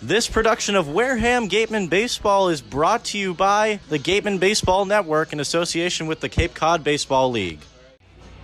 This production of Wareham Gateman Baseball is brought to you by the Gateman Baseball Network in association with the Cape Cod Baseball League.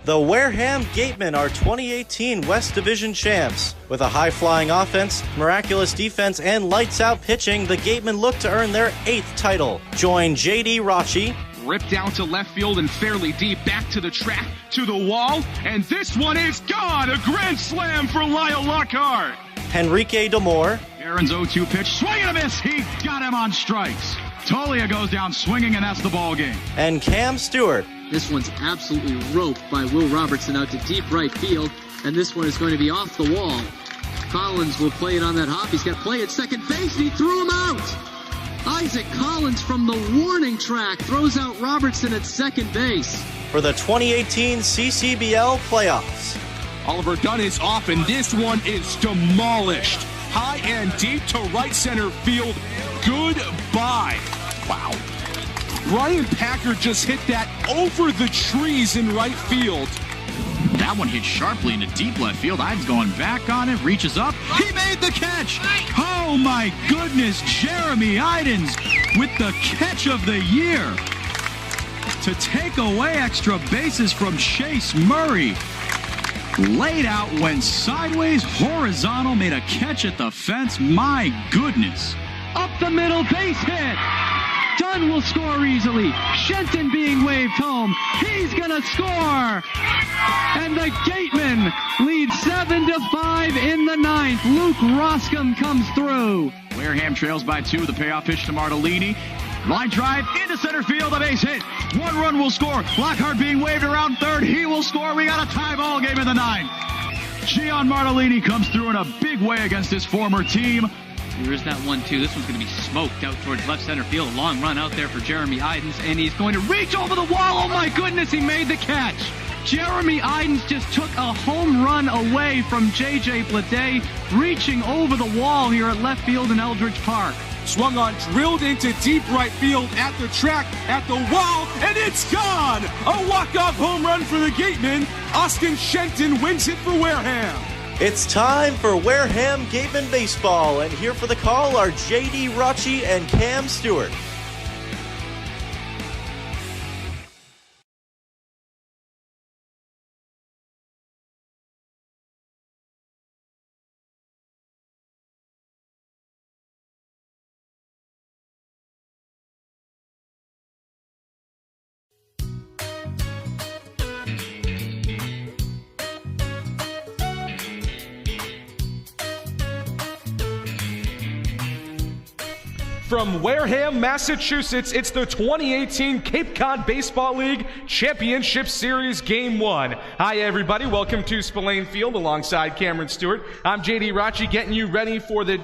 The Wareham Gatemen are 2018 West Division champs. With a high-flying offense, miraculous defense, and lights-out pitching, the Gatemen look to earn their 8th title. Join J.D. Rachi. Ripped out to left field and fairly deep, back to the track, to the wall, and this one is gone! A grand slam for Lyle Lockhart! Henrique Demore. Aaron's 0-2 pitch, swing and a miss! He got him on strikes! Tolia goes down swinging, and that's the ball game. And Cam Stewart. This one's absolutely roped by Will Robertson out to deep right field, and this one is going to be off the wall. Collins will play it on that hop. He's got play at second base, and he threw him out! Isaac Collins from the warning track throws out Robertson at second base. For the 2018 CCBL playoffs. Oliver Dunn is off, and this one is demolished. High and deep to right center field. Goodbye. Wow. Brian Packer just hit that over the trees in right field. That one hit sharply into deep left field. Idens going back on it, reaches up. He made the catch. Oh my goodness, Jeremy Idens with the catch of the year. To take away extra bases from Chase Murray. Laid out, went sideways, horizontal, made a catch at the fence. My goodness. Up the middle, base hit. Dunn will score easily. Shenton being waved home. He's gonna score. And the Gatemen lead 7-5 in the 9th. Luke Roscom comes through. Wareham trails by 2. The payoff pitch to Martellini. Line drive into center field, a base hit. 1 run will score. Lockhart being waved around third. He will score. We got a tie ball game in the 9th. Gian Martellini comes through in a big way against his former team. Here's that 1-2. This one's going to be smoked out towards left center field. A long run out there for Jeremy Idens, and he's going to reach over the wall. Oh my goodness, he made the catch. Jeremy Idens just took a home run away from J.J. Blade, reaching over the wall here at left field in Eldridge Park. Swung on, drilled into deep right field at the track, at the wall, and it's gone! A walk-off home run for the Gatemen. Austin Shenton wins it for Wareham. It's time for Wareham Gateman Baseball, and here for the call are J.D. Rachi and Cam Stewart. From Wareham, Massachusetts, it's the 2018 Cape Cod Baseball League Championship Series Game 1. Hi, everybody. Welcome to Spillane Field alongside Cameron Stewart. I'm J.D. Rachi getting you ready for the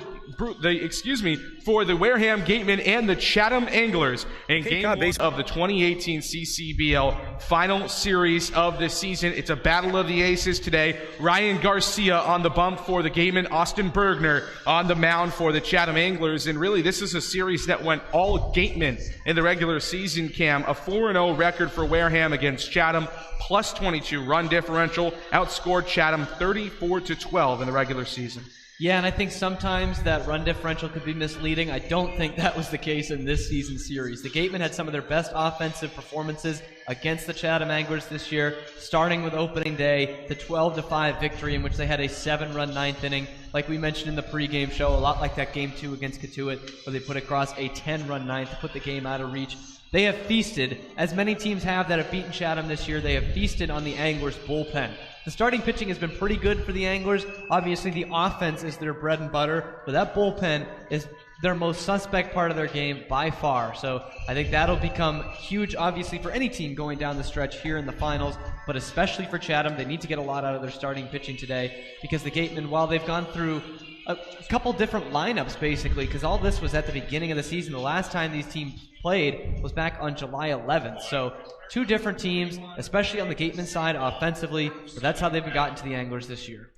Wareham Gatemen and the Chatham Anglers in Game 1 of the 2018 CCBL final series of the season. It's a battle of the aces today. Ryan Garcia on the bump for the Gatemen, Austin Bergner on the mound for the Chatham Anglers. And really, this is a series that went all Gatemen in the regular season, Cam. A 4-0 record for Wareham against Chatham, plus 22 run differential, outscored Chatham 34-12 in the regular season. Yeah, and I think sometimes that run differential could be misleading. I don't think that was the case in this season series. The Gatemen had some of their best offensive performances against the Chatham Anglers this year, starting with opening day, the 12-5 victory in which they had a 7-run 9th inning. Like we mentioned in the pregame show, a lot like that Game 2 against Catuit, where they put across a 10-run 9th to put the game out of reach. They have feasted, as many teams have that have beaten Chatham this year, they have feasted on the Anglers' bullpen. The starting pitching has been pretty good for the Anglers. Obviously, the offense is their bread and butter, but that bullpen is their most suspect part of their game by far. So I think that'll become huge, obviously, for any team going down the stretch here in the finals, but especially for Chatham. They need to get a lot out of their starting pitching today because the Gatemen, while they've gone through a couple different lineups, basically, because all this was at the beginning of the season. The last time these teams played was back on July 11th. So 2 different teams, especially on the Gateman side offensively, but that's how they've gotten to the Anglers this year.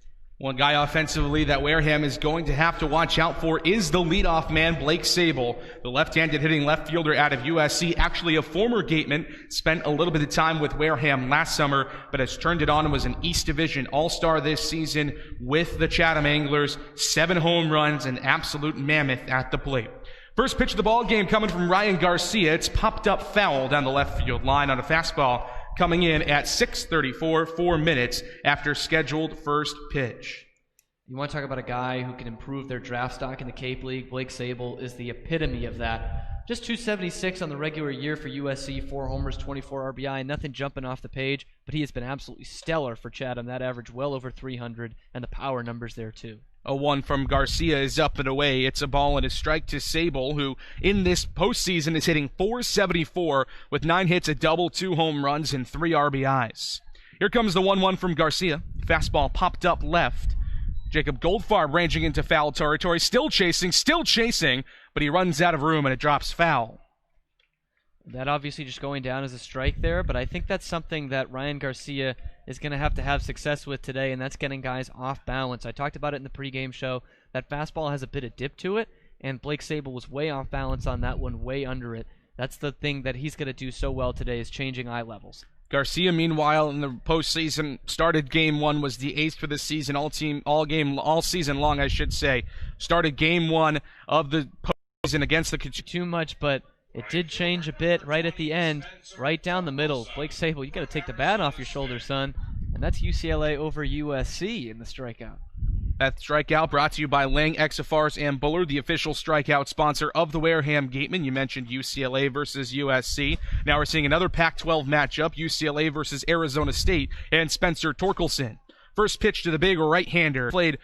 One guy offensively that Wareham is going to have to watch out for is the leadoff man, Blake Sable, the left-handed hitting left fielder out of USC, actually a former Gateman, spent a little bit of time with Wareham last summer, but has turned it on and was an East Division All-Star this season with the Chatham Anglers, 7 home runs, an absolute mammoth at the plate. First pitch of the ball game coming from Ryan Garcia. It's popped up foul down the left field line on a fastball, coming in at 6:34, 4 minutes after scheduled first pitch. You want to talk about a guy who can improve their draft stock in the Cape League? Blake Sable is the epitome of that. Just 276 on the regular year for USC, 4 homers, 24 RBI, nothing jumping off the page, but he has been absolutely stellar for Chatham. That average well over 300, and the power numbers there too. A 1 from Garcia is up and away. It's a ball and a strike to Sable, who in this postseason is hitting .474 with 9 hits, a double, 2 home runs, and 3 RBIs. Here comes the 1-1 from Garcia. Fastball popped up left. Jacob Goldfarb ranging into foul territory, still chasing, but he runs out of room and it drops foul. That obviously just going down as a strike there, but I think that's something that Ryan Garcia is going to have success with today, and that's getting guys off balance. I talked about it in the pregame show. That fastball has a bit of dip to it, and Blake Sable was way off balance on that one, way under it. That's the thing that he's going to do so well today, is changing eye levels. Garcia, meanwhile, in the postseason, started game 1, was the ace for the season, all season long, I should say. Started game 1 of the postseason against the... Too much, but it did change a bit right at the end, right down the middle. Blake Sable, you got to take the bat off your shoulder, son. And that's UCLA over USC in the strikeout. That strikeout brought to you by Lang, Exafars, and Buller, the official strikeout sponsor of the Wareham Gatemen. You mentioned UCLA versus USC. Now we're seeing another Pac-12 matchup, UCLA versus Arizona State, and Spencer Torkelson. First pitch to the big right-hander. Played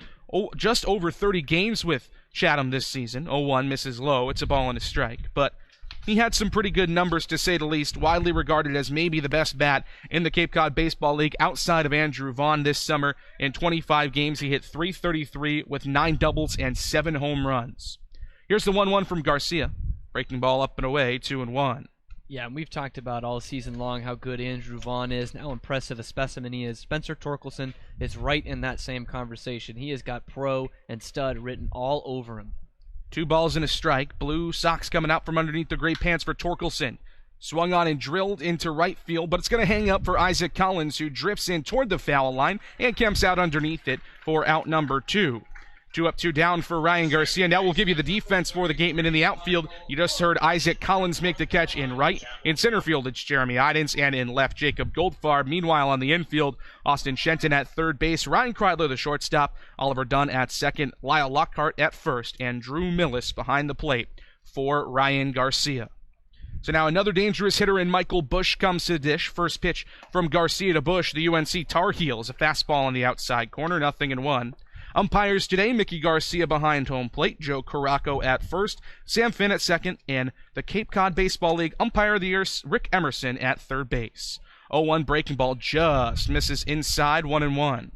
just over 30 games with Chatham this season. 0-1, misses low. It's a ball and a strike. But he had some pretty good numbers, to say the least, widely regarded as maybe the best bat in the Cape Cod Baseball League outside of Andrew Vaughn this summer. In 25 games, he hit .333 with 9 doubles and 7 home runs. Here's the 1-1 from Garcia. Breaking ball up and away, 2-1. Yeah, and we've talked about all season long how good Andrew Vaughn is and how impressive a specimen he is. Spencer Torkelson is right in that same conversation. He has got pro and stud written all over him. 2 balls and a strike. Blue Sox coming out from underneath the gray pants for Torkelson. Swung on and drilled into right field, but it's going to hang up for Isaac Collins, who drifts in toward the foul line and camps out underneath it for out number 2. 2 up, 2 down for Ryan Garcia. Now we'll give you the defense for the Gatemen in the outfield. You just heard Isaac Collins make the catch in right. In center field, it's Jeremy Idens, and in left, Jacob Goldfarb. Meanwhile, on the infield, Austin Shenton at third base, Ryan Kreidler, the shortstop, Oliver Dunn at second, Lyle Lockhart at first, and Drew Millis behind the plate for Ryan Garcia. So now another dangerous hitter in Michael Bush comes to the dish. First pitch from Garcia to Bush, the UNC Tar Heels. A fastball on the outside corner, 0-1. Umpires today, Mickey Garcia behind home plate, Joe Caraco at first, Sam Finn at second, and the Cape Cod Baseball League Umpire of the Year, Rick Emerson, at third base. 0-1 breaking ball just misses inside, 1-1.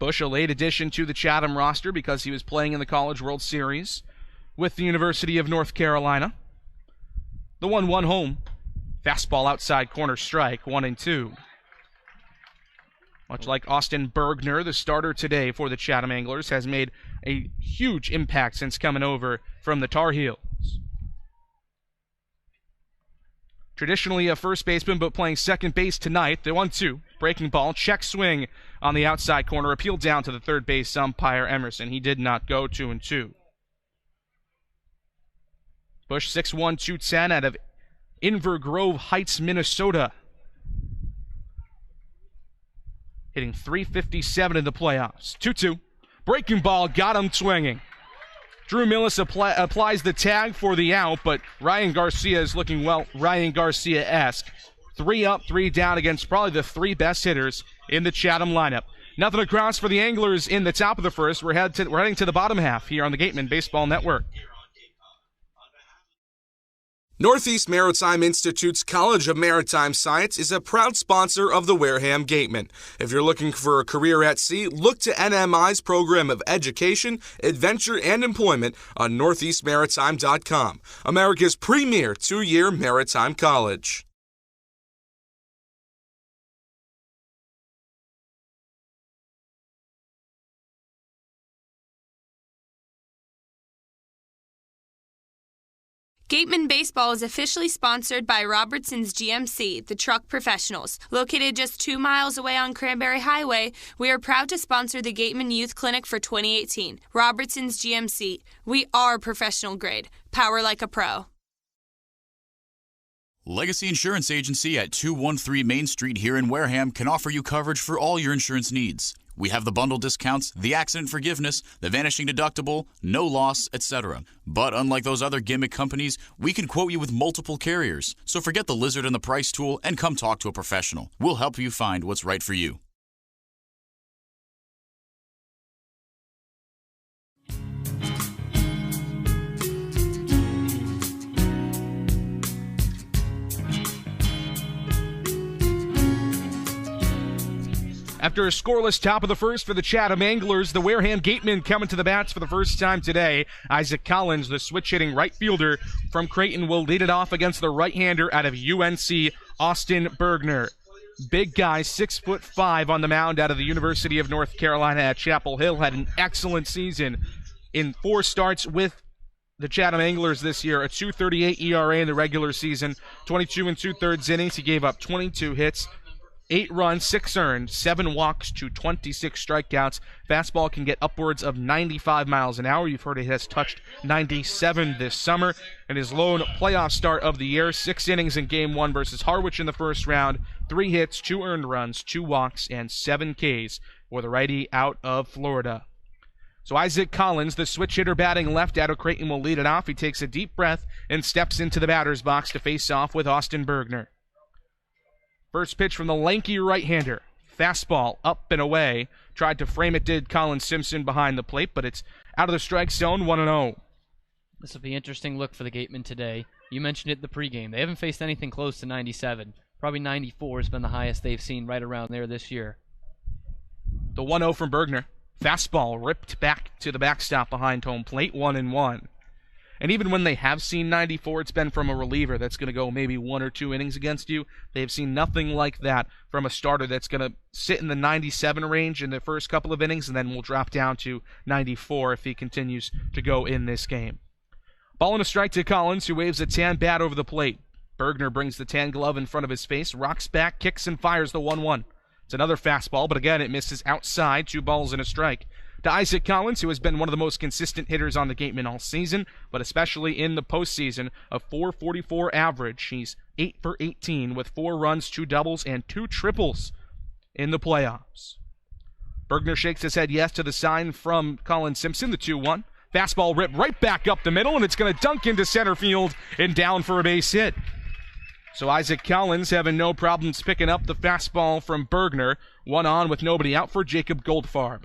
Bush, a late addition to the Chatham roster because he was playing in the College World Series with the University of North Carolina. The 1-1 home. Fastball outside corner strike, 1-2. Much like Austin Bergner, the starter today for the Chatham Anglers, has made a huge impact since coming over from the Tar Heels. Traditionally a first baseman, but playing second base tonight. The 1-2, breaking ball, check swing on the outside corner, appealed down to the third base umpire Emerson. He did not go, 2-2. Bush 6'1", 210 out of Inver Grove Heights, Minnesota. Hitting .357 in the playoffs. 2-2. Breaking ball, got him swinging. Drew Millis applies the tag for the out, but Ryan Garcia is looking well, Ryan Garcia-esque. 3 up, 3 down against probably the 3 best hitters in the Chatham lineup. Nothing across for the Anglers in the top of the first. We're heading to the bottom half here on the Gateman Baseball Network. Northeast Maritime Institute's College of Maritime Science is a proud sponsor of the Wareham Gatemen. If you're looking for a career at sea, look to NMI's program of education, adventure, and employment on northeastmaritime.com, America's premier 2-year maritime college. Gateman Baseball is officially sponsored by Robertson'S GMC, the truck professionals. Located just 2 miles away on Cranberry Highway, we are proud to sponsor the Gateman Youth Clinic for 2018. Robertson'S GMC. We are professional grade. Power like a pro. Legacy Insurance Agency at 213 Main Street here in Wareham can offer you coverage for all your insurance needs. We have the bundle discounts, the accident forgiveness, the vanishing deductible, no loss, etc. But unlike those other gimmick companies, we can quote you with multiple carriers. So forget the lizard and the price tool and come talk to a professional. We'll help you find what's right for you. After a scoreless top of the first for the Chatham Anglers, the Wareham Gatemen coming to the bats for the first time today. Isaac Collins, the switch-hitting right fielder from Creighton, will lead it off against the right-hander out of UNC, Austin Bergner. Big guy, 6'5" on the mound out of the University of North Carolina at Chapel Hill. Had an excellent season in 4 starts with the Chatham Anglers this year. A 2.38 ERA in the regular season, 22 2/3 innings. He gave up 22 hits. 8 runs, 6 earned, 7 walks to 26 strikeouts. Fastball can get upwards of 95 miles an hour. You've heard it has touched 97 this summer. And his lone playoff start of the year, 6 innings in Game 1 versus Harwich in the first round, 3 hits, 2 earned runs, 2 walks, and 7 Ks for the righty out of Florida. So Isaac Collins, the switch hitter batting left out of Creighton, will lead it off. He takes a deep breath and steps into the batter's box to face off with Austin Bergner. First pitch from the lanky right-hander. Fastball up and away. Tried to frame it, did Colin Simpson behind the plate, but it's out of the strike zone, 1-0. This will be an interesting look for the Gatemen today. You mentioned it in the pregame. They haven't faced anything close to 97. Probably 94 has been the highest they've seen right around there this year. The 1-0 from Bergner. Fastball ripped back to the backstop behind home plate, 1-1. And even when they have seen 94, it's been from a reliever that's going to go maybe 1 or 2 innings against you. They've seen nothing like that from a starter that's going to sit in the 97 range in the first couple of innings and then will drop down to 94 if he continues to go in this game. Ball and a strike to Collins, who waves a tan bat over the plate. Bergner brings the tan glove in front of his face, rocks back, kicks and fires the 1-1. It's another fastball, but again it misses outside, 2 balls and a strike. To Isaac Collins, who has been one of the most consistent hitters on the Gatemen all season, but especially in the postseason, a .444 average. He's 8 for 18 with 4 runs, 2 doubles, and 2 triples in the playoffs. Bergner shakes his head yes to the sign from Colin Simpson, the 2-1. Fastball ripped right back up the middle, and it's going to dunk into center field and down for a base hit. So Isaac Collins having no problems picking up the fastball from Bergner. 1 on with nobody out for Jacob Goldfarb.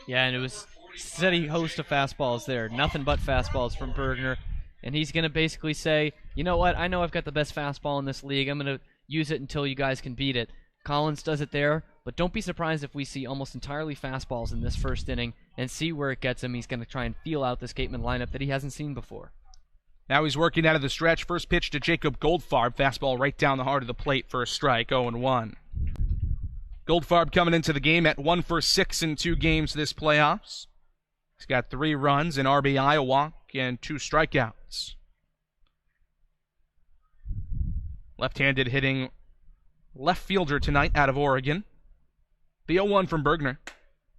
Yeah, and it was steady host of fastballs there. Nothing but fastballs from Bergner. And he's going to basically say, you know what, I know I've got the best fastball in this league. I'm going to use it until you guys can beat it. Collins does it there, but don't be surprised if we see almost entirely fastballs in this first inning and see where it gets him. He's going to try and feel out this Gateman lineup that he hasn't seen before. Now he's working out of the stretch. First pitch to Jacob Goldfarb. Fastball right down the heart of the plate for a strike, 0-1. Goldfarb coming into the game at 1 for 6 in 2 games this playoffs. He's got 3 runs, an RBI, a walk, and 2 strikeouts. Left-handed hitting left fielder tonight out of Oregon. The 0-1 from Bergner.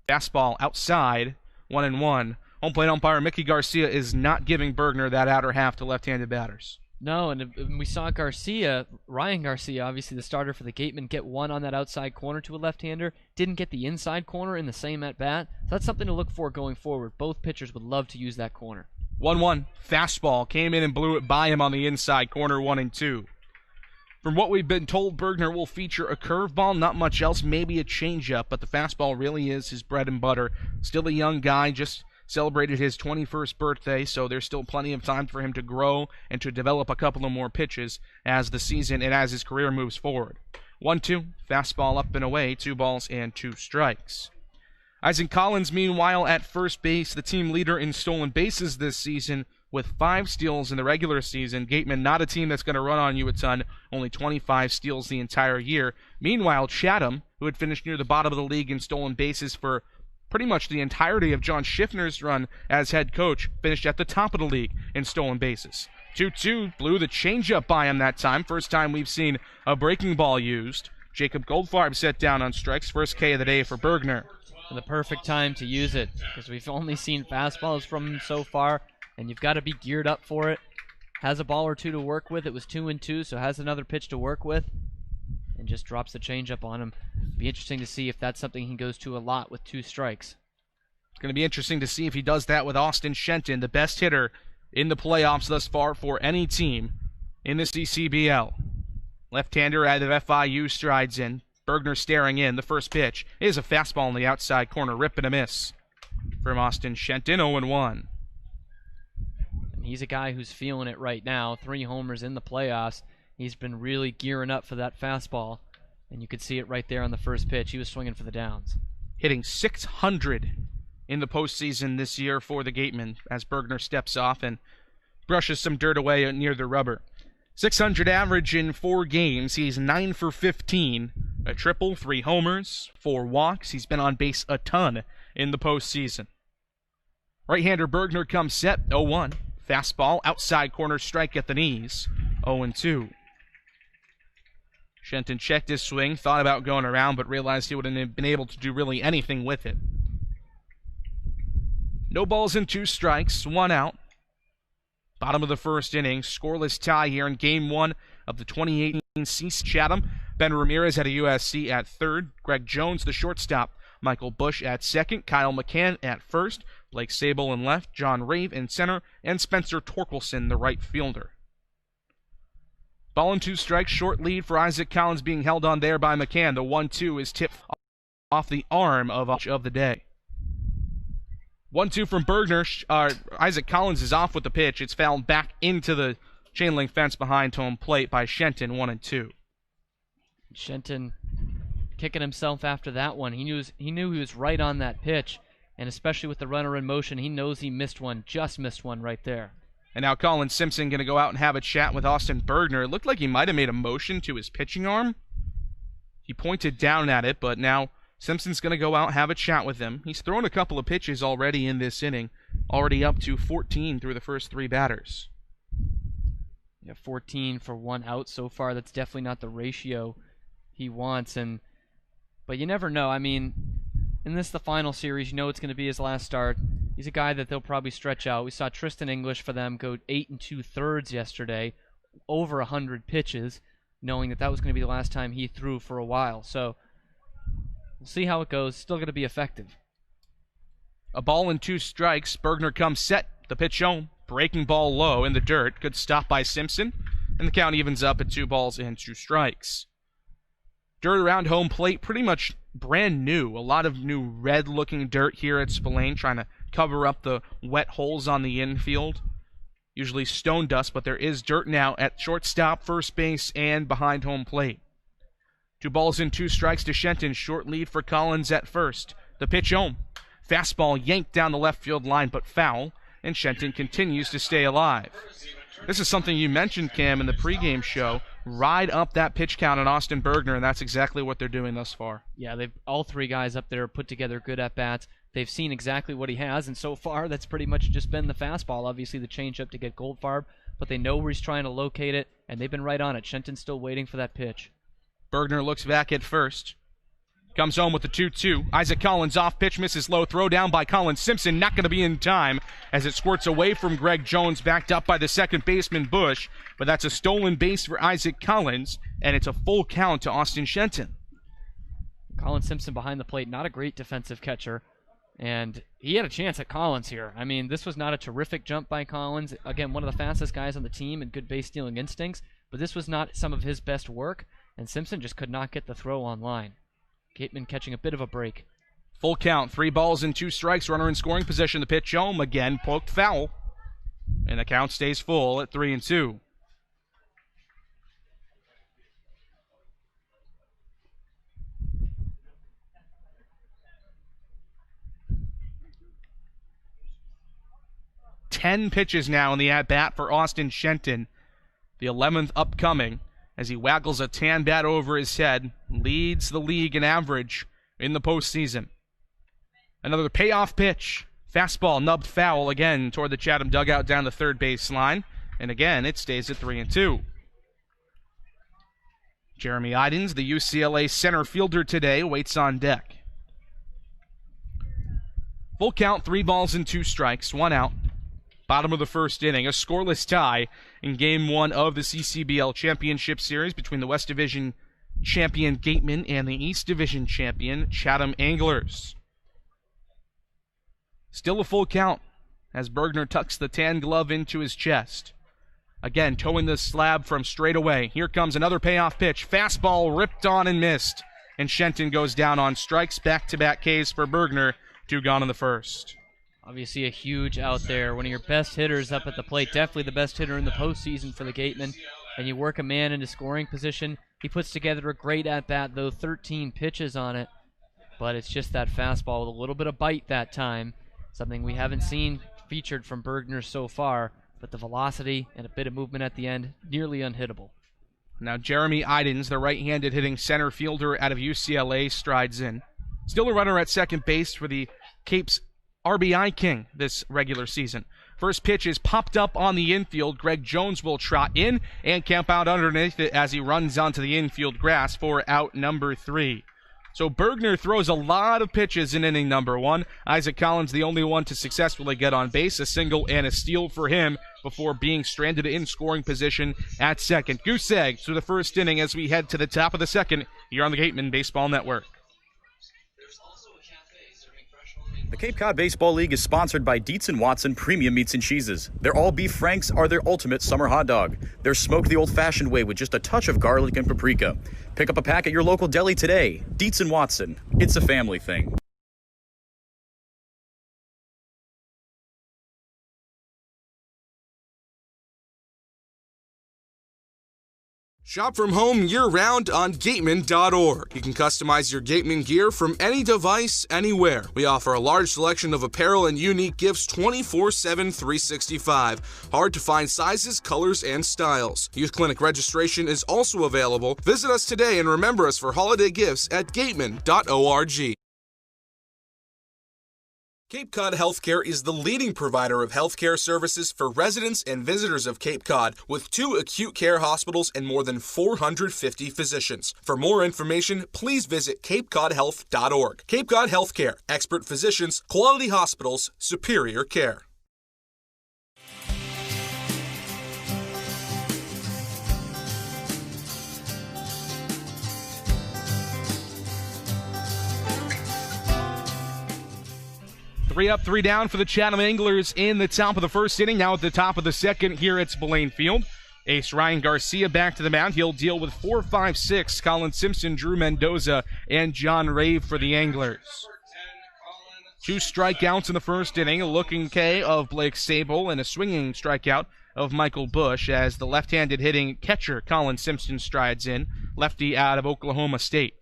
Fastball outside, 1-1. Home plate umpire Mickey Garcia is not giving Bergner that outer half to left-handed batters. No, and we saw Ryan Garcia, obviously the starter for the Gatemen, get 1 on that outside corner to a left-hander. Didn't get the inside corner in the same at-bat. So that's something to look for going forward. Both pitchers would love to use that corner. 1-1. Fastball came in and blew it by him on the inside corner, 1-2. From what we've been told, Bergner will feature a curveball, not much else, maybe a changeup, but the fastball really is his bread and butter. Still a young guy, just celebrated his 21st birthday, so there's still plenty of time for him to grow and to develop a couple of more pitches as the season and as his career moves forward. 1-2, fastball up and away, 2 balls and 2 strikes. Isaac Collins, meanwhile, at first base, the team leader in stolen bases this season with 5 steals in the regular season. Gateman, not a team that's going to run on you a ton, only 25 steals the entire year. Meanwhile, Chatham, who had finished near the bottom of the league in stolen bases for pretty much the entirety of John Schiffner's run as head coach, finished at the top of the league in stolen bases. 2-2, blew the changeup by him that time. First time we've seen a breaking ball used. Jacob Goldfarb set down on strikes. First K of the day for Bergner. The perfect time to use it, because we've only seen fastballs from him so far, and you've got to be geared up for it. Has a ball or two to work with. It was 2-2, so has another pitch to work with, and just drops the changeup on him. Be interesting to see if that's something he goes to a lot with 2 strikes. It's going to be interesting to see if he does that with Austin Shenton, the best hitter in the playoffs thus far for any team in the CCBL. Left-hander out of FIU strides in. Bergner staring in. The first pitch is a fastball in the outside corner. Rip and a miss from Austin Shenton, 0-1. And he's a guy who's feeling it right now. 3 homers in the playoffs. He's been really gearing up for that fastball. And you could see it right there on the first pitch. He was swinging for the downs. Hitting .600 in the postseason this year for the Gatemen as Bergner steps off and brushes some dirt away near the rubber. .600 average in 4 games. He's 9 for 15. A triple, 3 homers, 4 walks. He's been on base a ton in the postseason. Right-hander Bergner comes set, 0-1. Fastball, outside corner strike at the knees, 0-2. Shenton checked his swing, thought about going around, but realized he wouldn't have been able to do really anything with it. No balls and 2 strikes, 1 out. Bottom of the first inning, scoreless tie here in Game 1 of the 2018 CC Chatham. Ben Ramirez at a USC at third. Greg Jones, the shortstop. Michael Bush at second. Kyle McCann at first. Blake Sable in left. John Rave in center. And Spencer Torkelson, the right fielder. Ball and 2 strikes, short lead for Isaac Collins being held on there by McCann. The 1-2 is tipped off the arm of the day. 1-2 from Bergner. Isaac Collins is off with the pitch. It's fouled back into the chain link fence behind home plate by Shenton, 1-2. Shenton kicking himself after that one. He knew he was right on that pitch, and especially with the runner in motion, he knows he missed one, just missed one right there. And now Colin Simpson going to go out and have a chat with Austin Bergner. It looked like he might have made a motion to his pitching arm. He pointed down at it, but now Simpson's going to go out and have a chat with him. He's thrown a couple of pitches already in this inning, already up to 14 through the first 3 batters. Yeah, 14 for 1 out so far. That's definitely not the ratio he wants, but you never know. I mean, in the final series, you know it's going to be his last start. He's a guy that they'll probably stretch out. We saw Tristan English for them go 8 2/3 yesterday, over 100 pitches, knowing that was going to be the last time he threw for a while. So we'll see how it goes. Still going to be effective. A ball and 2 strikes. Bergner comes set. The pitch home. Breaking ball low in the dirt. Good stop by Simpson. And the count evens up at 2 balls and 2 strikes. Dirt around home plate, pretty much brand new. A lot of new red-looking dirt here at Spillane, trying to cover up the wet holes on the infield. Usually stone dust, but there is dirt now at shortstop, first base, and behind home plate. 2 balls and 2 strikes to Shenton. Short lead for Collins at first. The pitch home. Fastball yanked down the left field line, but foul, and Shenton continues to stay alive. This is something you mentioned, Cam, in the pregame show. Ride up that pitch count on Austin Bergner, and that's exactly what they're doing thus far. Yeah, all 3 guys up there put together good at-bats. They've seen exactly what he has, and so far that's pretty much just been the fastball. Obviously the changeup to get Goldfarb, but they know where he's trying to locate it, and they've been right on it. Shenton's still waiting for that pitch. Bergner looks back at first. Comes home with the 2-2. Isaac Collins off pitch, misses low. Throw down by Colin Simpson. Not going to be in time as it squirts away from Greg Jones, backed up by the second baseman Bush. But that's a stolen base for Isaac Collins, and it's a full count to Austin Shenton. Colin Simpson behind the plate, not a great defensive catcher. And he had a chance at Collins here. I mean, this was not a terrific jump by Collins. Again, one of the fastest guys on the team and good base stealing instincts. But this was not some of his best work, and Simpson just could not get the throw on line. Gateman catching a bit of a break. Full count, 3 balls and 2 strikes. Runner in scoring position. The pitch home again, poked foul. And the count stays full at 3-2. Ten pitches now in the at-bat for Austin Shenton. The 11th upcoming as he waggles a tan bat over his head, leads the league in average in the postseason. Another payoff pitch. Fastball nubbed foul again toward the Chatham dugout down the third base line. And again, it stays at 3-2. Jeremy Idens, the UCLA center fielder today, waits on deck. Full count, 3 balls and 2 strikes, 1 out. Bottom of the first inning, a scoreless tie in Game 1 of the CCBL Championship Series between the West Division champion Gateman and the East Division champion Chatham Anglers. Still a full count as Bergner tucks the tan glove into his chest. Again, towing the slab from straight away. Here comes another payoff pitch. Fastball ripped on and missed. And Shenton goes down on strikes. Back-to-back Ks for Bergner. 2 gone in the first. Obviously a huge out there. One of your best hitters up at the plate. Definitely the best hitter in the postseason for the Gatemen. And you work a man into scoring position. He puts together a great at-bat, though 13 pitches on it. But it's just that fastball with a little bit of bite that time. Something we haven't seen featured from Bergner so far. But the velocity and a bit of movement at the end, nearly unhittable. Now Jeremy Idens, the right-handed hitting center fielder out of UCLA, strides in. Still a runner at second base for the Cape's RBI king this regular season. First pitch is popped up on the infield. Greg Jones will trot in and camp out underneath it as he runs onto the infield grass for out number 3. So Bergner throws a lot of pitches in inning number 1. Isaac Collins the only one to successfully get on base, a single and a steal for him before being stranded in scoring position at second. Goose eggs through the first inning as we head to the top of the second here on the Gateman Baseball Network. The Cape Cod Baseball League is sponsored by Dietz & Watson Premium Meats and Cheeses. Their all-beef Franks are their ultimate summer hot dog. They're smoked the old-fashioned way with just a touch of garlic and paprika. Pick up a pack at your local deli today. Dietz & Watson. It's a family thing. Shop from home year-round on Gateman.org. You can customize your Gateman gear from any device, anywhere. We offer a large selection of apparel and unique gifts 24/7, 365. Hard to find sizes, colors, and styles. Youth Clinic registration is also available. Visit us today and remember us for holiday gifts at Gateman.org. Cape Cod Healthcare is the leading provider of healthcare services for residents and visitors of Cape Cod, with 2 acute care hospitals and more than 450 physicians. For more information, please visit CapeCodHealth.org. Cape Cod Healthcare, expert physicians, quality hospitals, superior care. Three up, 3 down for the Chatham Anglers in the top of the first inning. Now at the top of the second here at Spillane Field. Ace Ryan Garcia back to the mound. He'll deal with 4, 5, 6. Colin Simpson, Drew Mendoza, and John Rave for the Anglers. 2 strikeouts in the first inning. A looking K of Blake Sable and a swinging strikeout of Michael Bush as the left-handed hitting catcher Colin Simpson strides in. Lefty out of Oklahoma State.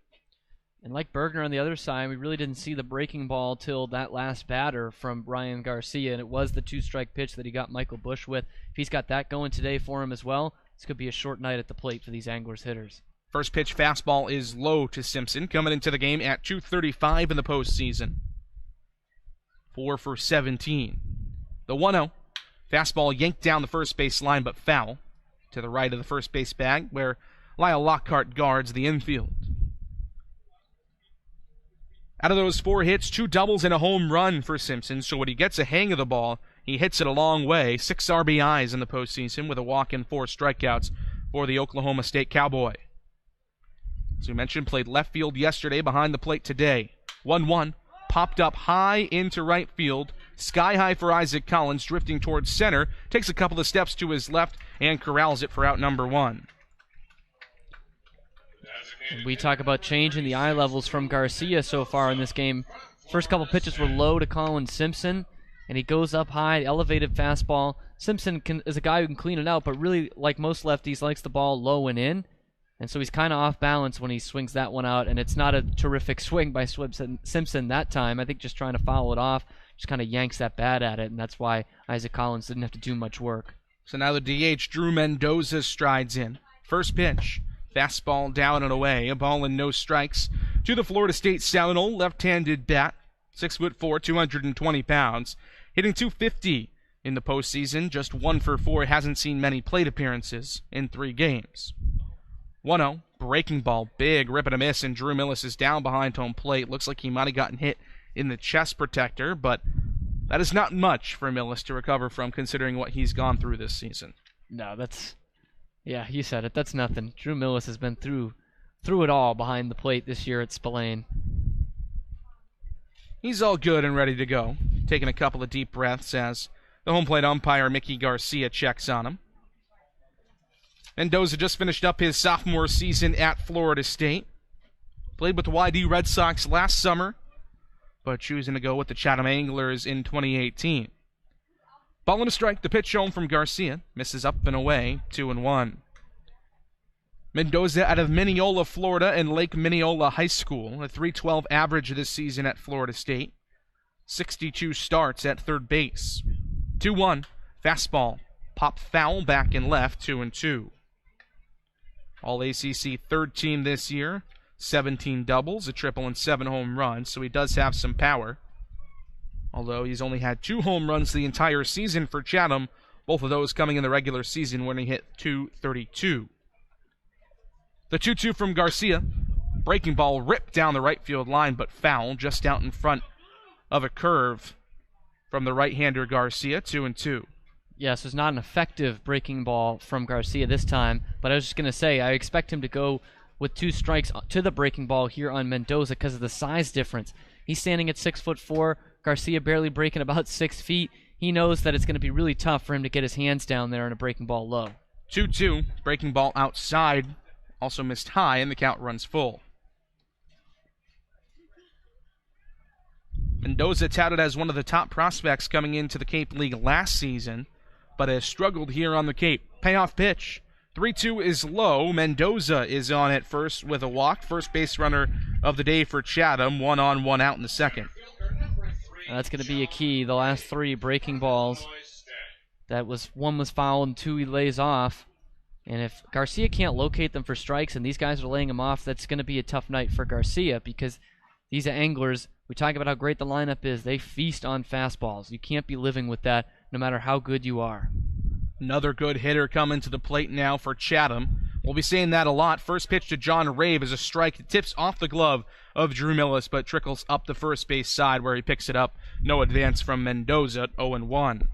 And like Bergner on the other side, we really didn't see the breaking ball till that last batter from Ryan Garcia, and it was the 2-strike pitch that he got Michael Bush with. If he's got that going today for him as well, this could be a short night at the plate for these Anglers hitters. First pitch fastball is low to Simpson, coming into the game at .235 in the postseason. 4 for 17. The 1-0. Fastball yanked down the first base line, but foul to the right of the first base bag, where Lyle Lockhart guards the infield. Out of those 4 hits, 2 doubles and a home run for Simpson. So when he gets a hang of the ball, he hits it a long way. 6 RBIs in the postseason with a walk and 4 strikeouts for the Oklahoma State Cowboy. As we mentioned, played left field yesterday, behind the plate today. 1-1, popped up high into right field. Sky high for Isaac Collins, drifting towards center. Takes a couple of steps to his left and corrals it for out number 1. We talk about changing the eye levels from Garcia so far in this game. First couple pitches were low to Colin Simpson, and he goes up high, elevated fastball. Simpson is a guy who can clean it out, but really, like most lefties, likes the ball low and in. And so he's kind of off balance when he swings that one out, and it's not a terrific swing by Simpson that time. I think just trying to foul it off, just kind of yanks that bat at it, and that's why Isaac Collins didn't have to do much work. So now the DH, Drew Mendoza, strides in. First pitch. Fastball down and away. A ball and no strikes to the Florida State Seminole. Left-handed bat. 6'4", 220 pounds. Hitting .250 in the postseason, just 1 for 4, hasn't seen many plate appearances in 3 games. 1-0, breaking ball, big rip and a miss, and Drew Millis is down behind home plate. Looks like he might have gotten hit in the chest protector, but that is not much for Millis to recover from considering what he's gone through this season. No, yeah, you said it. That's nothing. Drew Millis has been through it all behind the plate this year at Spillane. He's all good and ready to go, taking a couple of deep breaths as the home plate umpire, Mickey Garcia, checks on him. Mendoza just finished up his sophomore season at Florida State. Played with the YD Red Sox last summer, but choosing to go with the Chatham Anglers in 2018. Ball and a strike, the pitch home from Garcia. Misses up and away, 2-1. Mendoza out of Mineola, Florida, and Lake Mineola High School. A .312 average this season at Florida State. 62 starts at third base. 2-1. Fastball. Pop foul back and left, 2-2. All ACC third team this year. 17 doubles, a triple, and 7 home runs, so he does have some power. Although he's only had 2 home runs the entire season for Chatham, both of those coming in the regular season when he hit .232. The 2-2 from Garcia. Breaking ball ripped down the right field line, but foul just out in front of a curve from the right-hander Garcia, 2-2. Yes, it's not an effective breaking ball from Garcia this time, but I was just going to say, I expect him to go with 2 strikes to the breaking ball here on Mendoza because of the size difference. He's standing at 6'4", Garcia barely breaking about 6 feet. He knows that it's going to be really tough for him to get his hands down there on a breaking ball low. 2-2, breaking ball outside, also missed high, and the count runs full. Mendoza touted as one of the top prospects coming into the Cape League last season, but has struggled here on the Cape. Payoff pitch. 3-2 is low. Mendoza is on at first with a walk. First base runner of the day for Chatham. 1 on, 1 out in the second. That's going to be a key. The last 3 breaking balls. One was foul and 2 he lays off. And if Garcia can't locate them for strikes and these guys are laying him off, that's going to be a tough night for Garcia because these anglers, we talk about how great the lineup is. They feast on fastballs. You can't be living with that no matter how good you are. Another good hitter coming to the plate now for Chatham. We'll be saying that a lot. First pitch to John Rave is a strike. It tips off the glove of Drew Millis, but trickles up the first base side where he picks it up. No advance from Mendoza, 0-1.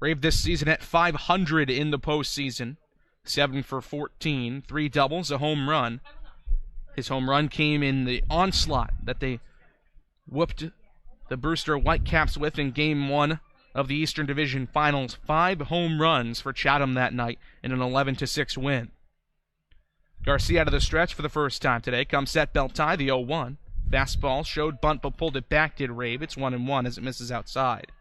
Rave this season at .500 in the postseason. 7 for 14, 3 doubles, a home run. His home run came in the onslaught that they whooped the Brewster Whitecaps with in Game 1 of the Eastern Division Finals. 5 home runs for Chatham that night in an 11-6 win. Garcia out of the stretch for the first time today. Comes set, belt tie, the 0-1. Fastball showed bunt but pulled it back, did Rave. It's 1-1 as it misses outside.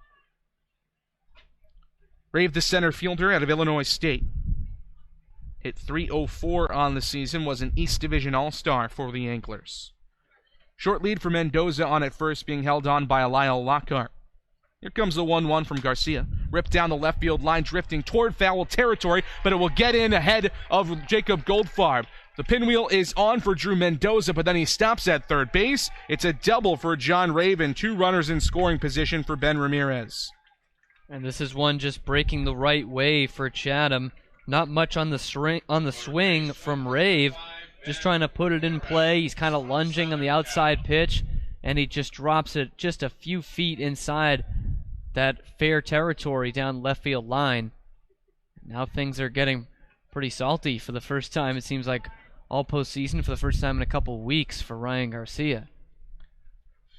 Rave, the center fielder out of Illinois State. Hit .304 on the season, was an East Division All-Star for the Anglers. Short lead for Mendoza on at first, being held on by Lyle Lockhart. Here comes the 1-1 from Garcia. Ripped down the left field line, drifting toward foul territory, but it will get in ahead of Jacob Goldfarb. The pinwheel is on for Drew Mendoza, but then he stops at third base. It's a double for John Raven, 2 runners in scoring position for Ben Ramirez. And this is one just breaking the right way for Chatham. Not much on the swing from Rave. Just trying to put it in play. He's kind of lunging on the outside pitch, and he just drops it just a few feet inside that fair territory down left field line. Now things are getting pretty salty for the first time, it seems like, all postseason, for the first time in a couple weeks for Ryan Garcia.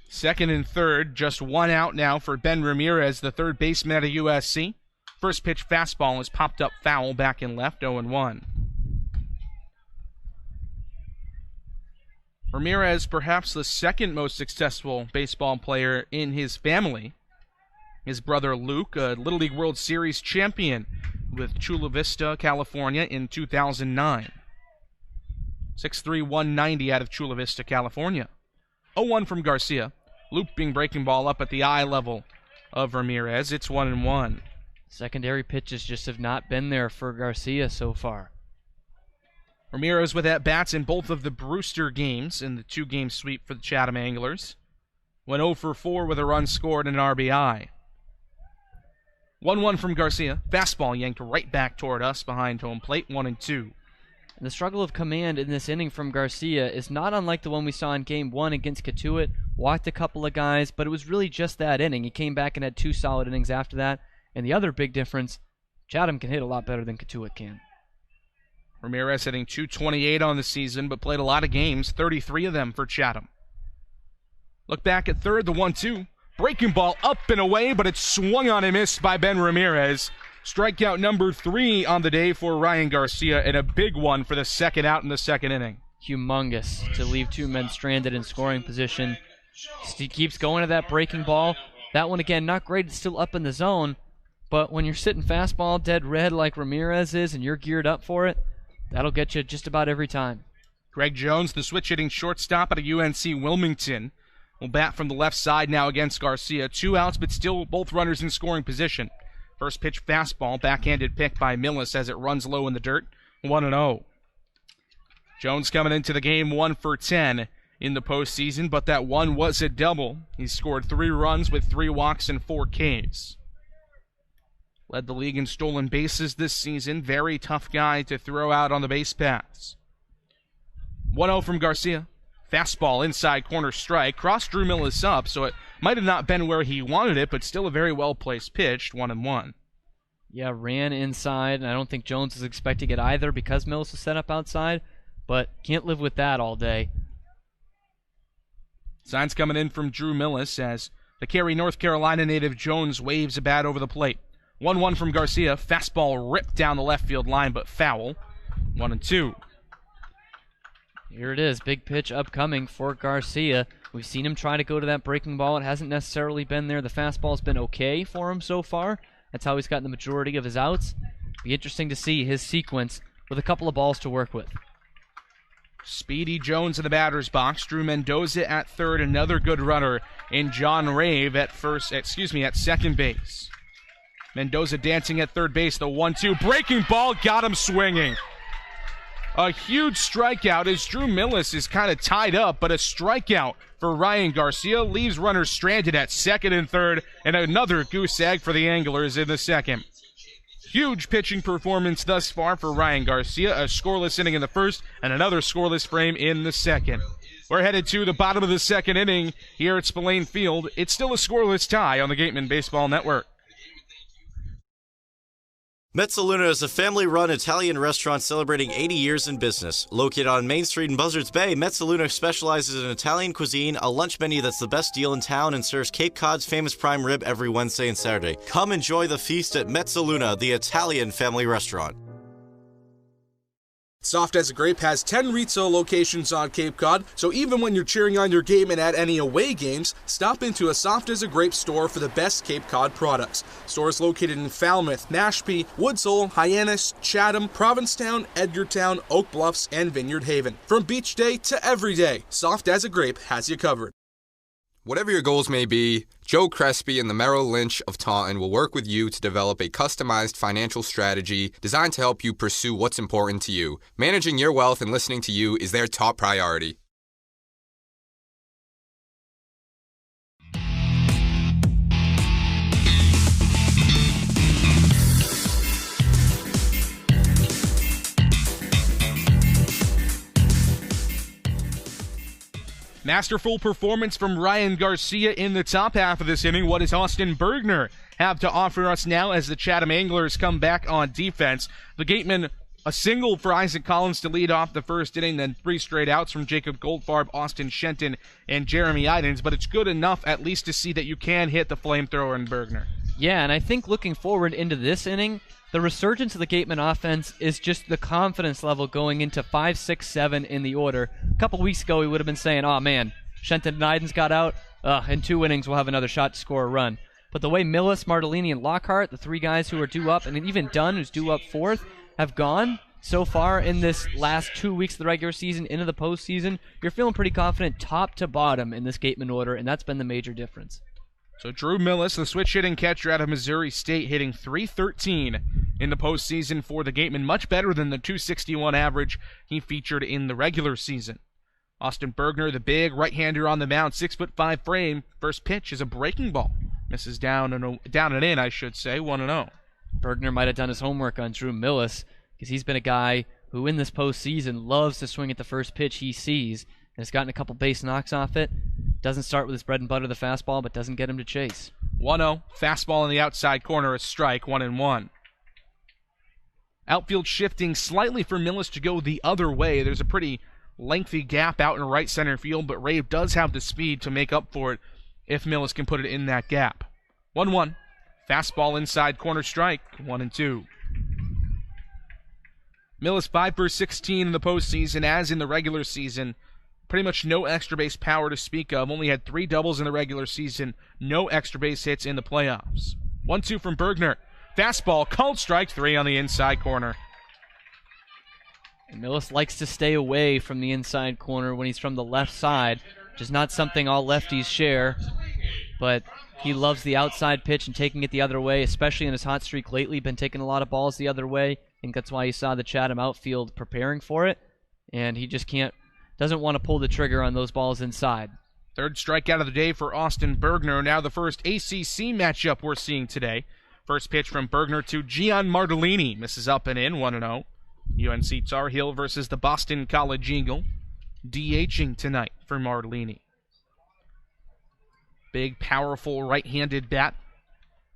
Second and third, just 1 out now for Ben Ramirez, the third baseman at USC. First pitch fastball is popped up foul back and left, 0-1. Ramirez, perhaps the second most successful baseball player in his family. His brother Luke, a Little League World Series champion with Chula Vista, California in 2009. 6'3", 190 out of Chula Vista, California. 0-1 from Garcia. Looping breaking ball up at the eye level of Ramirez. It's 1-1. Secondary pitches just have not been there for Garcia so far. Ramirez with at-bats in both of the Brewster games in the 2-game sweep for the Chatham Anglers. Went 0 for 4 with a run scored and an RBI. 1-1 from Garcia. Fastball yanked right back toward us behind home plate, 1-2. And the struggle of command in this inning from Garcia is not unlike the one we saw in Game 1 against Katuitt. Walked a couple of guys, but it was really just that inning. He came back and had 2 solid innings after that. And the other big difference, Chatham can hit a lot better than Katuitt can. Ramirez hitting .228 on the season, but played a lot of games, 33 of them for Chatham. Look back at third, the 1-2. Breaking ball up and away, but it's swung on and missed by Ben Ramirez. Strikeout number 3 on the day for Ryan Garcia, and a big one for the second out in the second inning. Humongous to leave 2 men stranded in scoring position. He keeps going to that breaking ball. That one, again, not great. It's still up in the zone. But when you're sitting fastball dead red like Ramirez is and you're geared up for it, that'll get you just about every time. Greg Jones, the switch-hitting shortstop out of UNC Wilmington, will bat from the left side now against Garcia. 2 outs, but still both runners in scoring position. First pitch fastball, backhanded pick by Millis as it runs low in the dirt. 1-0. Jones coming into the game 1 for 10 in the postseason, but that one was a double. He scored 3 runs with 3 walks and 4 Ks. Led the league in stolen bases this season. Very tough guy to throw out on the base paths. 1-0 from Garcia. Fastball inside corner strike. Cross Drew Millis up, so it might have not been where he wanted it, but still a very well-placed pitch. 1-1. Yeah, ran inside, and I don't think Jones is expecting it either because Millis is set up outside, but can't live with that all day. Signs coming in from Drew Millis as the Cary, North Carolina native Jones waves a bat over the plate. 1-1 from Garcia. Fastball ripped down the left field line, but foul. 1-2. Here it is, big pitch upcoming for Garcia. We've seen him try to go to that breaking ball. It hasn't necessarily been there. The fastball's been okay for him so far. That's how he's gotten the majority of his outs. Be interesting to see his sequence with a couple of balls to work with. Speedy Jones in the batter's box. Drew Mendoza at third. Another good runner in John Rave at second base. Mendoza dancing at third base. The 1-2 breaking ball got him swinging. A huge strikeout as Drew Millis is kind of tied up, but a strikeout for Ryan Garcia leaves runners stranded at second and third, and another goose egg for the Anglers in the second. Huge pitching performance thus far for Ryan Garcia, a scoreless inning in the first, and another scoreless frame in the second. We're headed to the bottom of the second inning here at Spillane Field. It's still a scoreless tie on the Gateman Baseball Network. Mezza Luna is a family-run Italian restaurant celebrating 80 years in business. Located on Main Street in Buzzards Bay, Mezza Luna specializes in Italian cuisine, a lunch menu that's the best deal in town, and serves Cape Cod's famous prime rib every Wednesday and Saturday. Come enjoy the feast at Mezza Luna, the Italian family restaurant. Soft as a Grape has 10 retail locations on Cape Cod, so even when you're cheering on your Gatemen at any away games, stop into a Soft as a Grape store for the best Cape Cod products. Stores located in Falmouth, Mashpee, Woods Hole, Hyannis, Chatham, Provincetown, Edgartown, Oak Bluffs, and Vineyard Haven. From beach day to every day, Soft as a Grape has you covered. Whatever your goals may be, Joe Crespi and the Merrill Lynch of Taunton will work with you to develop a customized financial strategy designed to help you pursue what's important to you. Managing your wealth and listening to you is their top priority. Masterful performance from Ryan Garcia in the top half of this inning. What does Austin Bergner have to offer us now as the Chatham Anglers come back on defense? The Gatemen, a single for Isaac Collins to lead off the first inning, then 3 straight outs from Jacob Goldfarb, Austin Shenton, and Jeremy Idens, but it's good enough at least to see that you can hit the flamethrower in Bergner. Yeah, and I think looking forward into this inning, the resurgence of the Gateman offense is just the confidence level going into 5, 6, 7 in the order. A couple weeks ago, we would have been saying, oh man, Shenton and Idens got out. In 2 innings, we'll have another shot to score a run. But the way Millis, Martellini, and Lockhart, the 3 guys who are due up, and even Dunn, who's due up 4th, have gone so far in this last 2 weeks of the regular season into the postseason, you're feeling pretty confident top to bottom in this Gateman order, and that's been the major difference. So Drew Millis, the switch-hitting catcher out of Missouri State, hitting .313 in the postseason for the Gatemen, much better than the .261 average he featured in the regular season. Austin Bergner, the big right-hander on the mound, 6'5" frame. First pitch is a breaking ball. Misses down and in, I should say, 1-0. Bergner might have done his homework on Drew Millis, because he's been a guy who in this postseason loves to swing at the first pitch he sees and has gotten a couple base knocks off it. Doesn't start with his bread and butter, the fastball, but doesn't get him to chase. 1-0. Fastball in the outside corner, a strike, 1-1. Outfield shifting slightly for Millis to go the other way. There's a pretty lengthy gap out in right center field, but Rave does have the speed to make up for it if Millis can put it in that gap. 1-1. Fastball inside corner, strike, 1-2. Millis 5 for 16 in the postseason, as in the regular season. Pretty much no extra base power to speak of. Only had 3 doubles in the regular season. No extra base hits in the playoffs. 1-2 from Bergner. Fastball, called strike 3 on the inside corner. And Millis likes to stay away from the inside corner when he's from the left side, which is not something all lefties share. But he loves the outside pitch and taking it the other way, especially in his hot streak lately. Been taking a lot of balls the other way. I think that's why you saw the Chatham outfield preparing for it. And he just doesn't want to pull the trigger on those balls inside. Third strikeout of the day for Austin Bergner. Now the first ACC matchup we're seeing today. First pitch from Bergner to Gian Martellini. Misses up and in, 1-0. UNC Tar Heel versus the Boston College Eagle. DHing tonight for Martellini. Big, powerful right-handed bat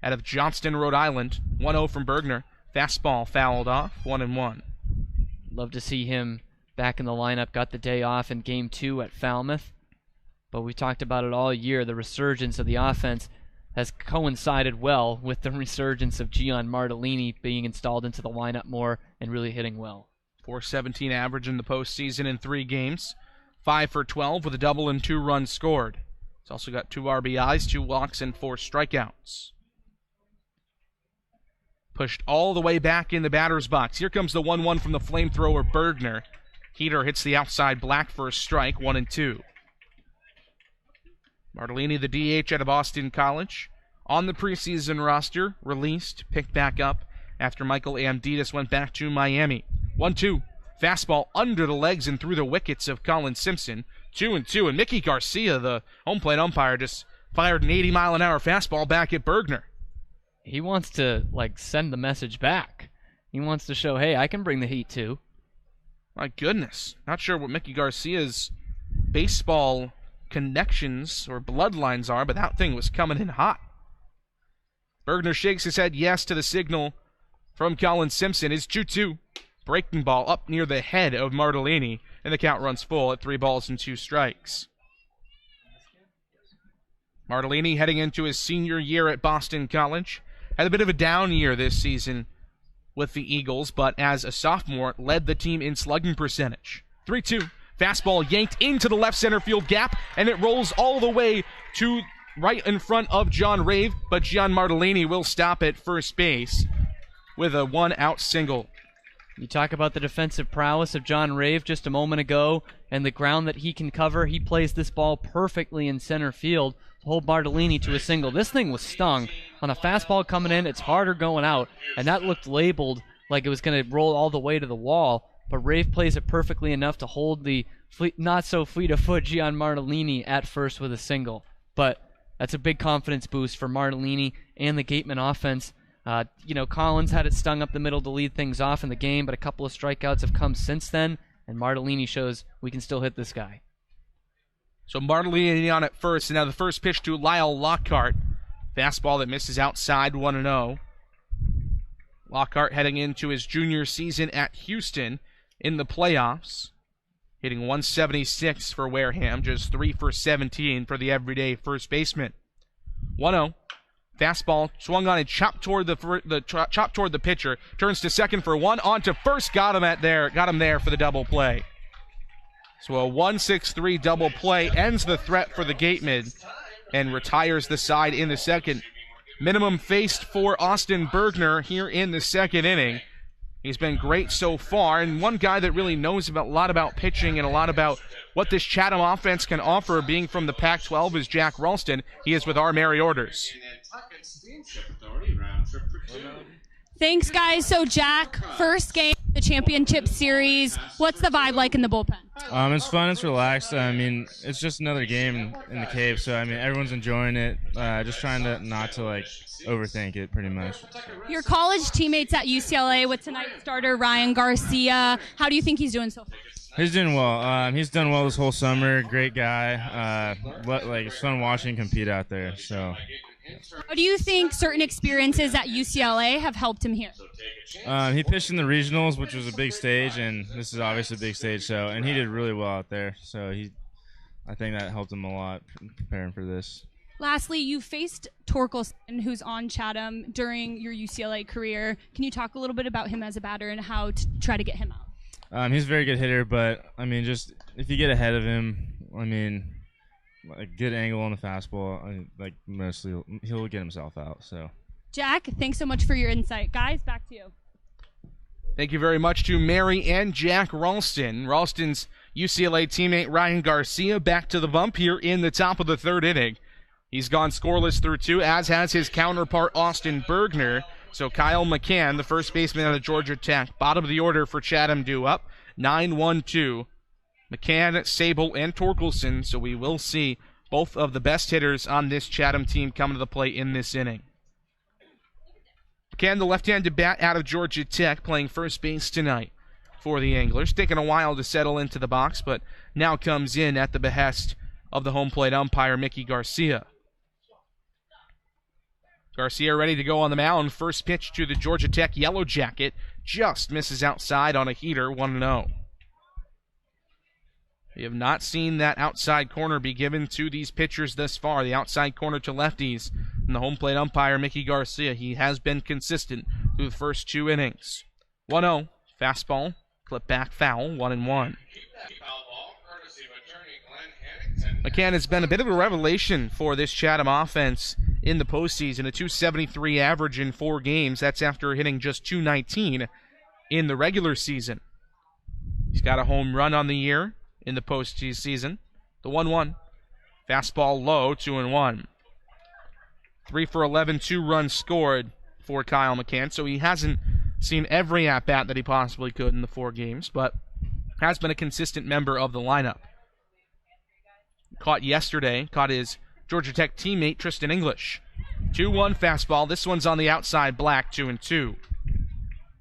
out of Johnston, Rhode Island. 1-0 from Bergner. Fastball fouled off, 1-1. Love to see him back in the lineup. Got the day off in Game 2 at Falmouth. But we talked about it all year. The resurgence of the offense has coincided well with the resurgence of Gian Martellini being installed into the lineup more and really hitting well. .417 average in the postseason in 3 games. 5 for 12 with a double and 2 runs scored. He's also got 2 RBIs, 2 walks, and 4 strikeouts. Pushed all the way back in the batter's box. Here comes the 1-1 from the flamethrower Bergner. Heater hits the outside black for a strike, 1-2. Martellini, the DH out of Boston College. On the preseason roster, released, picked back up after Michael Amditis went back to Miami. 1-2. Fastball under the legs and through the wickets of Colin Simpson. 2-2. And Mickey Garcia, the home plate umpire, just fired an 80-mile-an-hour fastball back at Bergner. He wants to, send the message back. He wants to show, hey, I can bring the heat too. My goodness. Not sure what Mickey Garcia's baseball connections or bloodlines are, but that thing was coming in hot. Bergner shakes his head yes to the signal from Colin Simpson. Is 2-2. Breaking ball up near the head of Martellini, and the count runs full at 3 balls and 2 strikes. Martellini heading into his senior year at Boston College. Had a bit of a down year this season with the Eagles, but as a sophomore, led the team in slugging percentage. 3-2. Fastball yanked into the left center field gap, and it rolls all the way to right in front of John Rave, but Gian Martellini will stop at first base with a 1-out single. You talk about the defensive prowess of John Rave just a moment ago, and the ground that he can cover. He plays this ball perfectly in center field to hold Martellini to a single. This thing was stung. On a fastball coming in, it's harder going out, and that looked labeled like it was going to roll all the way to the wall. But Rave plays it perfectly enough to hold the not-so-fleet-of-foot Gian Martellini at first with a single. But that's a big confidence boost for Martellini and the Gateman offense. Collins had it stung up the middle to lead things off in the game, but a couple of strikeouts have come since then, and Martellini shows we can still hit this guy. So Martellini on at first, and now the first pitch to Lyle Lockhart. Fastball that misses outside, 1-0. Lockhart heading into his junior season at Houston in the playoffs, hitting 176 for Wareham, just 3 for 17 for the everyday first baseman. 1-0. Fastball swung on and chopped toward the pitcher. Turns to second for 1. On to first. Got him there for the double play. So a 1-6-3 double play ends the threat for the Gatemen and retires the side in the second. Minimum faced for Austin Bergner here in the second inning. He's been great so far, and one guy that really knows a lot about pitching and a lot about what this Chatham offense can offer, being from the Pac-12, is Jack Ralston. He is with our Mary Orders. Thanks, guys. So, Jack, first game the championship series. What's the vibe like in the bullpen? It's fun. It's relaxed. I mean, it's just another game in the Cape, so I mean, everyone's enjoying it. Just trying to not to overthink it, pretty much. Your college teammates at UCLA with tonight's starter Ryan Garcia. How do you think he's doing so far? He's doing well. He's done well this whole summer. Great guy. It's fun watching him compete out there. So. How do you think certain experiences at UCLA have helped him here? He pitched in the regionals, which was a big stage, and this is obviously a big stage. And he did really well out there. So I think that helped him a lot preparing for this. Lastly, you faced Torkelson, who's on Chatham, during your UCLA career. Can you talk a little bit about him as a batter and how to try to get him out? He's a very good hitter, but I mean, just if you get ahead of him, I mean, a good angle on the fastball, mostly he'll get himself out. So, Jack, thanks so much for your insight. Guys, back to you. Thank you very much to Mary and Jack Ralston. Ralston's UCLA teammate Ryan Garcia back to the bump here in the top of the third inning. He's gone scoreless through 2, as has his counterpart Austin Bergner. So Kyle McCann, the first baseman out of Georgia Tech, bottom of the order for Chatham, due up 9-1-2. McCann, Sable, and Torkelson. So we will see both of the best hitters on this Chatham team come to the plate in this inning. McCann, the left-handed bat out of Georgia Tech, playing first base tonight for the Anglers. Taking a while to settle into the box, but now comes in at the behest of the home plate umpire, Mickey Garcia. Garcia ready to go on the mound. First pitch to the Georgia Tech Yellow Jacket. Just misses outside on a heater, 1-0. We have not seen that outside corner be given to these pitchers thus far. The outside corner to lefties. And the home plate umpire, Mickey Garcia, he has been consistent through the first 2 innings. 1-0. Fastball. Clip back foul. 1-1. McCann has been a bit of a revelation for this Chatham offense in the postseason. A .273 average in 4 games. That's after hitting just .219 in the regular season. He's got a home run on the year in the postseason. The 1-1. Fastball low, 2-1. 3 for 11, 2 runs scored for Kyle McCann. So he hasn't seen every at-bat that he possibly could in the 4 games, but has been a consistent member of the lineup. Caught his Georgia Tech teammate Tristan English. 2-1 fastball. This one's on the outside black, 2-2.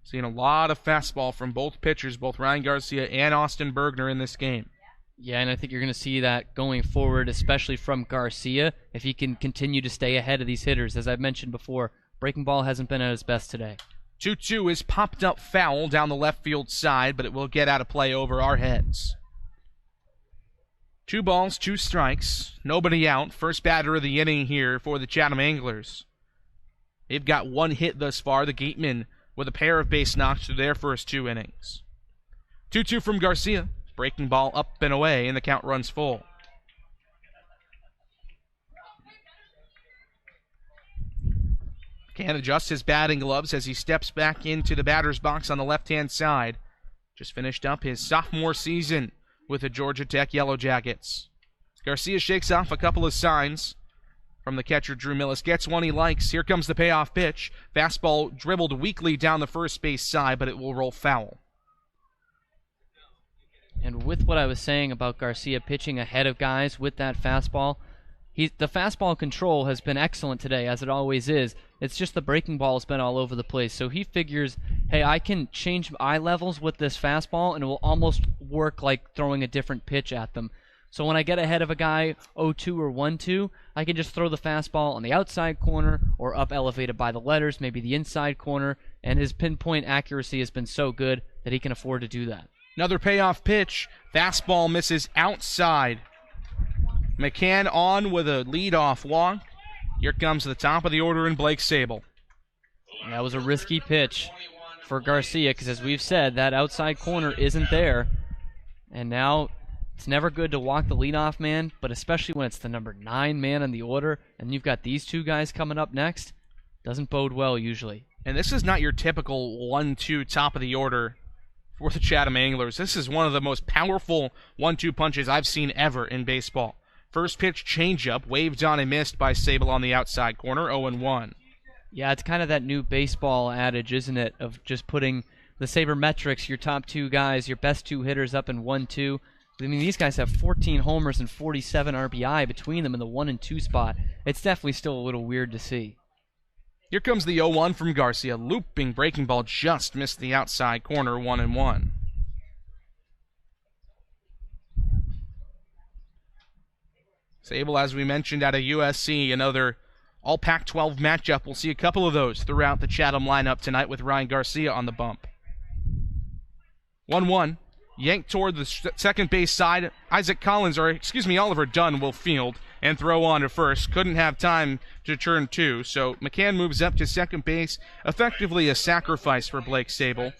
Seeing a lot of fastball from both pitchers, both Ryan Garcia and Austin Bergner in this game. Yeah, and I think you're going to see that going forward, especially from Garcia, if he can continue to stay ahead of these hitters. As I've mentioned before, breaking ball hasn't been at its best today. 2-2 is popped up foul down the left field side, but it will get out of play over our heads. 2 balls, 2 strikes, nobody out. First batter of the inning here for the Chatham Anglers. They've got 1 hit thus far. The Gatemen with a pair of base knocks through their first 2 innings. 2-2 from Garcia. Breaking ball up and away, and the count runs full. Can adjust his batting gloves as he steps back into the batter's box on the left-hand side. Just finished up his sophomore season with the Georgia Tech Yellow Jackets. Garcia shakes off a couple of signs from the catcher, Drew Millis. Gets one he likes. Here comes the payoff pitch. Fastball dribbled weakly down the first base side, but it will roll foul. And with what I was saying about Garcia pitching ahead of guys with that fastball, the fastball control has been excellent today, as it always is. It's just the breaking ball has been all over the place. So he figures, hey, I can change eye levels with this fastball, and it will almost work like throwing a different pitch at them. So when I get ahead of a guy 0-2 or 1-2, I can just throw the fastball on the outside corner or up elevated by the letters, maybe the inside corner, and his pinpoint accuracy has been so good that he can afford to do that. Another payoff pitch. Fastball misses outside. McCann on with a leadoff walk. Here comes the top of the order in Blake Sable. That was a risky pitch for Garcia because, as we've said, that outside corner isn't there. And now it's never good to walk the leadoff man, but especially when it's the number 9 man in the order and you've got these 2 guys coming up next, doesn't bode well usually. And this is not your typical 1-2 top of the order for the Chatham Anglers. This is one of the most powerful 1-2 punches I've seen ever in baseball. First pitch changeup, waved on and missed by Sable on the outside corner, 0-1. Yeah, it's kind of that new baseball adage, isn't it, of just putting the sabermetrics, your top two guys, your best two hitters up in 1-2. I mean, these guys have 14 homers and 47 RBI between them in the 1 and 2 spot. It's definitely still a little weird to see. Here comes the 0-1 from Garcia. Looping breaking ball just missed the outside corner, 1-1. Sable, as we mentioned, out of USC, another all Pac-12 matchup. We'll see a couple of those throughout the Chatham lineup tonight with Ryan Garcia on the bump. 1-1. Yanked toward the second base side. Oliver Dunn will field and throw on to first. Couldn't have time to turn two, so McCann moves up to second base. Effectively a sacrifice for Blake Sable.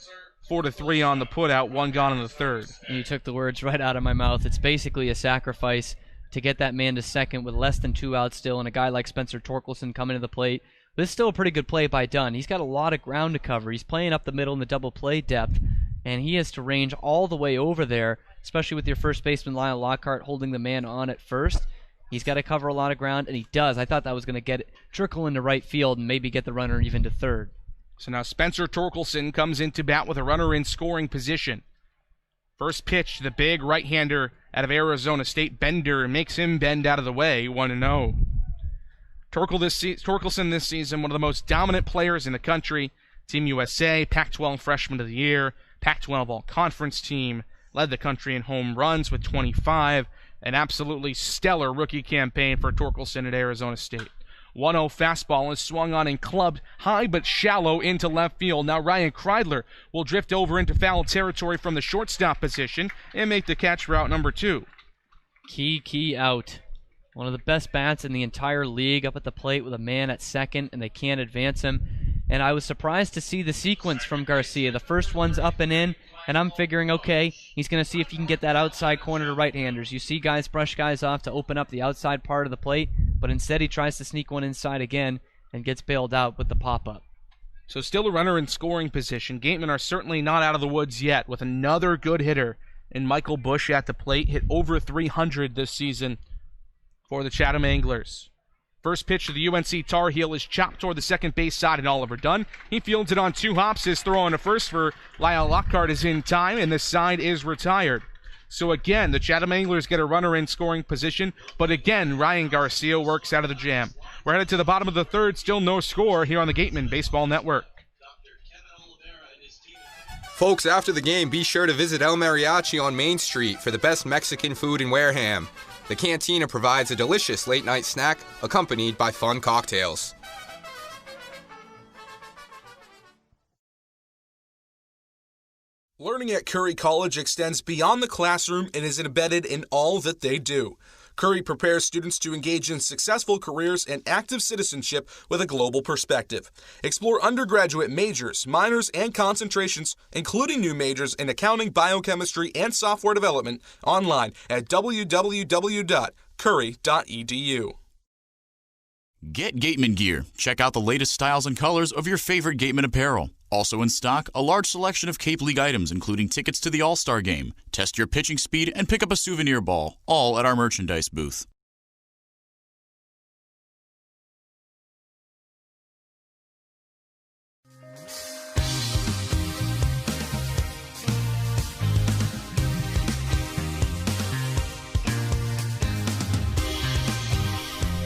4-3 on the putout, 1 gone in the third. You took the words right out of my mouth. It's basically a sacrifice to get that man to second with less than 2 outs still, and a guy like Spencer Torkelson coming to the plate. But it's still a pretty good play by Dunn. He's got a lot of ground to cover. He's playing up the middle in the double play depth, and he has to range all the way over there, especially with your first baseman Lyle Lockhart holding the man on at first. He's got to cover a lot of ground, and he does. I thought that was going to trickle into right field and maybe get the runner even to third. So now Spencer Torkelson comes into bat with a runner in scoring position. First pitch, the big right-hander out of Arizona State. Bender makes him bend out of the way, 1-0. Torkelson this season, one of the most dominant players in the country. Team USA, Pac-12 Freshman of the Year, Pac-12 All-Conference team, led the country in home runs with 25. An absolutely stellar rookie campaign for Torkelson at Arizona State. 1-0 fastball is swung on and clubbed high but shallow into left field. Now Ryan Kreidler will drift over into foul territory from the shortstop position and make the catch for out number 2. Key out. One of the best bats in the entire league up at the plate with a man at second, and they can't advance him. And I was surprised to see the sequence from Garcia. The first one's up and in, and I'm figuring, okay, he's going to see if he can get that outside corner to right-handers. You see guys brush guys off to open up the outside part of the plate, but instead he tries to sneak one inside again and gets bailed out with the pop-up. So still a runner in scoring position. Gatemen are certainly not out of the woods yet with another good hitter in Michael Bush at the plate. Hit over 300 this season for the Chatham Anglers. First pitch to the UNC Tar Heel is chopped toward the second base side, and Oliver Dunn. He fields it on 2 hops. His throw on to first for Lyle Lockhart is in time, and the side is retired. So again, the Chatham Anglers get a runner in scoring position, but again, Ryan Garcia works out of the jam. We're headed to the bottom of the third, still no score here on the Gateman Baseball Network. Folks, after the game, be sure to visit El Mariachi on Main Street for the best Mexican food in Wareham. The cantina provides a delicious late-night snack accompanied by fun cocktails. Learning at Curry College extends beyond the classroom and is embedded in all that they do. Curry prepares students to engage in successful careers and active citizenship with a global perspective. Explore undergraduate majors, minors, and concentrations, including new majors in accounting, biochemistry, and software development, online at www.curry.edu. Get Gateman gear. Check out the latest styles and colors of your favorite Gateman apparel. Also in stock, a large selection of Cape League items, including tickets to the All-Star Game. Test your pitching speed and pick up a souvenir ball, all at our merchandise booth.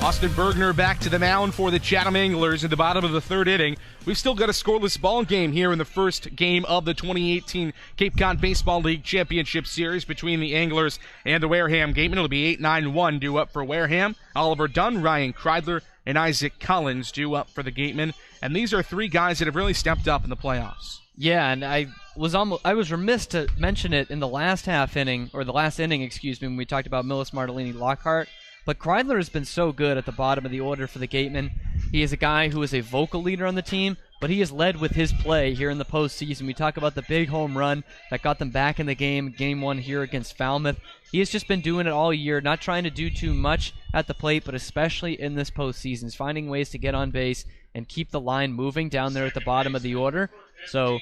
Austin Bergner back to the mound for the Chatham Anglers in the bottom of the third inning. We've still got a scoreless ball game here in the first game of the 2018 Cape Cod Baseball League Championship Series between the Anglers and the Wareham Gatemen. It'll be 8-9-1 due up for Wareham. Oliver Dunn, Ryan Kreidler, and Isaac Collins due up for the Gatemen. And these are 3 guys that have really stepped up in the playoffs. Yeah, and I was remiss to mention it in the last inning, when we talked about Millis Martellini Lockhart. But Kreidler has been so good at the bottom of the order for the Gatemen. He is a guy who is a vocal leader on the team, but he has led with his play here in the postseason. We talk about the big home run that got them back in the game 1 here against Falmouth. He has just been doing it all year, not trying to do too much at the plate, but especially in this postseason. He's finding ways to get on base and keep the line moving down there at the bottom of the order. So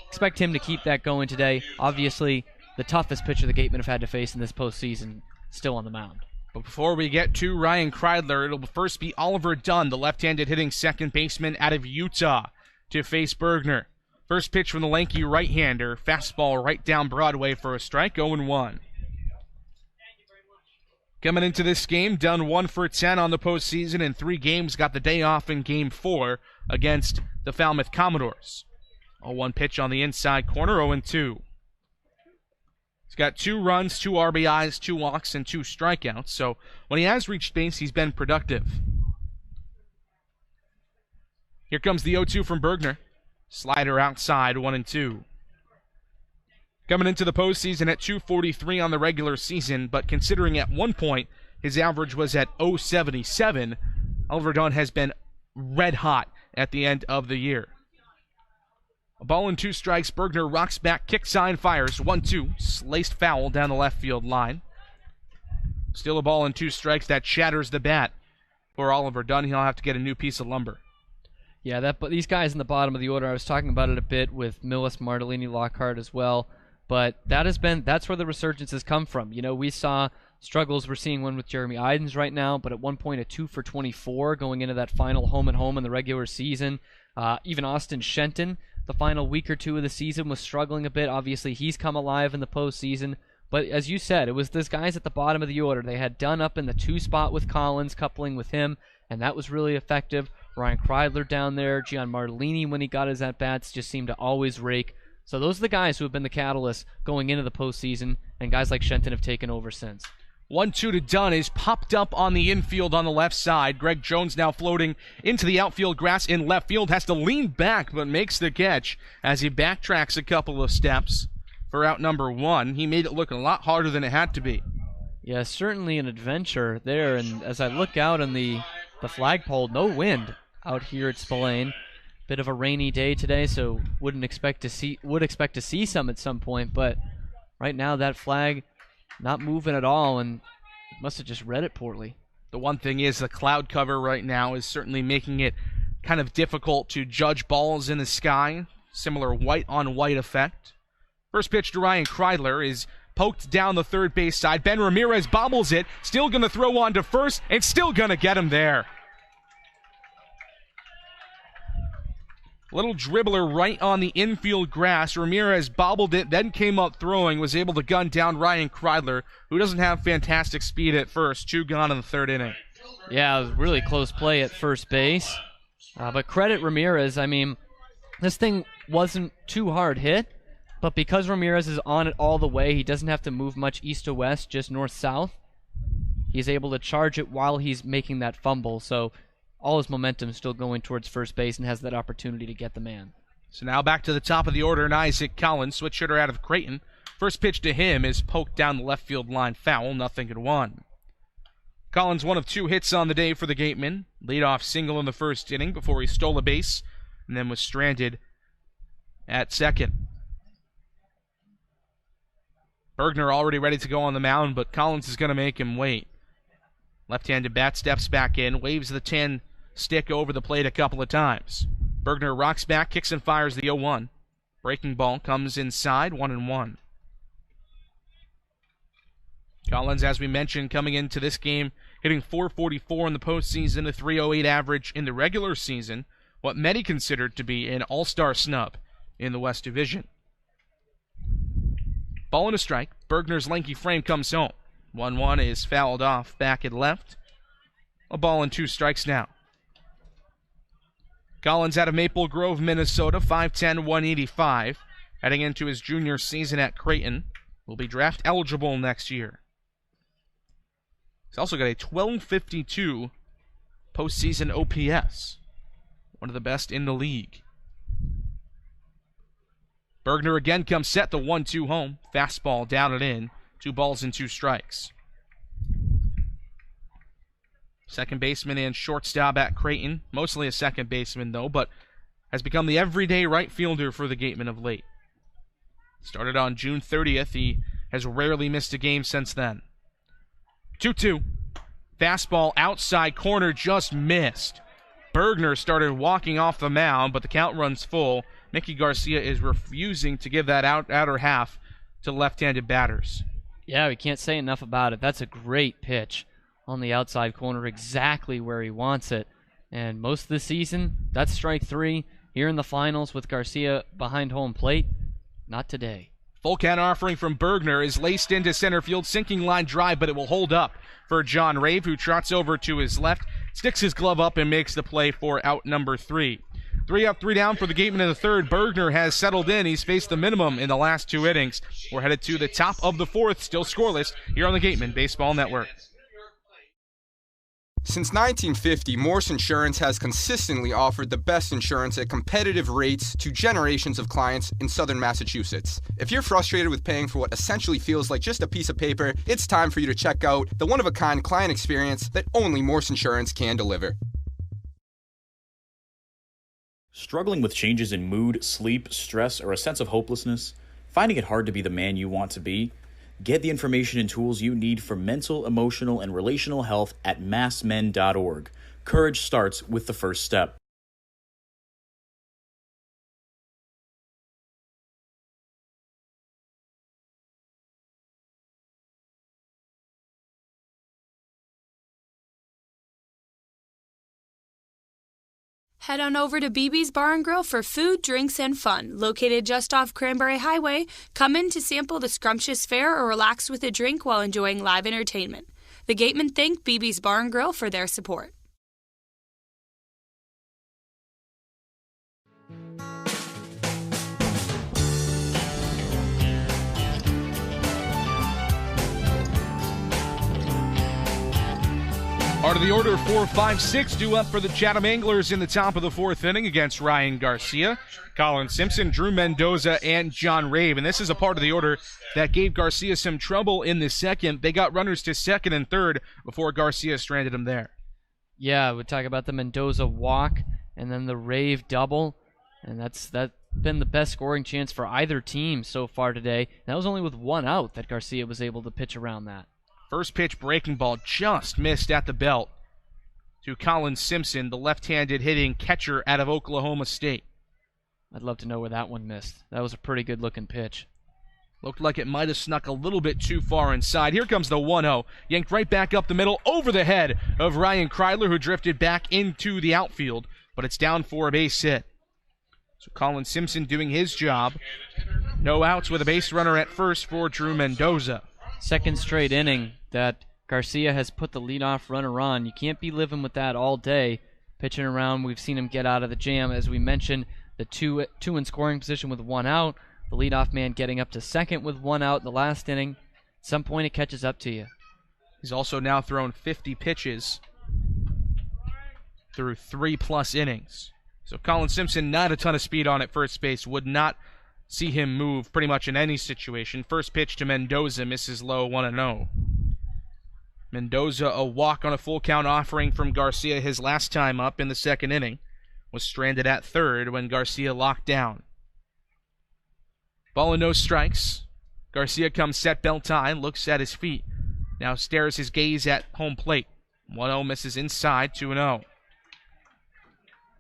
expect him to keep that going today. Obviously, the toughest pitcher the Gatemen have had to face in this postseason still on the mound. But before we get to Ryan Kreidler, it'll first be Oliver Dunn, the left-handed hitting second baseman out of Utah, to face Bergner. First pitch from the lanky right-hander. Fastball right down Broadway for a strike, 0-1. Coming into this game, done 1 for 10 on the postseason in 3 games. Got the day off in Game 4 against the Falmouth Commodores. 0-1 pitch on the inside corner, 0-2. He's got 2 runs, 2 RBIs, 2 walks, and 2 strikeouts. So when he has reached base, he's been productive. Here comes the 0-2 from Bergner. Slider outside, 1-2. Coming into the postseason at .243 on the regular season, but considering at one point his average was at .077, Oliver Dunn has been red hot at the end of the year. A ball and 2 strikes. Bergner rocks back, kick sign, fires. 1-2. Sliced foul down the left field line. Still a ball and 2 strikes. That shatters the bat for Oliver Dunn. He'll have to get a new piece of lumber. Yeah, but these guys in the bottom of the order, I was talking about it a bit with Millis, Martellini, Lockhart as well. But that's where the resurgence has come from. You know, we saw struggles. We're seeing one with Jeremy Idens right now, but at one point a 2 for 24 going into that final home and home in the regular season. Even Austin Shenton, the final week or 2 of the season, was struggling a bit. Obviously, he's come alive in the postseason. But as you said, it was those guys at the bottom of the order. They had Dunn up in the 2 spot with Collins, coupling with him, and that was really effective. Ryan Kreidler down there, Gian Martellini, when he got his at-bats, just seemed to always rake. So those are the guys who have been the catalyst going into the postseason, and guys like Shenton have taken over since. 1-2 to Dunn is popped up on the infield on the left side. Greg Jones now floating into the outfield grass in left field. Has to lean back, but makes the catch as he backtracks a couple of steps for out number 1. He made it look a lot harder than it had to be. Yeah, certainly an adventure there. And as I look out on the flagpole, no wind out here at Spillane. Bit of a rainy day today, so would expect to see some at some point. But right now, that flag not moving at all, and must have just read it poorly. The one thing is the cloud cover right now is certainly making it kind of difficult to judge balls in the sky. Similar white-on-white effect. First pitch to Ryan Kreidler is poked down the third base side. Ben Ramirez bobbles it, still going to throw on to first, and still going to get him there. Little dribbler right on the infield grass. Ramirez bobbled it, then came up throwing, was able to gun down Ryan Kreidler, who doesn't have fantastic speed at first. 2 gone in the 3rd inning. Yeah, it was really close play at first base. But credit Ramirez. I mean, this thing wasn't too hard hit, but because Ramirez is on it all the way, he doesn't have to move much east to west, just north-south. He's able to charge it while he's making that fumble, so all his momentum is still going towards first base and has that opportunity to get the man. So now back to the top of the order, and Isaac Collins, switch hitter out of Creighton. First pitch to him is poked down the left field line, foul, 0-1. Collins, 1 of 2 hits on the day for the Gatemen. Leadoff single in the first inning before he stole a base and then was stranded at second. Bergner already ready to go on the mound, but Collins is going to make him wait. Left-handed bat steps back in, waves the 10 stick over the plate a couple of times. Bergner rocks back, kicks and fires the 0-1. Breaking ball comes inside, 1-1. Collins, as we mentioned, coming into this game, hitting .444 in the postseason, a .308 average in the regular season, what many considered to be an all-star snub in the West Division. Ball and a strike. Bergner's lanky frame comes home. 1-1 is fouled off back and left. A ball and 2 strikes now. Collins out of Maple Grove, Minnesota, 5'10", 185. Heading into his junior season at Creighton. Will be draft eligible next year. He's also got a 1252 postseason OPS. One of the best in the league. Bergner again comes set, the 1-2 home. Fastball down and in. 2 balls and 2 strikes. Second baseman and shortstop at Creighton. Mostly a second baseman, though, but has become the everyday right fielder for the Gatemen of late. Started on June 30th. He has rarely missed a game since then. 2-2. Fastball outside corner, just missed. Bergner started walking off the mound, but the count runs full. Mickey Garcia is refusing to give that outer half to left-handed batters. Yeah, we can't say enough about it. That's a great pitch on the outside corner, exactly where he wants it. And most of the season, that's strike 3. here in the finals with Garcia behind home plate. Not today. Full count offering from Bergner is laced into center field, sinking line drive, but it will hold up for John Rave, who trots over to his left, sticks his glove up, and makes the play for out number 3. 3 up, 3 down for the Gateman in the third. Bergner has settled in. He's faced the minimum in the last 2 innings. We're headed to the top of the 4th, still scoreless, here on the Gateman Baseball Network. Since 1950, Morse Insurance has consistently offered the best insurance at competitive rates to generations of clients in southern Massachusetts. If you're frustrated with paying for what essentially feels like just a piece of paper, it's time for you to check out the one-of-a-kind client experience that only Morse Insurance can deliver. Struggling with changes in mood, sleep, stress, or a sense of hopelessness? Finding it hard to be the man you want to be? Get the information and tools you need for mental, emotional, and relational health at massmen.org. Courage starts with the first step. Head on over to BB's Bar and Grill for food, drinks, and fun. Located just off Cranberry Highway, come in to sample the scrumptious fare or relax with a drink while enjoying live entertainment. The Gatemen thank BB's Bar and Grill for their support. Part of the order, 4, 5, 6 due up for the Chatham Anglers in the top of the 4th inning against Ryan Garcia, Colin Simpson, Drew Mendoza, and John Rave. And this is a part of the order that gave Garcia some trouble in the second. They got runners to second and third before Garcia stranded him there. Yeah, we talk about the Mendoza walk and then the Rave double, and that's been the best scoring chance for either team so far today. That was only with 1 out that Garcia was able to pitch around that. First pitch breaking ball just missed at the belt to Colin Simpson, the left-handed hitting catcher out of Oklahoma State. I'd love to know where that one missed. That was a pretty good-looking pitch. Looked like it might have snuck a little bit too far inside. Here comes the 1-0. Yanked right back up the middle over the head of Ryan Kreidler, who drifted back into the outfield, but it's down for a base hit. So Colin Simpson doing his job. No outs with a base runner at first for Drew Mendoza. Second straight inning that Garcia has put the leadoff runner on. You can't be living with that all day. Pitching around, we've seen him get out of the jam. As we mentioned, the two in scoring position with 1 out. The leadoff man getting up to second with 1 out in the last inning. At some point, it catches up to you. He's also now thrown 50 pitches through 3+ innings. So Colin Simpson, not a ton of speed on at first base, would not see him move pretty much in any situation. First pitch to Mendoza, misses low, 1-0. Mendoza, a walk on a full count offering from Garcia his last time up in the second inning, was stranded at third when Garcia locked down. Ball and no strikes. Garcia comes set, belt tie, looks at his feet. Now stares his gaze at home plate. 1-0 misses inside, 2-0.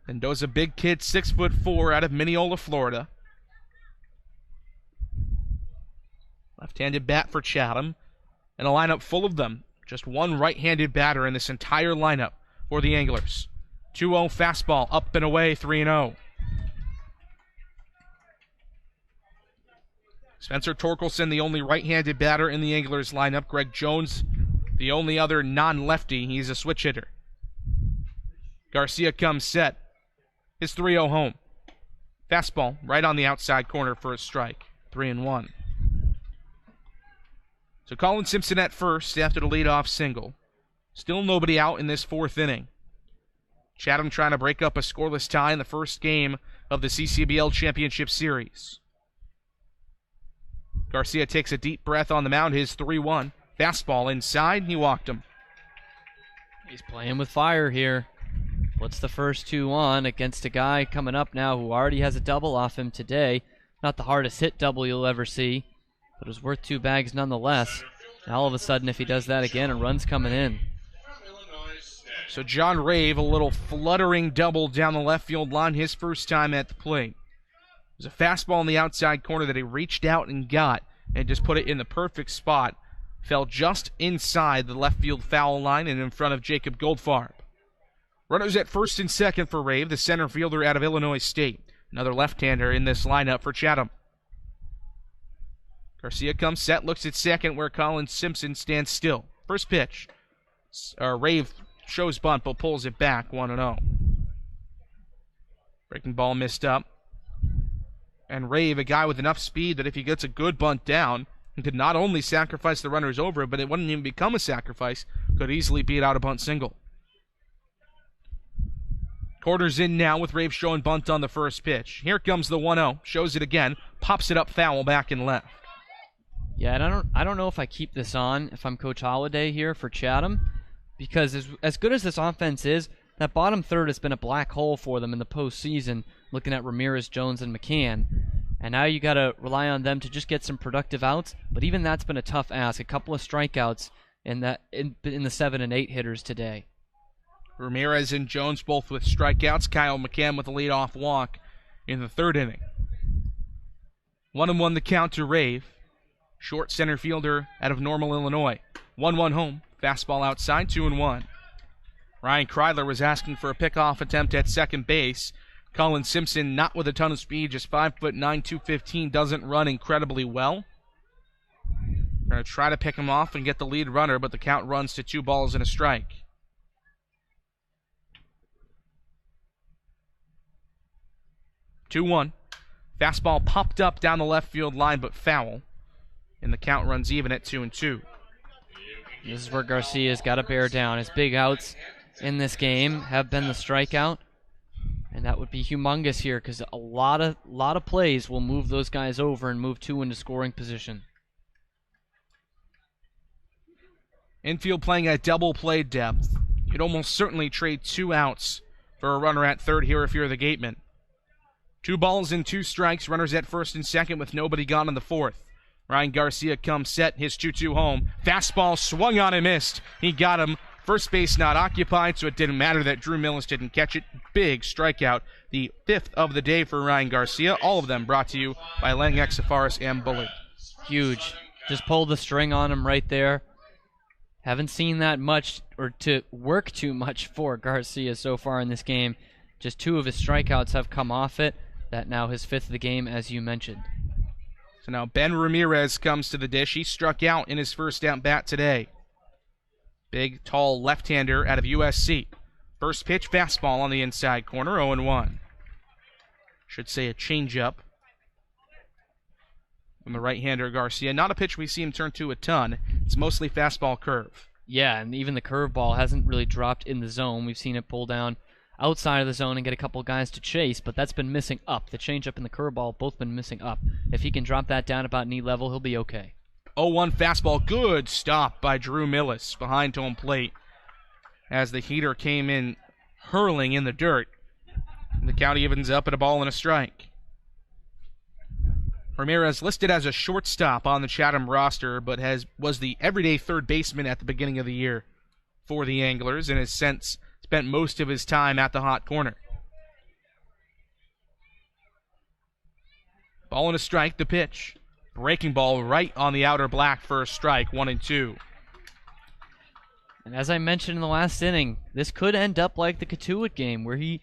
Mendoza, big kid, 6'4", out of Mineola, Florida. Left-handed bat for Chatham, and a lineup full of them. Just one right-handed batter in this entire lineup for the Anglers. 2-0 fastball, up and away, 3-0. Spencer Torkelson, the only right-handed batter in the Anglers lineup. Greg Jones, the only other non-lefty. He's a switch hitter. Garcia comes set. His 3-0 home. Fastball right on the outside corner for a strike. 3-1. So Colin Simpson at first after the leadoff single. Still nobody out in this 4th inning. Chatham trying to break up a scoreless tie in the first game of the CCBL Championship Series. Garcia takes a deep breath on the mound, his 3-1. Fastball inside, he walked him. He's playing with fire here. Puts the first 2 on against a guy coming up now who already has a double off him today. Not the hardest hit double you'll ever see, but it was worth 2 bags nonetheless. Now all of a sudden, if he does that again, a run's coming in. So John Rave, a little fluttering double down the left field line, his first time at the plate. It was a fastball in the outside corner that he reached out and got and just put it in the perfect spot. Fell just inside the left field foul line and in front of Jacob Goldfarb. Runners at first and second for Rave, the center fielder out of Illinois State. Another left-hander in this lineup for Chatham. Garcia comes set, looks at second where Colin Simpson stands still. First pitch. Rave shows bunt but pulls it back 1-0. Breaking ball missed up. And Rave, a guy with enough speed that if he gets a good bunt down, he could not only sacrifice the runners over, but it wouldn't even become a sacrifice. Could easily beat out a bunt single. Quarters in now with Rave showing bunt on the first pitch. Here comes the 1-0. Shows it again. Pops it up foul back and left. Yeah, and I don't know if I keep this on if I'm Coach Holliday here for Chatham, because as good as this offense is, that bottom third has been a black hole for them in the postseason, looking at Ramirez, Jones, and McCann. And now you got to rely on them to just get some productive outs, but even that's been a tough ask. A couple of strikeouts in the 7 and 8 hitters today. Ramirez and Jones both with strikeouts. Kyle McCann with a leadoff walk in the third inning. 1-1 the count to Rave. Short center fielder out of Normal, Illinois. 1-1 home. Fastball outside, 2-1. Ryan Kreidler was asking for a pickoff attempt at second base. Colin Simpson, not with a ton of speed, just 5'9", 215, doesn't run incredibly well. Going to try to pick him off and get the lead runner, but the count runs to 2 balls and a strike. Two-one. Fastball popped up down the left field line, but foul. And the count runs even at 2-2. This is where Garcia's got to bear down. His big outs in this game have been the strikeout, and that would be humongous here because a lot of plays will move those guys over and move 2 into scoring position. Infield playing at double play depth. You'd almost certainly trade 2 outs for a runner at third here if you're the Gateman. 2 balls and 2 strikes. Runners at first and second with nobody gone in the fourth. Ryan Garcia comes set, his 2-2 home. Fastball swung on and missed. He got him. First base not occupied, so it didn't matter that Drew Millis didn't catch it. Big strikeout. The 5th of the day for Ryan Garcia. All of them brought to you by Lang Exafaris and Bully. Huge. Just pulled the string on him right there. Haven't seen that much or to work too much for Garcia so far in this game. Just 2 of his strikeouts have come off it. That now his 5th of the game, as you mentioned. So now Ben Ramirez comes to the dish. He struck out in his first at-bat today. Big, tall left-hander out of USC. First pitch, fastball on the inside corner, 0-1. Should say a changeup from the right-hander Garcia. Not a pitch we see him turn to a ton. It's mostly fastball curve. Yeah, and even the curveball hasn't really dropped in the zone. We've seen it pull down outside of the zone and get a couple guys to chase, but that's been missing up. The changeup and the curveball both been missing up. If he can drop that down about knee level, he'll be okay. 0-1 fastball. Good stop by Drew Millis behind home plate as the heater came in hurling in the dirt. The count evens up at a ball and a strike. Ramirez listed as a shortstop on the Chatham roster, but was the everyday third baseman at the beginning of the year for the Anglers and has since spent most of his time at the hot corner. Ball and a strike, the pitch. Breaking ball right on the outer black for a strike, 1-2. And as I mentioned in the last inning, this could end up like the Katuitt game where he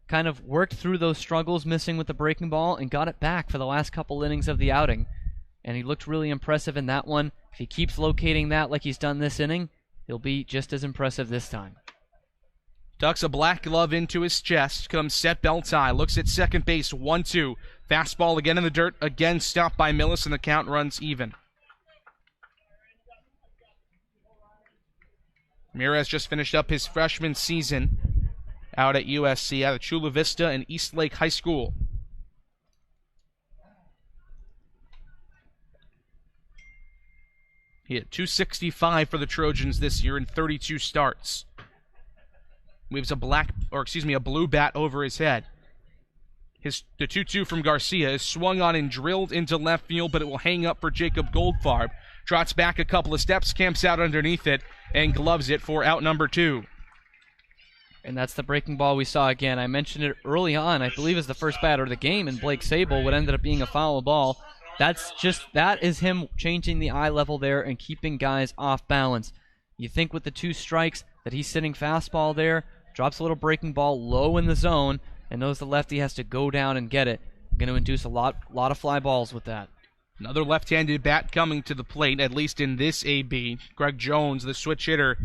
kind of worked through those struggles missing with the breaking ball and got it back for the last couple innings of the outing. And he looked really impressive in that one. If he keeps locating that like he's done this inning, he'll be just as impressive this time. Tucks a black glove into his chest, comes set belt tie, looks at second base, 1-2. Fastball again in the dirt, again stopped by Millis, and the count runs even. Ramirez just finished up his freshman season out at USC, out of Chula Vista and Eastlake High School. He hit .265 for the Trojans this year in 32 starts. Waves a blue bat over his head. The 2-2 from Garcia is swung on and drilled into left field, but it will hang up for Jacob Goldfarb. Trots back a couple of steps, camps out underneath it, and gloves it for out number 2. And that's the breaking ball we saw again. I mentioned it early on, I believe as the first batter of the game, and Blake Sable, what ended up being a foul ball. That is him changing the eye level there and keeping guys off balance. You think with the 2 strikes that he's sitting fastball there, Drops a little breaking ball low in the zone and knows the lefty has to go down and get it. Going to induce a lot of fly balls with that. Another left-handed bat coming to the plate, at least in this AB. Greg Jones, the switch hitter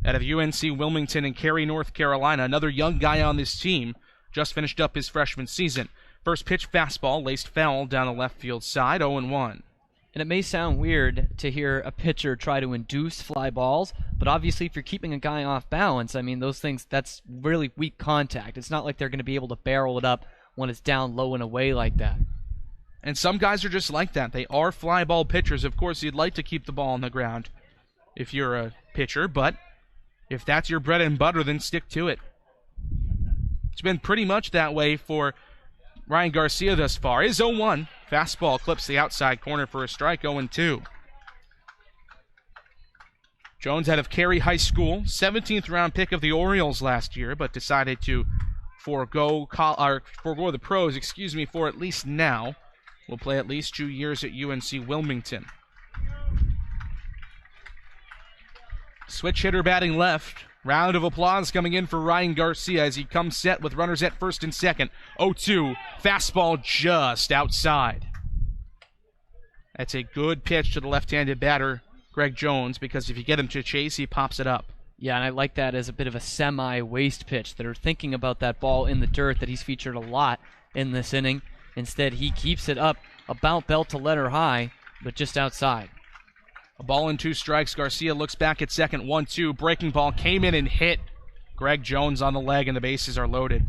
out of UNC Wilmington and Cary, North Carolina. Another young guy on this team. Just finished up his freshman season. First pitch fastball, laced foul down the left field side, 0-1. And it may sound weird to hear a pitcher try to induce fly balls, but obviously if you're keeping a guy off balance, I mean, those things, that's really weak contact. It's not like they're going to be able to barrel it up when it's down low and away like that. And some guys are just like that. They are fly ball pitchers. Of course, you'd like to keep the ball on the ground if you're a pitcher, but if that's your bread and butter, then stick to it. It's been pretty much that way for Ryan Garcia thus far. Is 0-1. Fastball clips the outside corner for a strike, 0-2. Jones out of Cary High School, 17th round pick of the Orioles last year, but decided to forego the pros, for at least now. Will play at least 2 years at UNC Wilmington. Switch hitter batting left. Round of applause coming in for Ryan Garcia as he comes set with runners at first and second. 0-2. Fastball just outside. That's a good pitch to the left-handed batter, Greg Jones, because if you get him to chase, he pops it up. Yeah, and I like that as a bit of a semi-waste pitch. They're thinking about that ball in the dirt that he's featured a lot in this inning. Instead, he keeps it up about belt to letter high, but just outside. A ball and 2 strikes. Garcia looks back at second. 1-2. Breaking ball came in and hit Greg Jones on the leg, and the bases are loaded.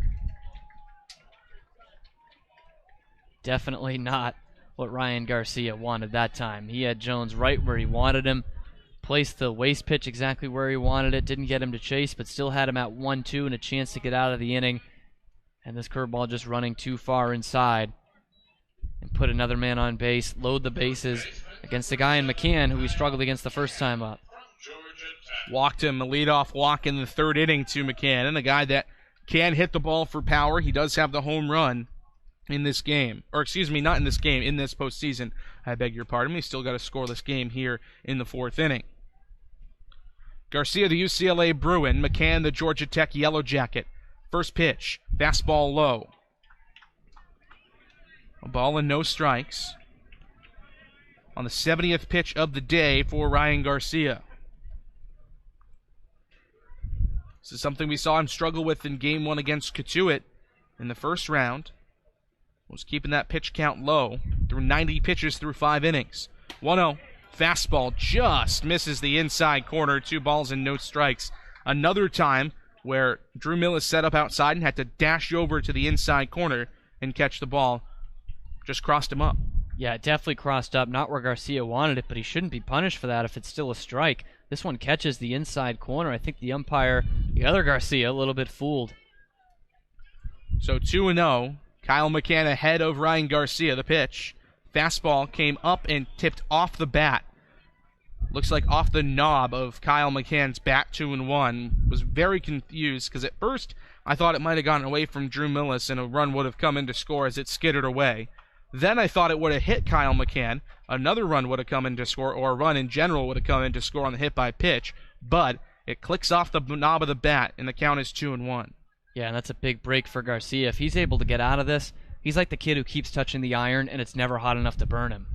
Definitely not what Ryan Garcia wanted that time. He had Jones right where he wanted him. Placed the waste pitch exactly where he wanted it. Didn't get him to chase, but still had him at 1-2 and a chance to get out of the inning. And this curveball just running too far inside. And put another man on base, load the bases against a guy in McCann who he struggled against the first time up. Walked him, a leadoff walk in the third inning to McCann, and a guy that can hit the ball for power. He does have the home run in this game. Or excuse me, not in this game, in this postseason. I beg your pardon. He's still got a scoreless game here in the fourth inning. Garcia, the UCLA Bruin. McCann, the Georgia Tech Yellow Jacket. First pitch, fastball low. A ball and no strikes on the 70th pitch of the day for Ryan Garcia. This is something we saw him struggle with in Game 1 against Katuitt in the first round. Was keeping that pitch count low through 90 pitches through 5 innings. 1-0. Fastball just misses the inside corner. 2 balls and no strikes. Another time where Drew Millis set up outside and had to dash over to the inside corner and catch the ball. Just crossed him up. Yeah, it definitely crossed up. Not where Garcia wanted it, but he shouldn't be punished for that if it's still a strike. This one catches the inside corner. I think the umpire, the other Garcia, a little bit fooled. So 2-0. Kyle McCann ahead of Ryan Garcia. The pitch. Fastball came up and tipped off the bat. Looks like off the knob of Kyle McCann's bat, 2-1. Was very confused because at first I thought it might have gone away from Drew Millis and a run would have come in to score as it skittered away. Then I thought it would have hit Kyle McCann. Another run would have come in to score, or a run in general would have come in to score on the hit by pitch. But it clicks off the knob of the bat and the count is 2-1. Yeah, and that's a big break for Garcia. If he's able to get out of this, he's like the kid who keeps touching the iron and it's never hot enough to burn him.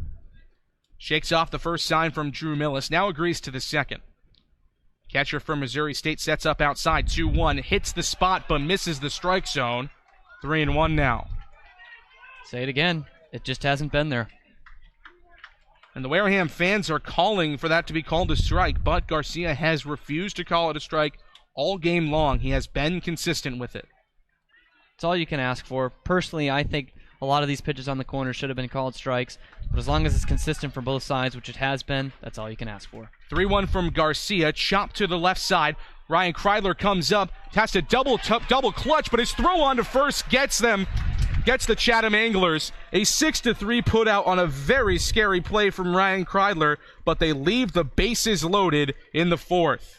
Shakes off the first sign from Drew Millis, now agrees to the second. Catcher from Missouri State sets up outside, 2-1, hits the spot but misses the strike zone. 3-1 now. Say it again, it just hasn't been there. And the Wareham fans are calling for that to be called a strike, but Garcia has refused to call it a strike all game long. He has been consistent with it. It's all you can ask for. Personally, I think a lot of these pitches on the corner should have been called strikes, but as long as it's consistent from both sides, which it has been, that's all you can ask for. 3-1 from Garcia, chopped to the left side. Ryan Kreidler comes up, has to double clutch, but his throw on to first gets the Chatham Anglers. A 6-3 put out on a very scary play from Ryan Kreidler, but they leave the bases loaded in the fourth.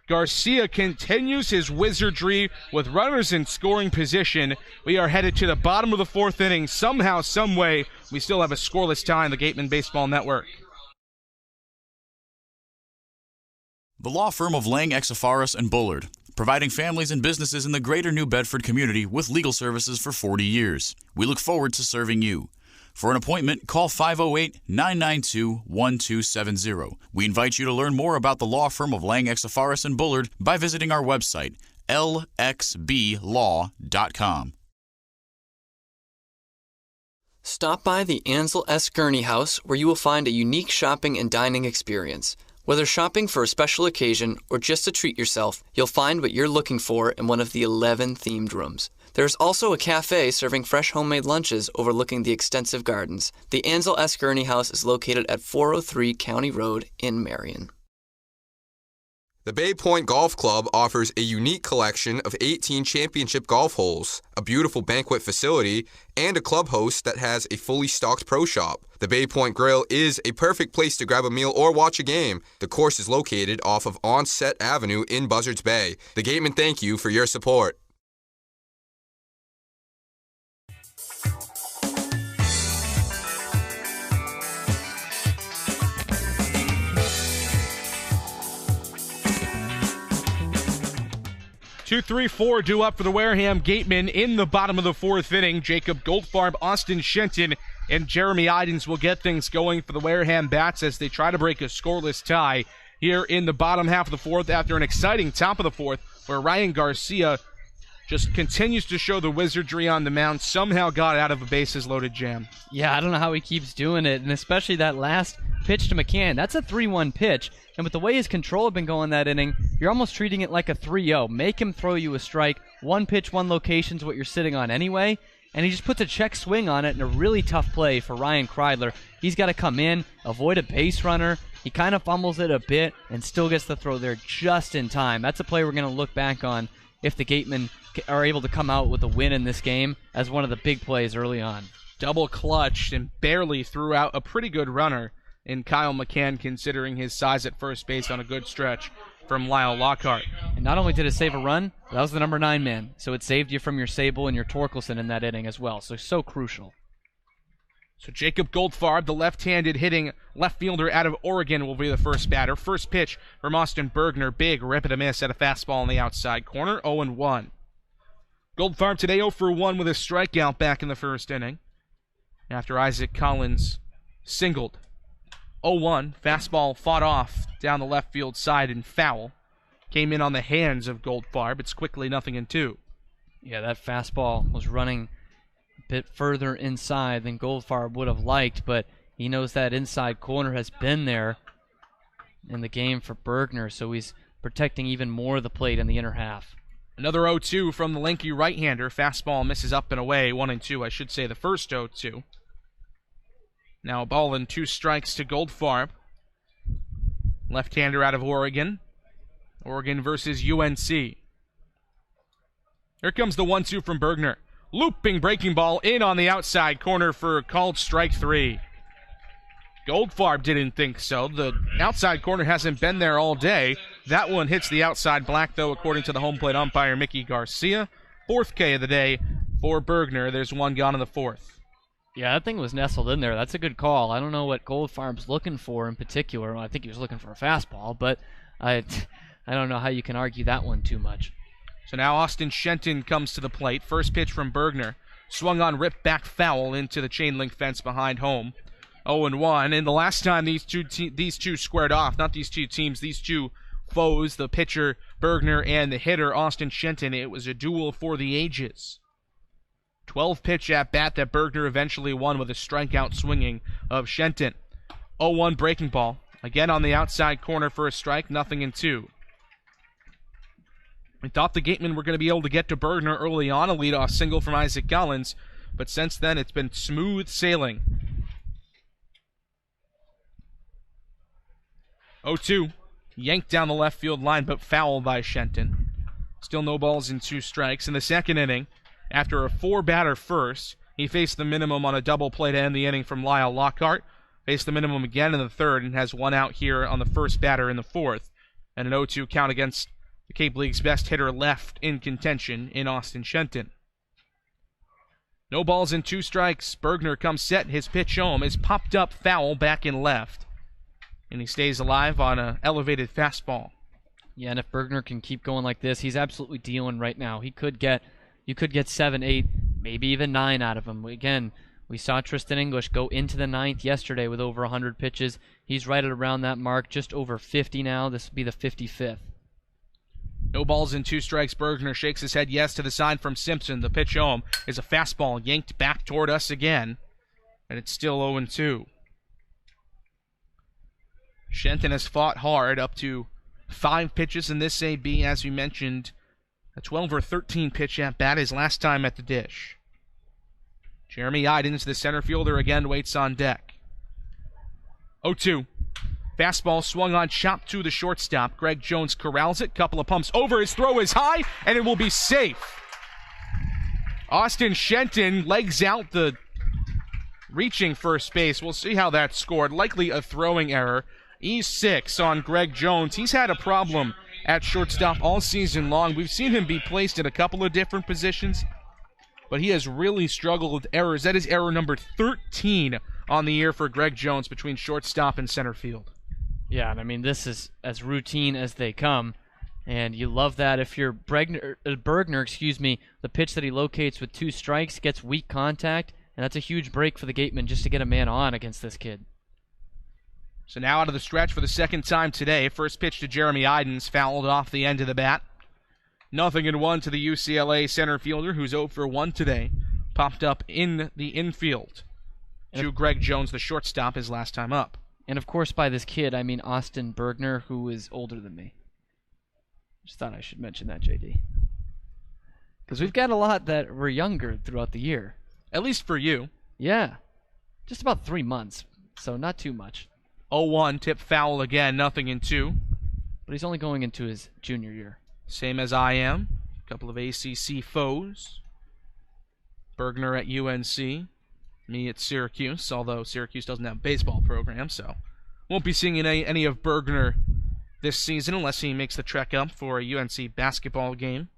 Garcia continues his wizardry with runners in scoring position. We are headed to the bottom of the fourth inning. Somehow, someway, we still have a scoreless tie in the Gateman Baseball Network. The law firm of Lang, Exafaris, and Bullard, providing families and businesses in the greater New Bedford community with legal services for 40 years. We look forward to serving you. For an appointment, call 508-992-1270. We invite you to learn more about the law firm of Lang, Exafaris, and Bullard by visiting our website, lxblaw.com. Stop by the Ansel S. Gurney House, where you will find a unique shopping and dining experience. Whether shopping for a special occasion or just to treat yourself, you'll find what you're looking for in one of the 11 themed rooms. There's also a cafe serving fresh homemade lunches overlooking the extensive gardens. The Ansel S. Gurney House is located at 403 County Road in Marion. The Bay Point Golf Club offers a unique collection of 18 championship golf holes, a beautiful banquet facility, and a club host that has a fully stocked pro shop. The Bay Point Grill is a perfect place to grab a meal or watch a game. The course is located off of Onset Avenue in Buzzards Bay. The Gatemen thank you for your support. Two, 3, 4 due up for the Wareham Gatemen in the bottom of the fourth inning. Jacob Goldfarb, Austin Shenton, and Jeremy Idens will get things going for the Wareham Bats as they try to break a scoreless tie here in the bottom half of the fourth after an exciting top of the fourth where Ryan Garcia just continues to show the wizardry on the mound, somehow got out of a bases-loaded jam. Yeah, I don't know how he keeps doing it, and especially that last pitch to McCann. That's a 3-1 pitch, and with the way his control had been going that inning, you're almost treating it like a 3-0. Make him throw you a strike. One pitch, one location's what you're sitting on anyway, and he just puts a check swing on it in a really tough play for Ryan Kreidler. He's got to come in, avoid a base runner. He kind of fumbles it a bit and still gets the throw there just in time. That's a play we're going to look back on if the Gatemen are able to come out with a win in this game as one of the big plays early on. Double clutched and barely threw out a pretty good runner in Kyle McCann, considering his size at first base on a good stretch from Lyle Lockhart. And not only did it save a run, but that was the number 9 man, so it saved you from your Sable and your Torkelson in that inning as well, so crucial. So Jacob Goldfarb, the left-handed hitting left fielder out of Oregon, will be the first batter. First pitch from Austin Bergner, big rip and a miss at a fastball in the outside corner, 0-1. Goldfarb today 0 for 1 with a strikeout back in the first inning after Isaac Collins singled. 0-1, fastball fought off down the left field side and foul. Came in on the hands of Goldfarb. It's quickly 0-2. Yeah, that fastball was running a bit further inside than Goldfarb would have liked, but he knows that inside corner has been there in the game for Bergner, so he's protecting even more of the plate in the inner half. Another 0-2 from the lanky right-hander. Fastball misses up and away, 1-2. I should say the first 0-2. Now a ball and 2 strikes to Goldfarb. Left-hander out of Oregon. Oregon versus UNC. Here comes the 1-2 from Bergner. Looping breaking ball in on the outside corner for a called strike 3. Goldfarb didn't think so. The outside corner hasn't been there all day. That one hits the outside black, though, according to the home plate umpire, Mickey Garcia. 4th K of the day for Bergner. There's one gone in the 4th. Yeah, that thing was nestled in there. That's a good call. I don't know what Goldfarb's looking for in particular. Well, I think he was looking for a fastball, but I don't know how you can argue that one too much. So now Austin Shenton comes to the plate. First pitch from Bergner. Swung on, ripped back foul into the chain link fence behind home. 0-1. And the last time these two squared off, not these two teams, these two foes, the pitcher Bergner and the hitter Austin Shenton, it was a duel for the ages. 12-pitch at-bat that Bergner eventually won with a strikeout swinging of Shenton. 0-1 breaking ball. Again on the outside corner for a strike, 0-2. We thought the Gatemen were going to be able to get to Bergner early on, a leadoff single from Isaac Collins, but since then it's been smooth sailing. 0-2. Yanked down the left field line, but foul by Shenton. Still no balls and 2 strikes. In the second inning, after a 4-batter first, he faced the minimum on a double play to end the inning from Lyle Lockhart. Faced the minimum again in the third and has one out here on the first batter in the 4th. And an 0-2 count against the Cape League's best hitter left in contention in Austin Shenton. No balls and 2 strikes. Bergner comes set. His pitch home is popped up foul back in left. And he stays alive on an elevated fastball. Yeah, and if Bergner can keep going like this, he's absolutely dealing right now. You could get 7, 8, maybe even 9 out of him. Again, we saw Tristan English go into the 9th yesterday with over 100 pitches. He's right at around that mark, just over 50 now. This will be the 55th. No balls and 2 strikes. Bergner shakes his head yes to the sign from Simpson. The pitch home is a fastball yanked back toward us again, and it's still 0-2. Shenton has fought hard up to 5 pitches in this AB, as we mentioned. A 12 or 13 pitch at bat his last time at the dish. Jeremy Idens, the center fielder, again waits on deck. 0-2. Fastball swung on, chopped to the shortstop. Greg Jones corrals it. Couple of pumps over. His throw is high, and it will be safe. Austin Shenton legs out the reaching first base. We'll see how that's scored. Likely a throwing error. E6 on Greg Jones. He's had a problem at shortstop all season long. We've seen him be placed in a couple of different positions, but he has really struggled with errors. That is error number 13 on the year for Greg Jones between shortstop and center field. Yeah, and I mean, this is as routine as they come, and you love that. If you're Bergner, the pitch that he locates with 2 strikes gets weak contact, and that's a huge break for the Gatemen just to get a man on against this kid. So now out of the stretch for the second time today. First pitch to Jeremy Idens, fouled off the end of the bat. 0-1 to the UCLA center fielder, who's 0 for 1 today. Popped up in the infield to Greg Jones, the shortstop, his last time up. And of course, by this kid, I mean Austin Bergner, who is older than me. Just thought I should mention that, JD. Because we've got a lot that were younger throughout the year. At least for you. Yeah. Just about 3 months, so not too much. 0-1, tip foul again, 0-2. But he's only going into his junior year. Same as I am. A couple of ACC foes. Bergner at UNC. Me at Syracuse, although Syracuse doesn't have a baseball program, so won't be seeing any of Bergner this season unless he makes the trek up for a UNC basketball game,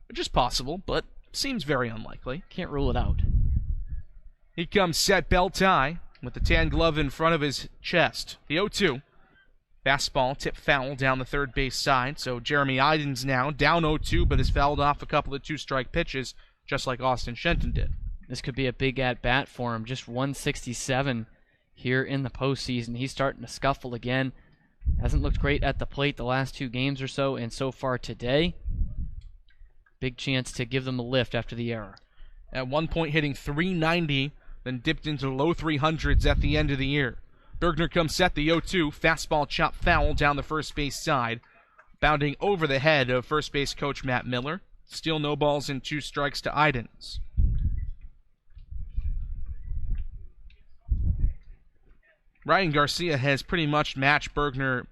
which is possible, but seems very unlikely. Can't rule it out. He comes set, belt tie, with the tan glove in front of his chest. The 0-2. Fastball, tip foul down the third base side, so Jeremy Idens now down 0-2, but has fouled off a couple of 2-strike pitches, just like Austin Shenton did. This could be a big at-bat for him. Just 167 here in the postseason. He's starting to scuffle again. Hasn't looked great at the plate the last 2 games or so, and so far today, big chance to give them a lift after the error. At one point hitting .390, then dipped into low 300s at the end of the year. Bergner comes set, the 0-2. Fastball chop foul down the first base side, bounding over the head of first base coach Matt Miller. Still no balls and 2 strikes to Idens. Ryan Garcia has pretty much matched Bergner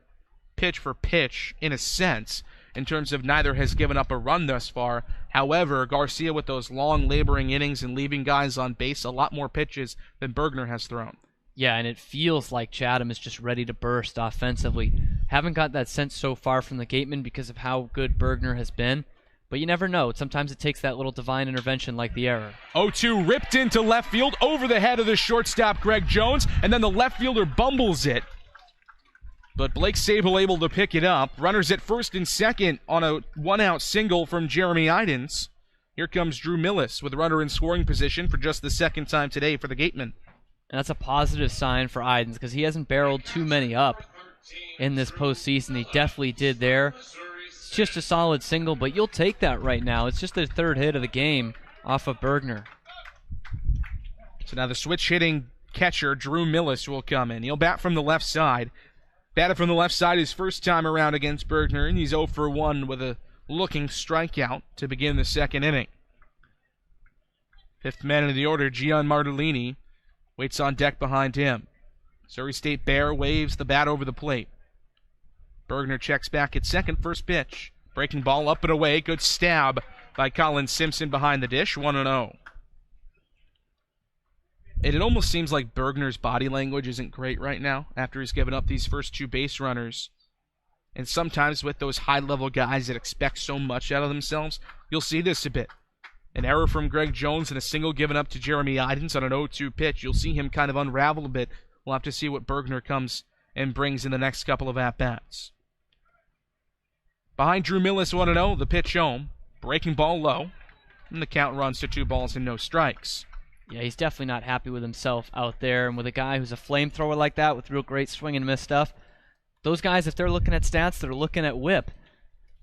pitch for pitch in a sense, in terms of neither has given up a run thus far. However, Garcia with those long laboring innings and leaving guys on base, a lot more pitches than Bergner has thrown. Yeah, and it feels like Chatham is just ready to burst offensively. Haven't got that sense so far from the Gatemen because of how good Bergner has been. But you never know. Sometimes it takes that little divine intervention like the error. 0-2 ripped into left field over the head of the shortstop, Greg Jones, and then the left fielder bumbles it. But Blake Sable able to pick it up. Runners at first and second on a 1-out single from Jeremy Idens. Here comes Drew Millis with a runner in scoring position for just the second time today for the Gatemen. And that's a positive sign for Idens because he hasn't barreled too many up in this postseason. He definitely did there. Just a solid single, but you'll take that right now. It's just the 3rd hit of the game off of Bergner. So now the switch-hitting catcher, Drew Millis, will come in. He'll bat from the left side. Batted from the left side his first time around against Bergner, and he's 0 for 1 with a looking strikeout to begin the second inning. 5th man in the order, Gian Martellini, waits on deck behind him. Surrey State Bear waves the bat over the plate. Bergner checks back at second, first pitch. Breaking ball up and away. Good stab by Colin Simpson behind the dish. 1-0. It almost seems like Bergner's body language isn't great right now after he's given up these first 2 base runners. And sometimes with those high-level guys that expect so much out of themselves, you'll see this a bit. An error from Greg Jones and a single given up to Jeremy Idens on an 0-2 pitch. You'll see him kind of unravel a bit. We'll have to see what Bergner comes and brings in the next couple of at-bats. Behind Drew Millis 1-0, the pitch home. Breaking ball low. And the count runs to 2 balls and no strikes. Yeah, he's definitely not happy with himself out there. And with a guy who's a flamethrower like that with real great swing and miss stuff, those guys, if they're looking at stats, they're looking at whip.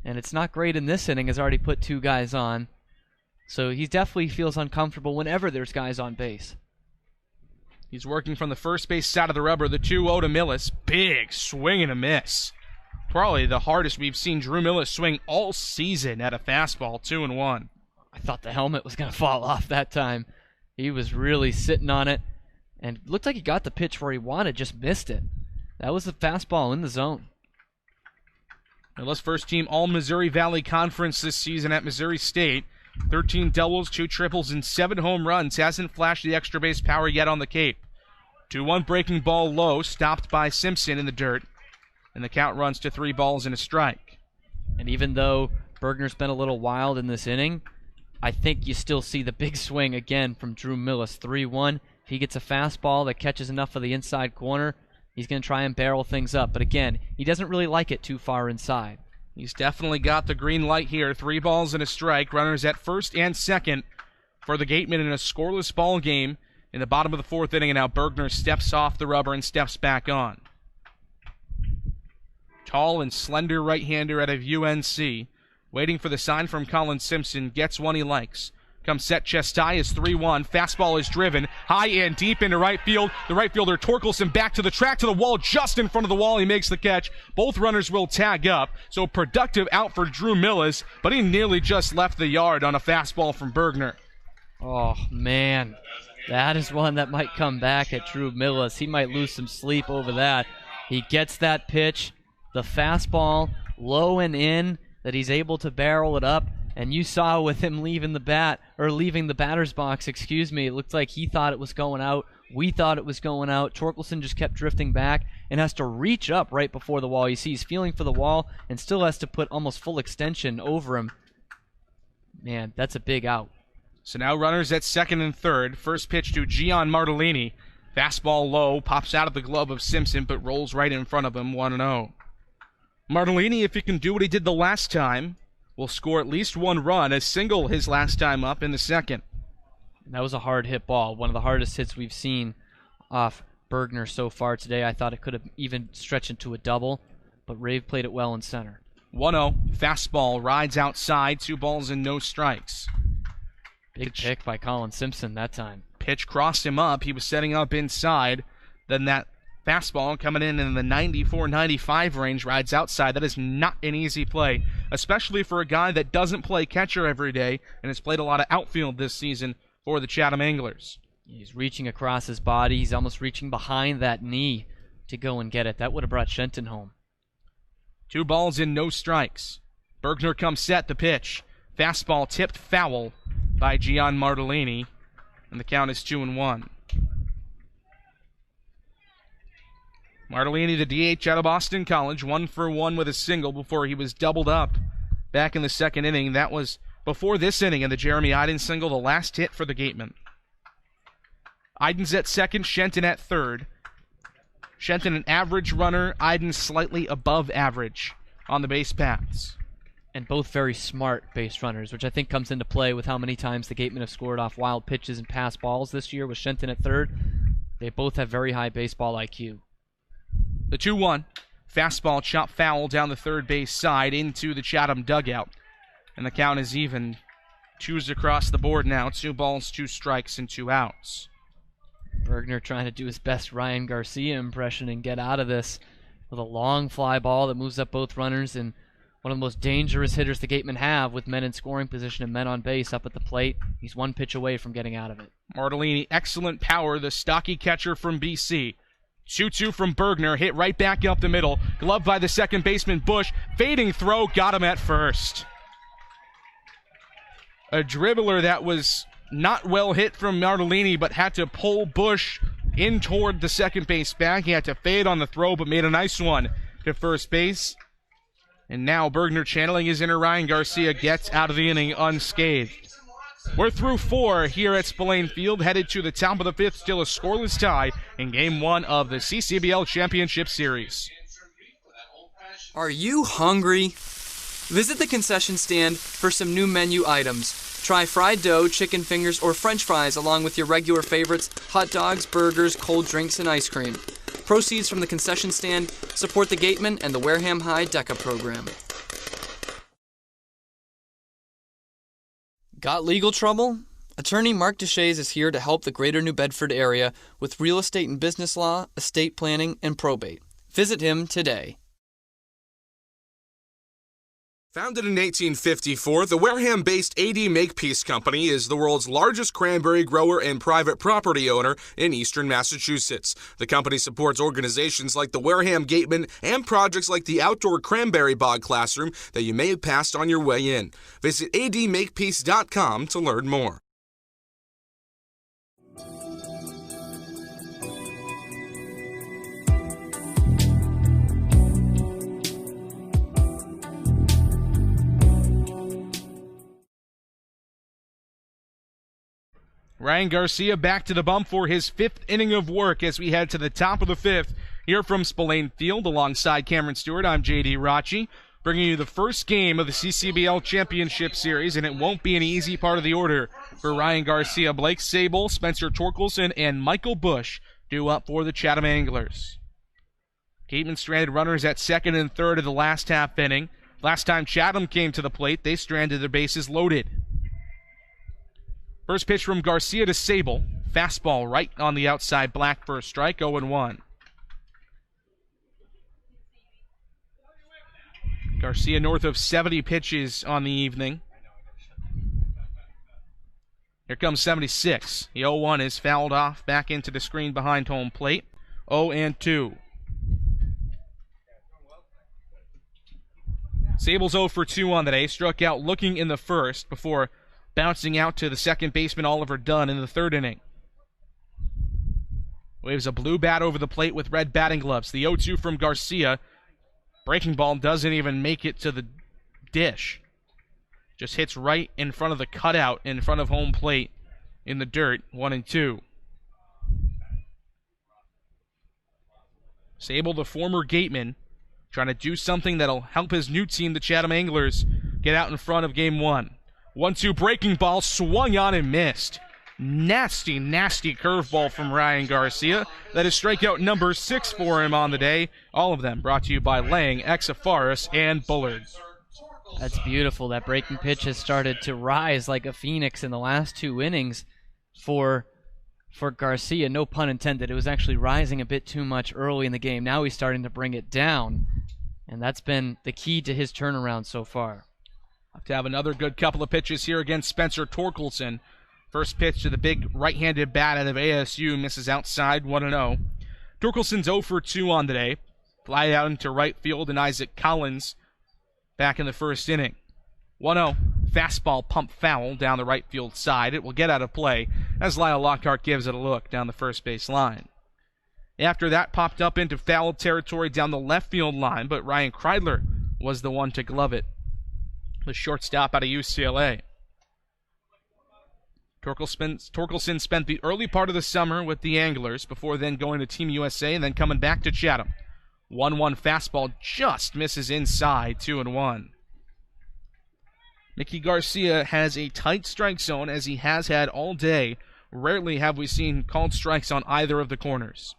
And it's not great in this inning. Has already put 2 guys on. So he definitely feels uncomfortable whenever there's guys on base. He's working from the first base side of the rubber. The 2-0 to Millis. Big swing and a miss. Probably the hardest we've seen Drew Millis swing all season at a fastball, 2-1. I thought the helmet was going to fall off that time. He was really sitting on it, and looked like he got the pitch where he wanted, just missed it. That was a fastball in the zone. Millis first team All-Missouri Valley Conference this season at Missouri State. 13 doubles, 2 triples, and 7 home runs. Hasn't flashed the extra base power yet on the Cape. 2-1 breaking ball low, stopped by Simpson in the dirt. And the count runs to 3 balls and a strike. And even though Bergner's been a little wild in this inning, I think you still see the big swing again from Drew Millis. 3-1. If he gets a fastball that catches enough of the inside corner, he's going to try and barrel things up. But again, he doesn't really like it too far inside. He's definitely got the green light here. 3 balls and a strike. Runners at first and second for the Gatemen in a scoreless ball game in the bottom of the 4th inning. And now Bergner steps off the rubber and steps back on. Tall and slender right-hander out of UNC. Waiting for the sign from Colin Simpson. Gets one he likes. Comes set, chest high is 3-1. Fastball is driven high and deep into right field. The right fielder Torkelson back to the track, to the wall, just in front of the wall. He makes the catch. Both runners will tag up. So productive out for Drew Millis, but he nearly just left the yard on a fastball from Bergner. Oh, man. That is one that might come back at Drew Millis. He might lose some sleep over that. He gets that pitch. The fastball, low and in, that he's able to barrel it up. And you saw with him leaving the batter's box, it looked like he thought it was going out. We thought it was going out. Torkelson just kept drifting back and has to reach up right before the wall. You see he's feeling for the wall and still has to put almost full extension over him. Man, that's a big out. So now runners at second and third. First pitch to Gian Martellini. Fastball low, pops out of the glove of Simpson, but rolls right in front of him, 1-0. Martellini, if he can do what he did the last time, will score at least 1 run, a single his last time up in the second. That was a hard hit ball, one of the hardest hits we've seen off Bergner so far today. I thought it could have even stretched into a double, but Rave played it well in center. 1-0, fastball, rides outside, 2 balls and no strikes. Big pick by Colin Simpson that time. Pitch crossed him up, he was setting up inside, then that fastball coming in the 94-95 range, rides outside. That is not an easy play, especially for a guy that doesn't play catcher every day and has played a lot of outfield this season for the Chatham Anglers. He's reaching across his body. He's almost reaching behind that knee to go and get it. That would have brought Shenton home. 2 balls and no strikes. Bergner comes set, the pitch. Fastball tipped foul by Gian Martellini, and the count is 2-1. Martellini, the DH out of Boston College, 1 for 1 with a single before he was doubled up back in the second inning. That was before this inning in the Jeremy Idens single, the last hit for the Gatemen. Idens at second, Shenton at third. Shenton an average runner, Idens slightly above average on the base paths. And both very smart base runners, which I think comes into play with how many times the Gatemen have scored off wild pitches and pass balls this year with Shenton at third. They both have very high baseball IQ. The 2-1, fastball chop foul down the third base side into the Chatham dugout. And the count is even. 2s across the board now, 2 balls, 2 strikes, and 2 outs. Bergner trying to do his best Ryan Garcia impression and get out of this with a long fly ball that moves up both runners, and one of the most dangerous hitters the Gatemen have with men in scoring position and men on base up at the plate. He's 1 pitch away from getting out of it. Martellini, excellent power, the stocky catcher from BC. 2-2 from Bergner, hit right back up the middle. Gloved by the second baseman, Bush. Fading throw, got him at first. A dribbler that was not well hit from Martellini, but had to pull Bush in toward the second base bag. He had to fade on the throw, but made a nice one to first base. And now Bergner, channeling his inner Ryan Garcia, gets out of the inning unscathed. We're through 4 here at Spillane Field, headed to the top of the 5th, still a scoreless tie in Game 1 of the CCBL Championship Series. Are you hungry? Visit the concession stand for some new menu items. Try fried dough, chicken fingers, or french fries along with your regular favorites, hot dogs, burgers, cold drinks, and ice cream. Proceeds from the concession stand support the Gateman and the Wareham High DECA program. Got legal trouble? Attorney Mark Deshays is here to help the greater New Bedford area with real estate and business law, estate planning, and probate. Visit him today. Founded in 1854, the Wareham-based AD Makepeace Company is the world's largest cranberry grower and private property owner in eastern Massachusetts. The company supports organizations like the Wareham Gateman and projects like the outdoor cranberry bog classroom that you may have passed on your way in. Visit admakepeace.com to learn more. Ryan Garcia back to the bump for his 5th inning of work as we head to the top of the 5th. Here from Spillane Field alongside Cameron Stewart, I'm J.D. Rachi, bringing you the first game of the CCBL Championship Series, and it won't be an easy part of the order for Ryan Garcia. Blake Sable, Spencer Torkelson, and Michael Bush due up for the Chatham Anglers. Gateman stranded runners at second and third of the last half inning. Last time Chatham came to the plate, they stranded their bases loaded. First pitch from Garcia to Sable. Fastball right on the outside, black for a strike, 0-1. Garcia north of 70 pitches on the evening. Here comes 76. The 0-1 is fouled off back into the screen behind home plate. 0-2. Sable's 0 for 2 on the day. Struck out looking in the first before bouncing out to the second baseman Oliver Dunn in the third inning. Waves a blue bat over the plate with red batting gloves. The 0-2 from Garcia. Breaking ball doesn't even make it to the dish. Just hits right in front of the cutout in front of home plate in the dirt. 1-2. Sable, the former Gateman, trying to do something that'll help his new team, the Chatham Anglers, get out in front of game 1. 1-2 breaking ball, swung on and missed. Nasty, nasty curveball from Ryan Garcia. That is strikeout number 6 for him on the day. All of them brought to you by Lang, Exafaris, and Bullard. That's beautiful. That breaking pitch has started to rise like a phoenix in the last 2 innings for Garcia. No pun intended. It was actually rising a bit too much early in the game. Now he's starting to bring it down, and that's been the key to his turnaround so far. To have another good couple of pitches here against Spencer Torkelson. First pitch to the big right-handed bat out of ASU, misses outside, 1-0. Torkelson's 0 for 2 on the day. Fly out into right field, and Isaac Collins back in the first inning. 1-0, fastball pump foul down the right field side. It will get out of play as Lyle Lockhart gives it a look down the first base line. After that, popped up into foul territory down the left field line, but Ryan Kreidler was the one to glove it. The shortstop out of UCLA. Torkelson spent the early part of the summer with the Anglers before then going to Team USA and then coming back to Chatham. 1-1 fastball just misses inside, 2-1. Mickey Garcia has a tight strike zone as he has had all day. Rarely have we seen called strikes on either of the corners.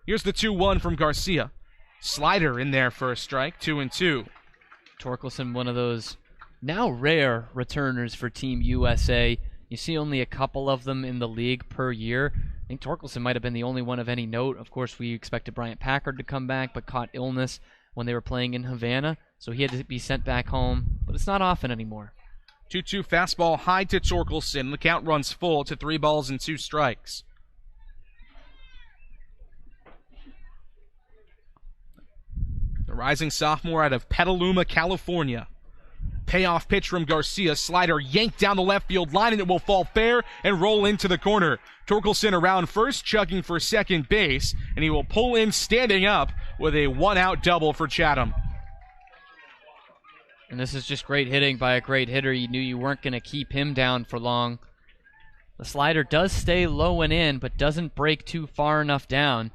Here's the 2-1 from Garcia. Slider in there for a strike, 2-2. Torkelson, one of those now rare returners for Team USA. You see only a couple of them in the league per year. I think Torkelson might have been the only one of any note. Of course, we expected Bryant Packard to come back, but caught illness when they were playing in Havana, so he had to be sent back home. But it's not often anymore. 2-2 fastball high to Torkelson. The count runs full to 3 balls and 2 strikes. The rising sophomore out of Petaluma, California. Payoff pitch from Garcia. Slider yanked down the left field line, and it will fall fair and roll into the corner. Torkelson around first, chugging for second base, and he will pull in standing up with a 1-out double for Chatham. And this is just great hitting by a great hitter. You knew you weren't going to keep him down for long. The slider does stay low and in, but doesn't break too far enough down.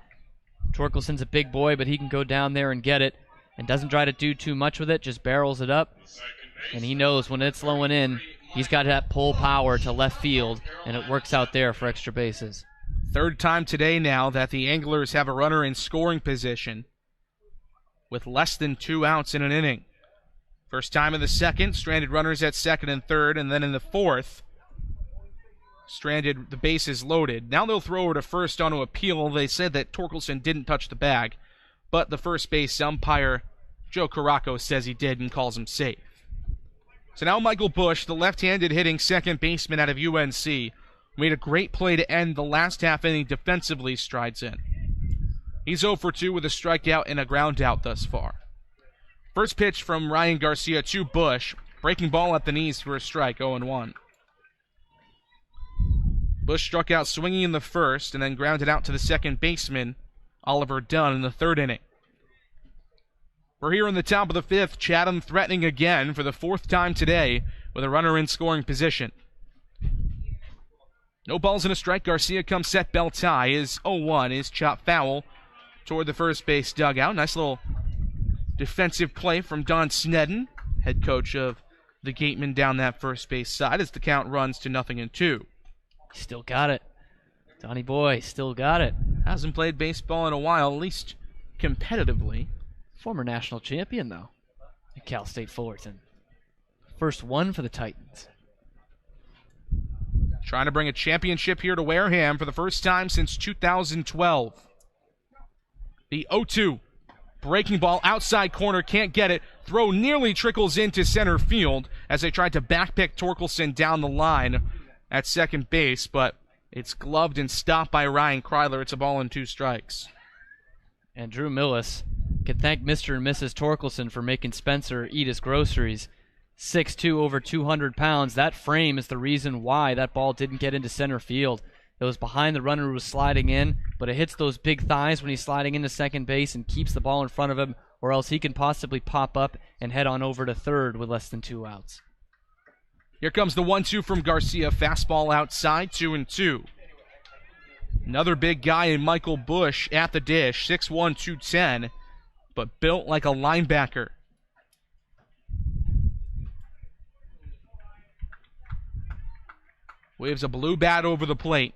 Torkelson's a big boy, but he can go down there and get it. and doesn't try to do too much with it, just barrels it up. And he knows when it's slowing in, he's got that pull power to left field, and it works out there for extra bases. Third time today now that the Anglers have a runner in scoring position with less than 2 outs in an inning. First time in the second, stranded runners at second and third, and then in the fourth, stranded, the bases loaded. Now they'll throw over to first on an appeal. They said that Torkelson didn't touch the bag, but the first base umpire, Joe Caraco, says he did and calls him safe. So now Michael Busch, the left-handed hitting second baseman out of UNC, made a great play to end the last half inning defensively, strides in. He's 0 for 2 with a strikeout and a ground out thus far. First pitch from Ryan Garcia to Busch. Breaking ball at the knees for a strike, 0-1. Busch struck out swinging in the first and then grounded out to the second baseman, Oliver Dunn, in the third inning. We're here in the top of the fifth. Chatham threatening again for the fourth time today with a runner in scoring position. No balls and a strike. Garcia comes set, bell tie. Is 0-1. Is chop foul toward the first base dugout. Nice little defensive play from Don Snedden, head coach of the Gatemen, down that first base side as the count runs to 0-2. Still got it. Donnie Boy still got it. Hasn't played baseball in a while, at least competitively. Former national champion, though, at Cal State Fullerton. First one for the Titans. Trying to bring a championship here to Wareham for the first time since 2012. The 0-2. Breaking ball outside corner, can't get it. Throw nearly trickles into center field as they tried to backpick Torkelson down the line at second base, but it's gloved and stopped by Ryan Kryler. It's a ball and 2 strikes. And Drew Millis can thank Mr. and Mrs. Torkelson for making Spencer eat his groceries. 6'2", over 200 pounds. That frame is the reason why that ball didn't get into center field. It was behind the runner who was sliding in, but it hits those big thighs when he's sliding into second base and keeps the ball in front of him, or else he can possibly pop up and head on over to third with less than 2 outs. Here comes the 1-2 from Garcia. Fastball outside, 2-2. Another big guy in Michael Busch at the dish, 6'1", 210, but built like a linebacker. Waves a blue bat over the plate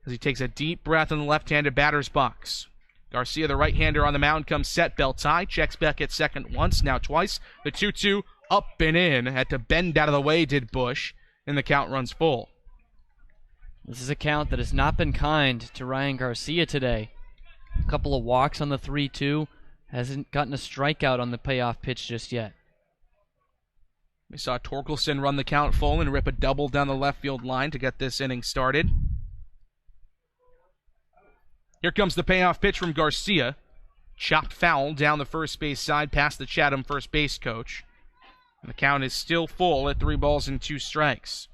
as he takes a deep breath in the left-handed batter's box. Garcia, the right-hander on the mound, comes set, belt tie, checks back at second once, now twice. The 2-2 up and in. Had to bend out of the way, did Busch, and the count runs full. This is a count that has not been kind to Ryan Garcia today. A couple of walks on the 3-2. Hasn't gotten a strikeout on the payoff pitch just yet. We saw Torkelson run the count full and rip a double down the left field line to get this inning started. Here comes the payoff pitch from Garcia. Chopped foul down the first base side past the Chatham first base coach. And the count is still full at 3 balls and 2 strikes.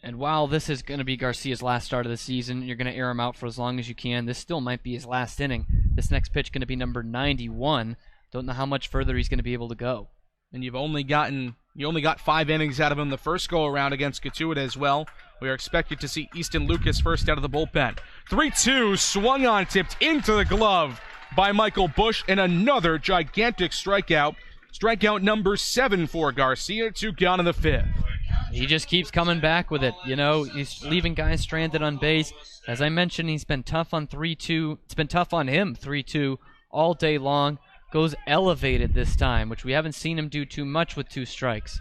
And while this is going to be Garcia's last start of the season, you're going to air him out for as long as you can. This still might be his last inning. This next pitch going to be number 91. Don't know how much further he's going to be able to go. And you only got 5 innings out of him the first go-around against Catuita as well. We are expected to see Easton Lucas first out of the bullpen. 3-2, swung on, tipped into the glove by Michael Busch, and another gigantic strikeout. Strikeout number 7 for Garcia, 2 gone in the 5th. He just keeps coming back with it. You know, he's leaving guys stranded on base. As I mentioned, he's been tough on 3-2. It's been tough on him, 3-2, all day long. Goes elevated this time, which we haven't seen him do too much with 2 strikes.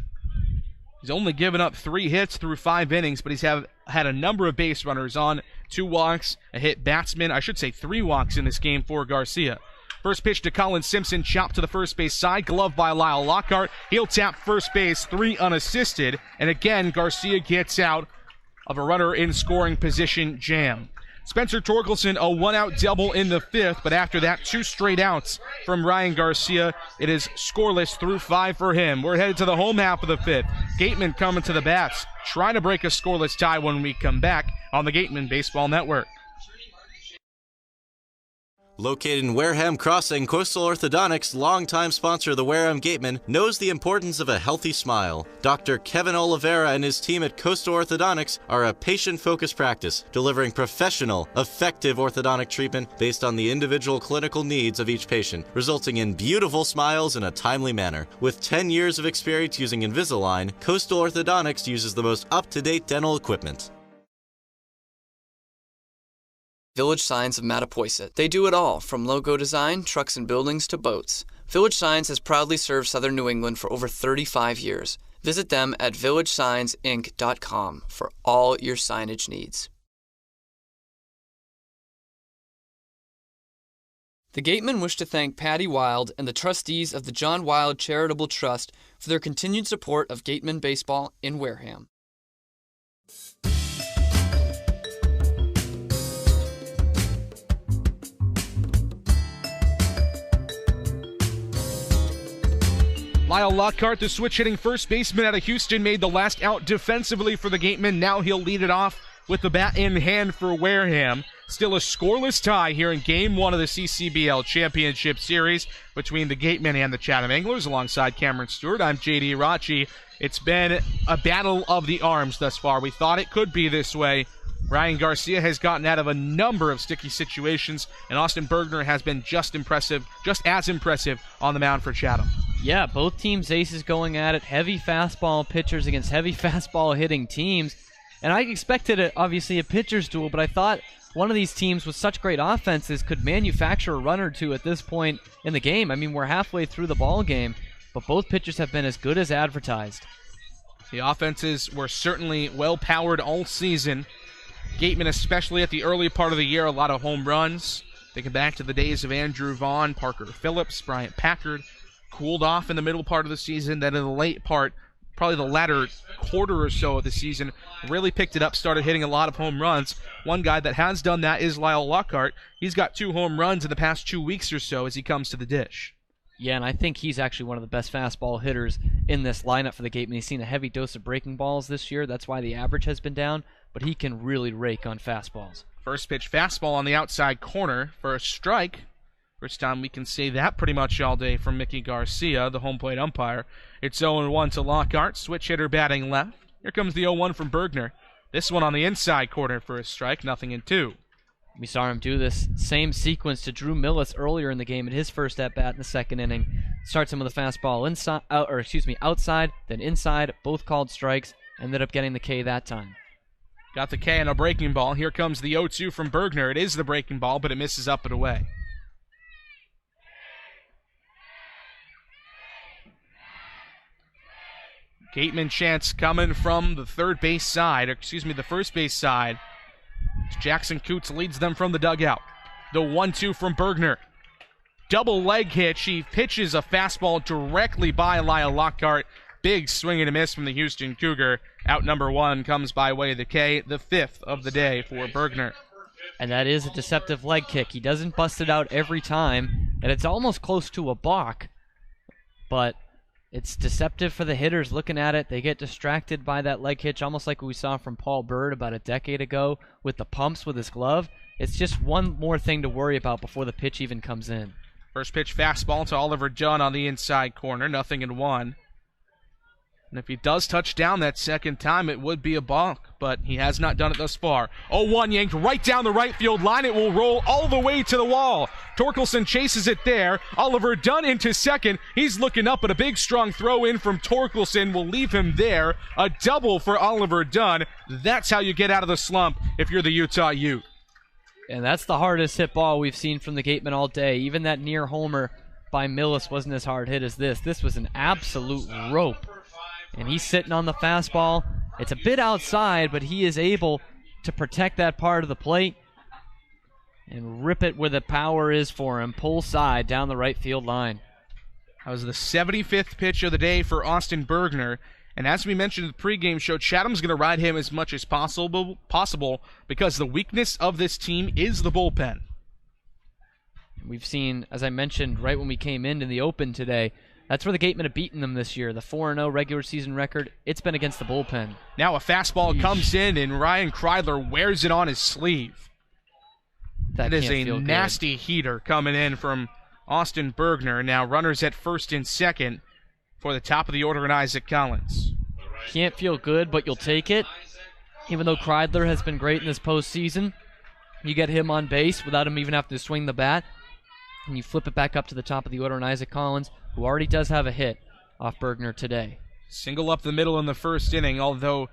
He's only given up 3 hits through 5 innings, but he's had a number of base runners on, 2 walks, a hit batsman. I should say 3 walks in this game for Garcia. First pitch to Colin Simpson, chopped to the first base side, glove by Lyle Lockhart. He'll tap first base, 3 unassisted, and again Garcia gets out of a runner in scoring position jam. Spencer Torkelson, a 1-out double in the 5th, but after that, 2 straight outs from Ryan Garcia. It is scoreless through 5 for him. We're headed to the home half of the 5th. Gateman coming to the bats, trying to break a scoreless tie when we come back on the Gateman Baseball Network. Located in Wareham Crossing, Coastal Orthodontics, longtime sponsor of the Wareham Gatemen, knows the importance of a healthy smile. Dr. Kevin Oliveira and his team at Coastal Orthodontics are a patient-focused practice, delivering professional, effective orthodontic treatment based on the individual clinical needs of each patient, resulting in beautiful smiles in a timely manner. With 10 years of experience using Invisalign, Coastal Orthodontics uses the most up-to-date dental equipment. Village Signs of Mattapoisett. They do it all, from logo design, trucks and buildings, to boats. Village Signs has proudly served Southern New England for over 35 years. Visit them at villagesigns.inc.com for all your signage needs. The Gatemen wish to thank Patty Wild and the trustees of the John Wild Charitable Trust for their continued support of Gatemen baseball in Wareham. Lyle Lockhart, the switch-hitting first baseman out of Houston, made the last out defensively for the Gatemen. Now he'll lead it off with the bat in hand for Wareham. Still a scoreless tie here in Game 1 of the CCBL Championship Series between the Gatemen and the Chatham Anglers. Alongside Cameron Stewart, I'm J.D. Rachi. It's been a battle of the arms thus far. We thought it could be this way. Ryan Garcia has gotten out of a number of sticky situations, and Austin Bergner has been just as impressive on the mound for Chatham. Yeah, both teams' aces going at it. Heavy fastball pitchers against heavy fastball hitting teams. And I expected, obviously, a pitcher's duel, but I thought one of these teams with such great offenses could manufacture a run or two at this point in the game. I mean, we're halfway through the ball game, but both pitchers have been as good as advertised. The offenses were certainly well-powered all season. Gatemen, especially at the early part of the year, a lot of home runs. Thinking back to the days of Andrew Vaughn, Parker Phillips, Bryant Packard. Cooled off in the middle part of the season, then in the late part, probably the latter quarter or so of the season, really picked it up, started hitting a lot of home runs. One guy that has done that is Lyle Lockhart. He's got 2 home runs in the past 2 weeks or so as he comes to the dish. Yeah, and I think he's actually one of the best fastball hitters in this lineup for the Gatemen. He's seen a heavy dose of breaking balls this year. That's why the average has been down, but he can really rake on fastballs. First pitch fastball on the outside corner for a strike. First time we can say that pretty much all day from Mickey Garcia, the home plate umpire. It's 0-1 to Lockhart, switch hitter batting left. Here comes the 0-1 from Bergner. This one on the inside corner for a strike, 0-2. We saw him do this same sequence to Drew Millis earlier in the game in his first at-bat in the second inning. Starts him with a fastball outside, then inside, both called strikes. Ended up getting the K that time. Got the K on a breaking ball. Here comes the 0-2 from Bergner. It is the breaking ball, but it misses up and away. Gateman chants coming from the the first base side. Jackson Coots leads them from the dugout. The 1-2 from Bergner. Double leg hitch. He pitches a fastball directly by Lyle Lockhart. Big swing and a miss from the Houston Cougar. Out number 1 comes by way of the K, the 5th of the day for Bergner. And that is a deceptive leg kick. He doesn't bust it out every time, and it's almost close to a balk, but it's deceptive for the hitters looking at it. They get distracted by that leg hitch, almost like we saw from Paul Bird about a decade ago with the pumps with his glove. It's just one more thing to worry about before the pitch even comes in. First pitch fastball to Oliver Dunn on the inside corner, 0-1. And if he does touch down that second time, it would be a balk, but he has not done it thus far. 0-1 yanked right down the right field line. It will roll all the way to the wall. Torkelson chases it there. Oliver Dunn into second. He's looking up, but a big, strong throw in from Torkelson will leave him there. A double for Oliver Dunn. That's how you get out of the slump if you're the Utah Ute. And that's the hardest hit ball we've seen from the Gatemen all day. Even that near homer by Millis wasn't as hard hit as this. This was an absolute rope. And he's sitting on the fastball. It's a bit outside, but he is able to protect that part of the plate and rip it where the power is for him. Pull side down the right field line. That was the 75th pitch of the day for Austin Bergner. And as we mentioned in the pregame show, Chatham's going to ride him as much as possible because the weakness of this team is the bullpen. We've seen, as I mentioned right when we came in the open today, that's where the Gatemen have beaten them this year. The 4-0 regular season record, it's been against the bullpen. Now a fastball comes in, and Ryan Kreidler wears it on his sleeve. That is a nasty heater coming in from Austin Bergner. Now runners at first and second for the top of the order and Isaac Collins. Can't feel good, but you'll take it. Even though Kreidler has been great in this postseason, you get him on base without him even having to swing the bat, and you flip it back up to the top of the order and Isaac Collins, who already does have a hit off Bergner today. Single up the middle in the first inning, although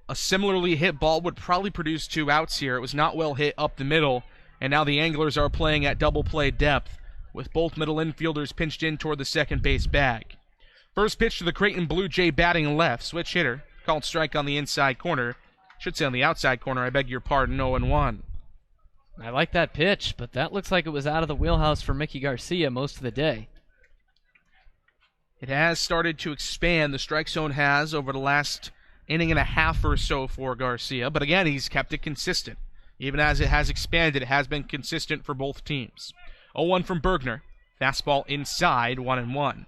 a similarly hit ball would probably produce 2 outs here. It was not well hit up the middle, and now the Anglers are playing at double play depth, with both middle infielders pinched in toward the second base bag. First pitch to the Creighton Blue Jay batting left. Switch hitter. Called strike on the inside corner. Should say on the outside corner, I beg your pardon, 0-1. I like that pitch, but that looks like it was out of the wheelhouse for Mickey Garcia most of the day. It has started to expand. The strike zone has over the last inning and a half or so for Garcia. But again, he's kept it consistent. Even as it has expanded, it has been consistent for both teams. 0-1 from Bergner. Fastball inside, 1-1.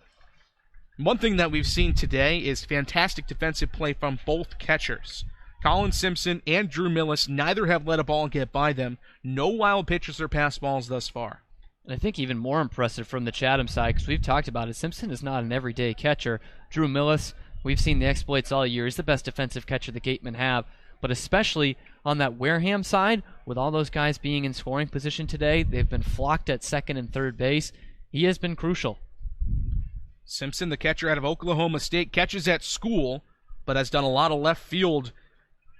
One thing that we've seen today is fantastic defensive play from both catchers. Colin Simpson and Drew Millis, neither have let a ball get by them. No wild pitches or pass balls thus far. And I think even more impressive from the Chatham side, because we've talked about it, Simpson is not an everyday catcher. Drew Millis, we've seen the exploits all year. He's the best defensive catcher the Gatemen have. But especially on that Wareham side, with all those guys being in scoring position today, they've been flocked at second and third base. He has been crucial. Simpson, the catcher out of Oklahoma State, catches at school, but has done a lot of left field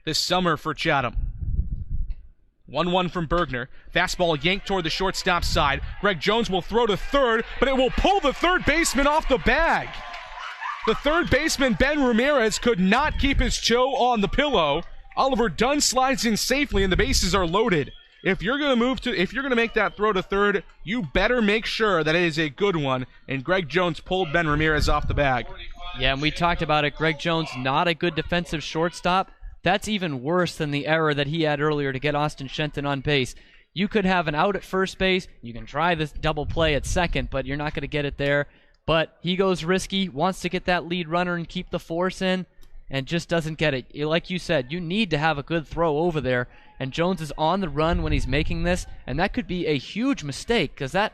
this summer for Chatham. 1-1 from Bergner. Fastball yanked toward the shortstop side. Greg Jones will throw to third, but it will pull the third baseman off the bag. The third baseman, Ben Ramirez, could not keep his toe on the pillow. Oliver Dunn slides in safely, and the bases are loaded. If you're going to make that throw to third, you better make sure that it is a good one. And Greg Jones pulled Ben Ramirez off the bag. Yeah, and we talked about it. Greg Jones, not a good defensive shortstop. That's even worse than the error that he had earlier to get Austin Shenton on base. You could have an out at first base. You can try this double play at second, but you're not going to get it there. But he goes risky, wants to get that lead runner and keep the force in, and just doesn't get it. Like you said, you need to have a good throw over there, and Jones is on the run when he's making this, and that could be a huge mistake, because that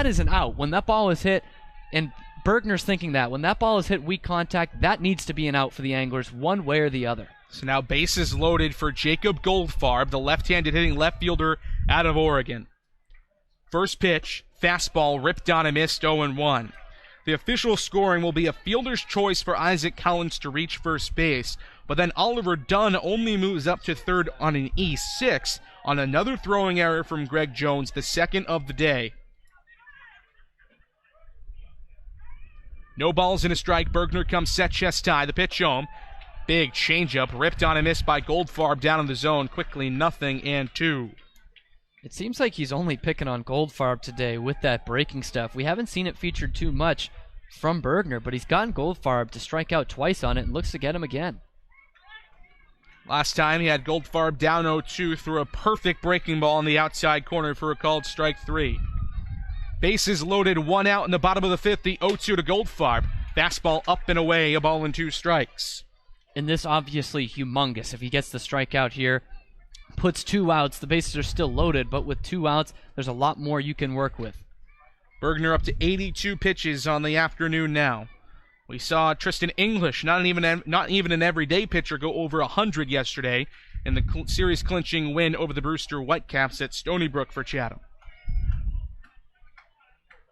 is an out. When that ball is hit, and Bergner's thinking that, when that ball is hit weak contact, that needs to be an out for the Anglers, one way or the other. So now bases loaded for Jacob Goldfarb, the left-handed hitting left fielder out of Oregon. First pitch, fastball ripped on and missed, 0-1. The official scoring will be a fielder's choice for Isaac Collins to reach first base, but then Oliver Dunn only moves up to third on an E6 on another throwing error from Greg Jones, the second of the day. No balls and a strike. Bergner comes set, chest high. The pitch home. Big changeup, ripped on and missed by Goldfarb down in the zone. Quickly, 0-2. It seems like he's only picking on Goldfarb today with that breaking stuff. We haven't seen it featured too much from Bergner, but he's gotten Goldfarb to strike out twice on it and looks to get him again. Last time he had Goldfarb down 0-2 through a perfect breaking ball in the outside corner for a called strike 3. Bases loaded, 1 out in the bottom of the fifth, the 0-2 to Goldfarb. Fastball up and away, a ball and 2 strikes. And this obviously humongous. If he gets the strikeout here, puts 2 outs. The bases are still loaded, but with 2 outs, there's a lot more you can work with. Bergner up to 82 pitches on the afternoon now. We saw Tristan English, not even an everyday pitcher, go over 100 yesterday in the series-clinching win over the Brewster Whitecaps at Stony Brook for Chatham.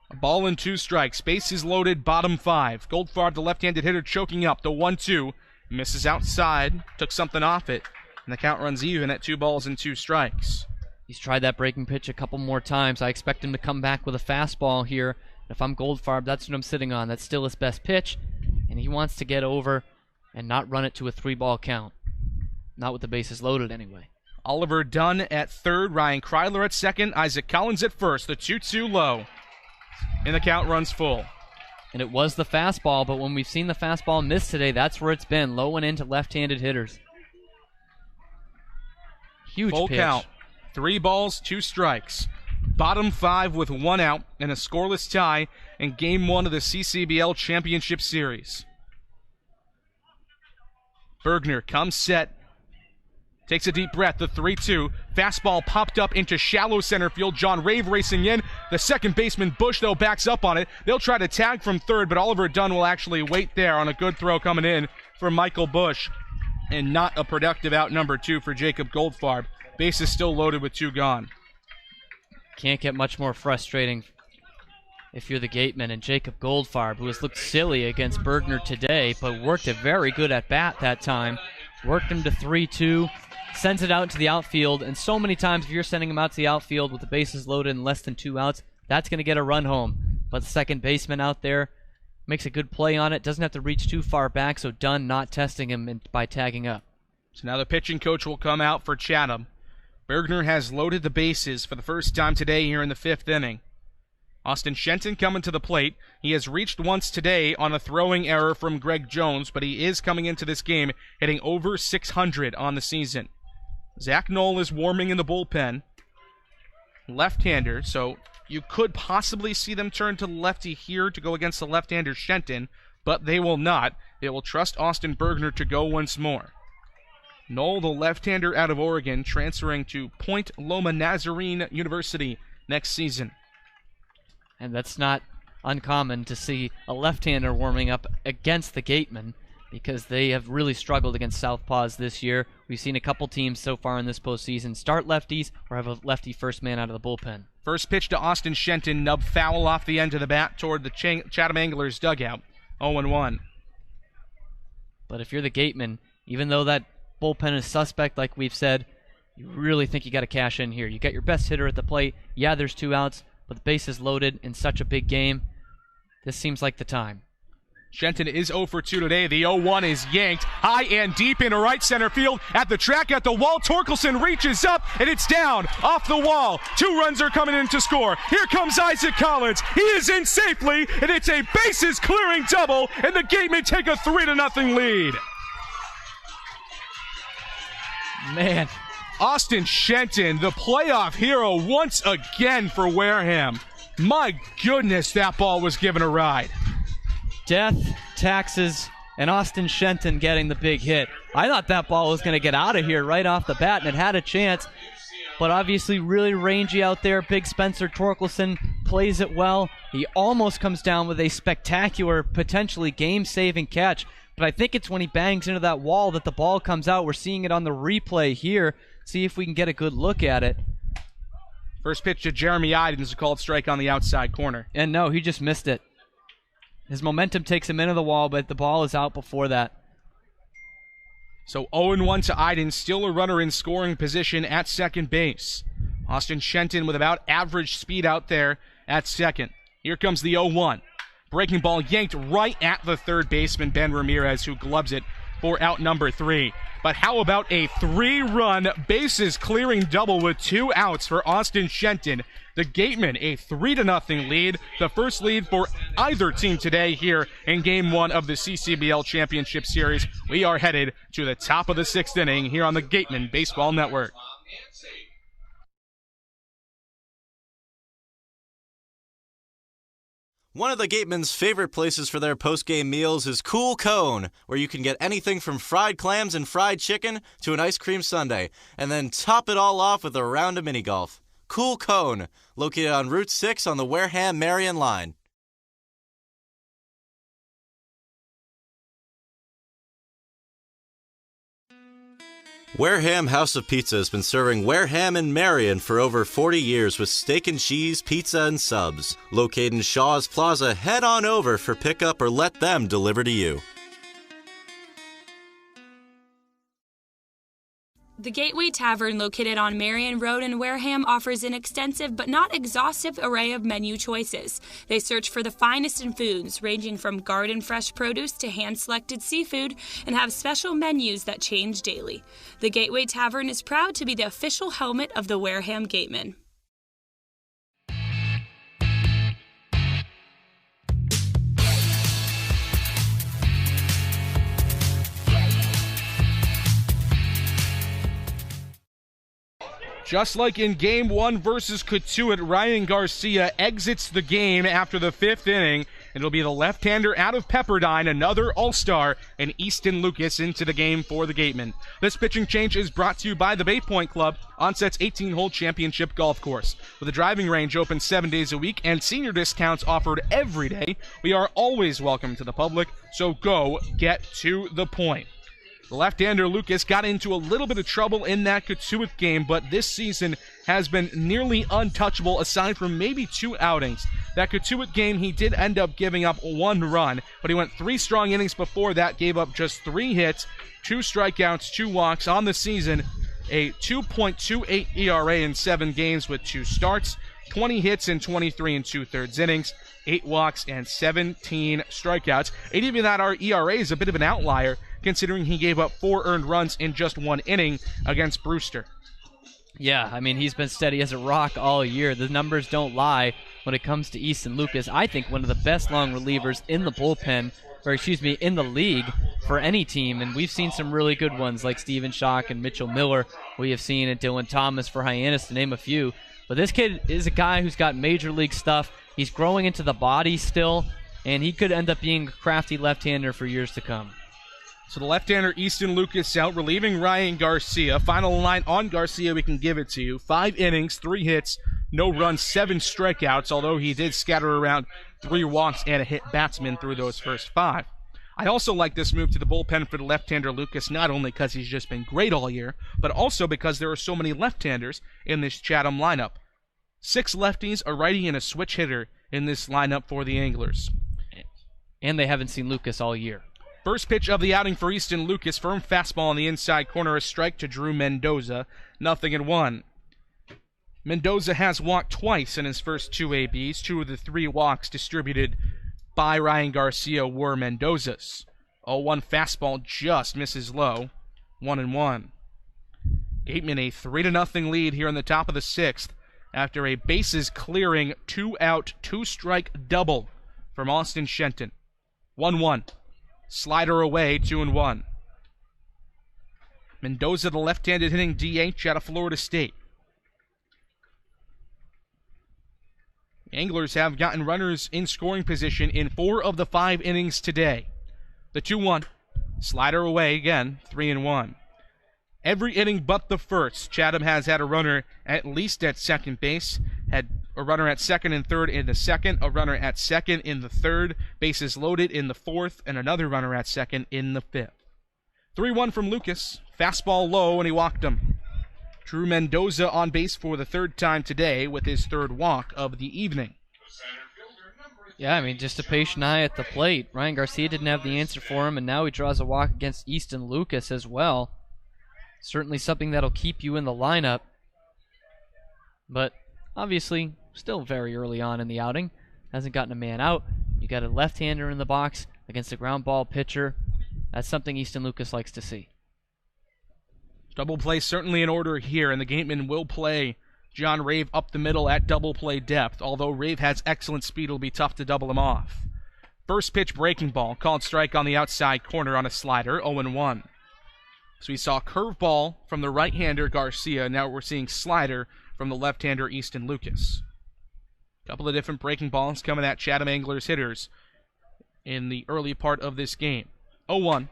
A ball and 2 strikes. Bases loaded, bottom 5. Goldfarb, the left-handed hitter, choking up. The 1-2. Misses outside. Took something off it. And the count runs even at 2 balls and 2 strikes. He's tried that breaking pitch a couple more times. I expect him to come back with a fastball here. If I'm Goldfarb, that's what I'm sitting on. That's still his best pitch. And he wants to get over and not run it to a 3-ball count. Not with the bases loaded anyway. Oliver Dunn at third. Ryan Kreidler at second. Isaac Collins at first. The 2-2 low. And the count runs full. And it was the fastball, but when we've seen the fastball miss today, that's where it's been, low and into left-handed hitters. Huge full pitch. Count. 3 balls, 2 strikes. Bottom 5 with 1 out and a scoreless tie in Game 1 of the CCBL Championship Series. Bergner comes set. Takes a deep breath, the 3-2. Fastball popped up into shallow center field. John Rave racing in. The second baseman, Bush, though, backs up on it. They'll try to tag from third, but Oliver Dunn will actually wait there on a good throw coming in for Michael Bush. And not a productive out number 2 for Jacob Goldfarb. Base is still loaded with 2 gone. Can't get much more frustrating if you're the Gateman. And Jacob Goldfarb, who has looked silly against Bergner today, but worked a very good at-bat that time. Worked him to 3-2. Sends it out to the outfield, and so many times if you're sending him out to the outfield with the bases loaded and less than 2 outs, that's going to get a run home. But the second baseman out there makes a good play on it, doesn't have to reach too far back, so Dunn not testing him by tagging up. So now the pitching coach will come out for Chatham. Bergner has loaded the bases for the first time today here in the 5th inning. Austin Shenton coming to the plate. He has reached once today on a throwing error from Greg Jones, but he is coming into this game hitting over 600 on the season. Zach Knoll is warming in the bullpen. Left-hander, so you could possibly see them turn to lefty here to go against the left-hander Shenton, but they will not. They will trust Austin Bergner to go once more. Knoll, the left-hander out of Oregon, transferring to Point Loma Nazarene University next season. And that's not uncommon to see a left-hander warming up against the Gatemen, because they have really struggled against southpaws this year. We've seen a couple teams so far in this postseason start lefties or have a lefty first man out of the bullpen. First pitch to Austin Shenton, nub foul off the end of the bat toward the Chatham Anglers dugout. 0-1. But if you're the Gatemen, even though that bullpen is suspect, like we've said, you really think you got to cash in here. You got your best hitter at the plate. Yeah, there's 2 outs, but the base is loaded in such a big game. This seems like the time. Shenton is 0 for 2 today. The 0-1 is yanked high and deep into right center field. At the track, at the wall, Torkelson reaches up, and it's down off the wall. 2 runs are coming in to score. Here comes Isaac Collins. He is in safely, and it's a bases-clearing double, and the Gatemen take a 3-0 lead. Man. Austin Shenton, the playoff hero once again for Wareham. My goodness, that ball was given a ride. Death, taxes, and Austin Shenton getting the big hit. I thought that ball was going to get out of here right off the bat, and it had a chance. But obviously really rangy out there. Big Spencer Torkelson plays it well. He almost comes down with a spectacular, potentially game-saving catch. But I think it's when he bangs into that wall that the ball comes out. We're seeing it on the replay here. See if we can get a good look at it. First pitch to Jeremy Idens, a called strike on the outside corner. And no, he just missed it. His momentum takes him into the wall, but the ball is out before that. So 0-1 to Idens, still a runner in scoring position at second base. Austin Shenton with about average speed out there at second. Here comes the 0-1. Breaking ball yanked right at the third baseman, Ben Ramirez, who gloves it for out number 3. But how about a 3-run bases-clearing double with 2 outs for Austin Shenton? The Gatemen a 3-0 lead, the first lead for either team today here in Game 1 of the CCBL Championship Series. We are headed to the top of the 6th inning here on the Gatemen Baseball Network. One of the Gatemen's favorite places for their post-game meals is Cool Cone, where you can get anything from fried clams and fried chicken to an ice cream sundae, and then top it all off with a round of mini golf. Cool Cone, located on Route 6 on the Wareham-Marion line. Wareham House of Pizza has been serving Wareham and Marion for over 40 years with steak and cheese, pizza, and subs. Located in Shaw's Plaza, head on over for pickup or let them deliver to you. The Gateway Tavern, located on Marion Road in Wareham, offers an extensive but not exhaustive array of menu choices. They search for the finest in foods, ranging from garden-fresh produce to hand-selected seafood, and have special menus that change daily. The Gateway Tavern is proud to be the official helmet of the Wareham Gatemen. Just like in Game 1 versus Cotuit, Ryan Garcia exits the game after the 5th inning, It'll be the left-hander out of Pepperdine, another all-star, and Easton Lucas into the game for the Gatemen. This pitching change is brought to you by the Bay Point Club, Onset's 18-hole championship golf course. With a driving range open 7 days a week and senior discounts offered every day, we are always welcome to the public, so go get to the point. The left-hander Lucas got into a little bit of trouble in that Katuitt game, but this season has been nearly untouchable aside from maybe 2 outings. That Katuitt game, he did end up giving up 1 run, but he went 3 strong innings before that, gave up just 3 hits, 2 strikeouts, 2 walks on the season, a 2.28 ERA in 7 games with 2 starts, 20 hits in 23 2/3 innings, 8 walks, and 17 strikeouts. And even that, our ERA is a bit of an outlier, considering he gave up 4 earned runs in just 1 inning against Brewster. Yeah, I mean, he's been steady as a rock all year. The numbers don't lie when it comes to Easton Lucas. I think one of the best long relievers in the bullpen, in the league for any team. And we've seen some really good ones like Steven Schock and Mitchell Miller. We have seen it, Dylan Thomas for Hyannis, to name a few. But this kid is a guy who's got major league stuff. He's growing into the body still, and he could end up being a crafty left-hander for years to come. So the left-hander Easton Lucas out, relieving Ryan Garcia. Final line on Garcia, we can give it to you. 5 innings, 3 hits, no runs, 7 strikeouts, although he did scatter around 3 walks and a hit batsman through those first 5. I also like this move to the bullpen for the left-hander Lucas, not only because he's just been great all year, but also because there are so many left-handers in this Chatham lineup. 6 lefties, a righty, and a switch hitter in this lineup for the Anglers. And they haven't seen Lucas all year. First pitch of the outing for Easton Lucas, firm fastball on the inside corner, a strike to Drew Mendoza, 0-1. Mendoza has walked twice in his first 2 ABs. 2 of the 3 walks distributed by Ryan Garcia were Mendoza's. 0-1 fastball just misses low, 1-1. Gatemen a 3-0 lead here in the top of the 6th after a bases-clearing 2-out, 2-strike double from Austin Shenton. 1-1. Slider away, 2-1. Mendoza, the left-handed hitting DH out of Florida State. The Anglers have gotten runners in scoring position in 4 of the 5 innings today. The 2-1. Slider away again, 3-1. Every inning but the first, Chatham has had a runner at least at second base, had a runner at second and third in the second, a runner at second in the third, bases loaded in the 4th, and another runner at second in the 5th. 3-1 from Lucas, fastball low, and he walked him. Drew Mendoza on base for the 3rd time today with his 3rd walk of the evening. Yeah, I mean, just a patient eye at the plate. Ryan Garcia didn't have the answer for him, and now he draws a walk against Easton Lucas as well. Certainly something that'll keep you in the lineup. But obviously, still very early on in the outing. Hasn't gotten a man out. You got a left-hander in the box against a ground ball pitcher. That's something Easton Lucas likes to see. Double play certainly in order here, and the Gatemen will play John Rave up the middle at double play depth. Although Rave has excellent speed, it'll be tough to double him off. First pitch breaking ball, called strike on the outside corner on a slider, 0-1. So we saw curveball from the right-hander Garcia. Now we're seeing slider from the left-hander Easton Lucas. A couple of different breaking balls coming at Chatham Anglers hitters in the early part of this game. 0-1.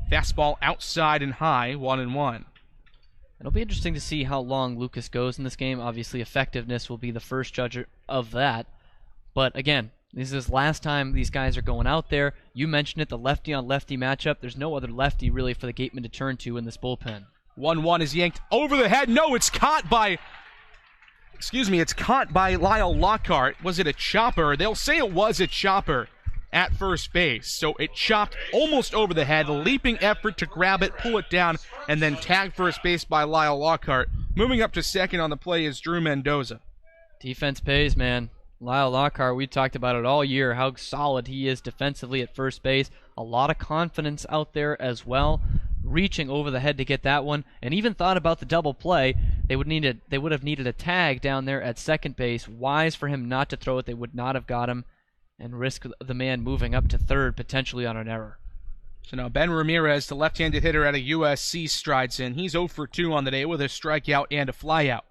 Fastball outside and high, 1-1. It'll be interesting to see how long Lucas goes in this game. Obviously, effectiveness will be the first judge of that. But again, this is the last time these guys are going out there. You mentioned it, the lefty-on-lefty matchup. There's no other lefty really for the Gatemen to turn to in this bullpen. 1-1 is yanked over the head. No, it's caught by... it's caught by Lyle Lockhart. Was it a chopper? They'll say it was a chopper at first base. So it chopped almost over the head. A leaping effort to grab it, pull it down, and then tag first base by Lyle Lockhart. Moving up to second on the play is Drew Mendoza. Defense pays, man. Lyle Lockhart, we talked about it all year, how solid he is defensively at first base. A lot of confidence out there as well. Reaching over the head to get that one, and even thought about the double play. They would have needed a tag down there at second base. Wise for him not to throw it. They would not have got him and risk the man moving up to third, potentially on an error. So now Ben Ramirez, the left-handed hitter out of USC, strides in. He's 0 for 2 on the day with a strikeout and a flyout.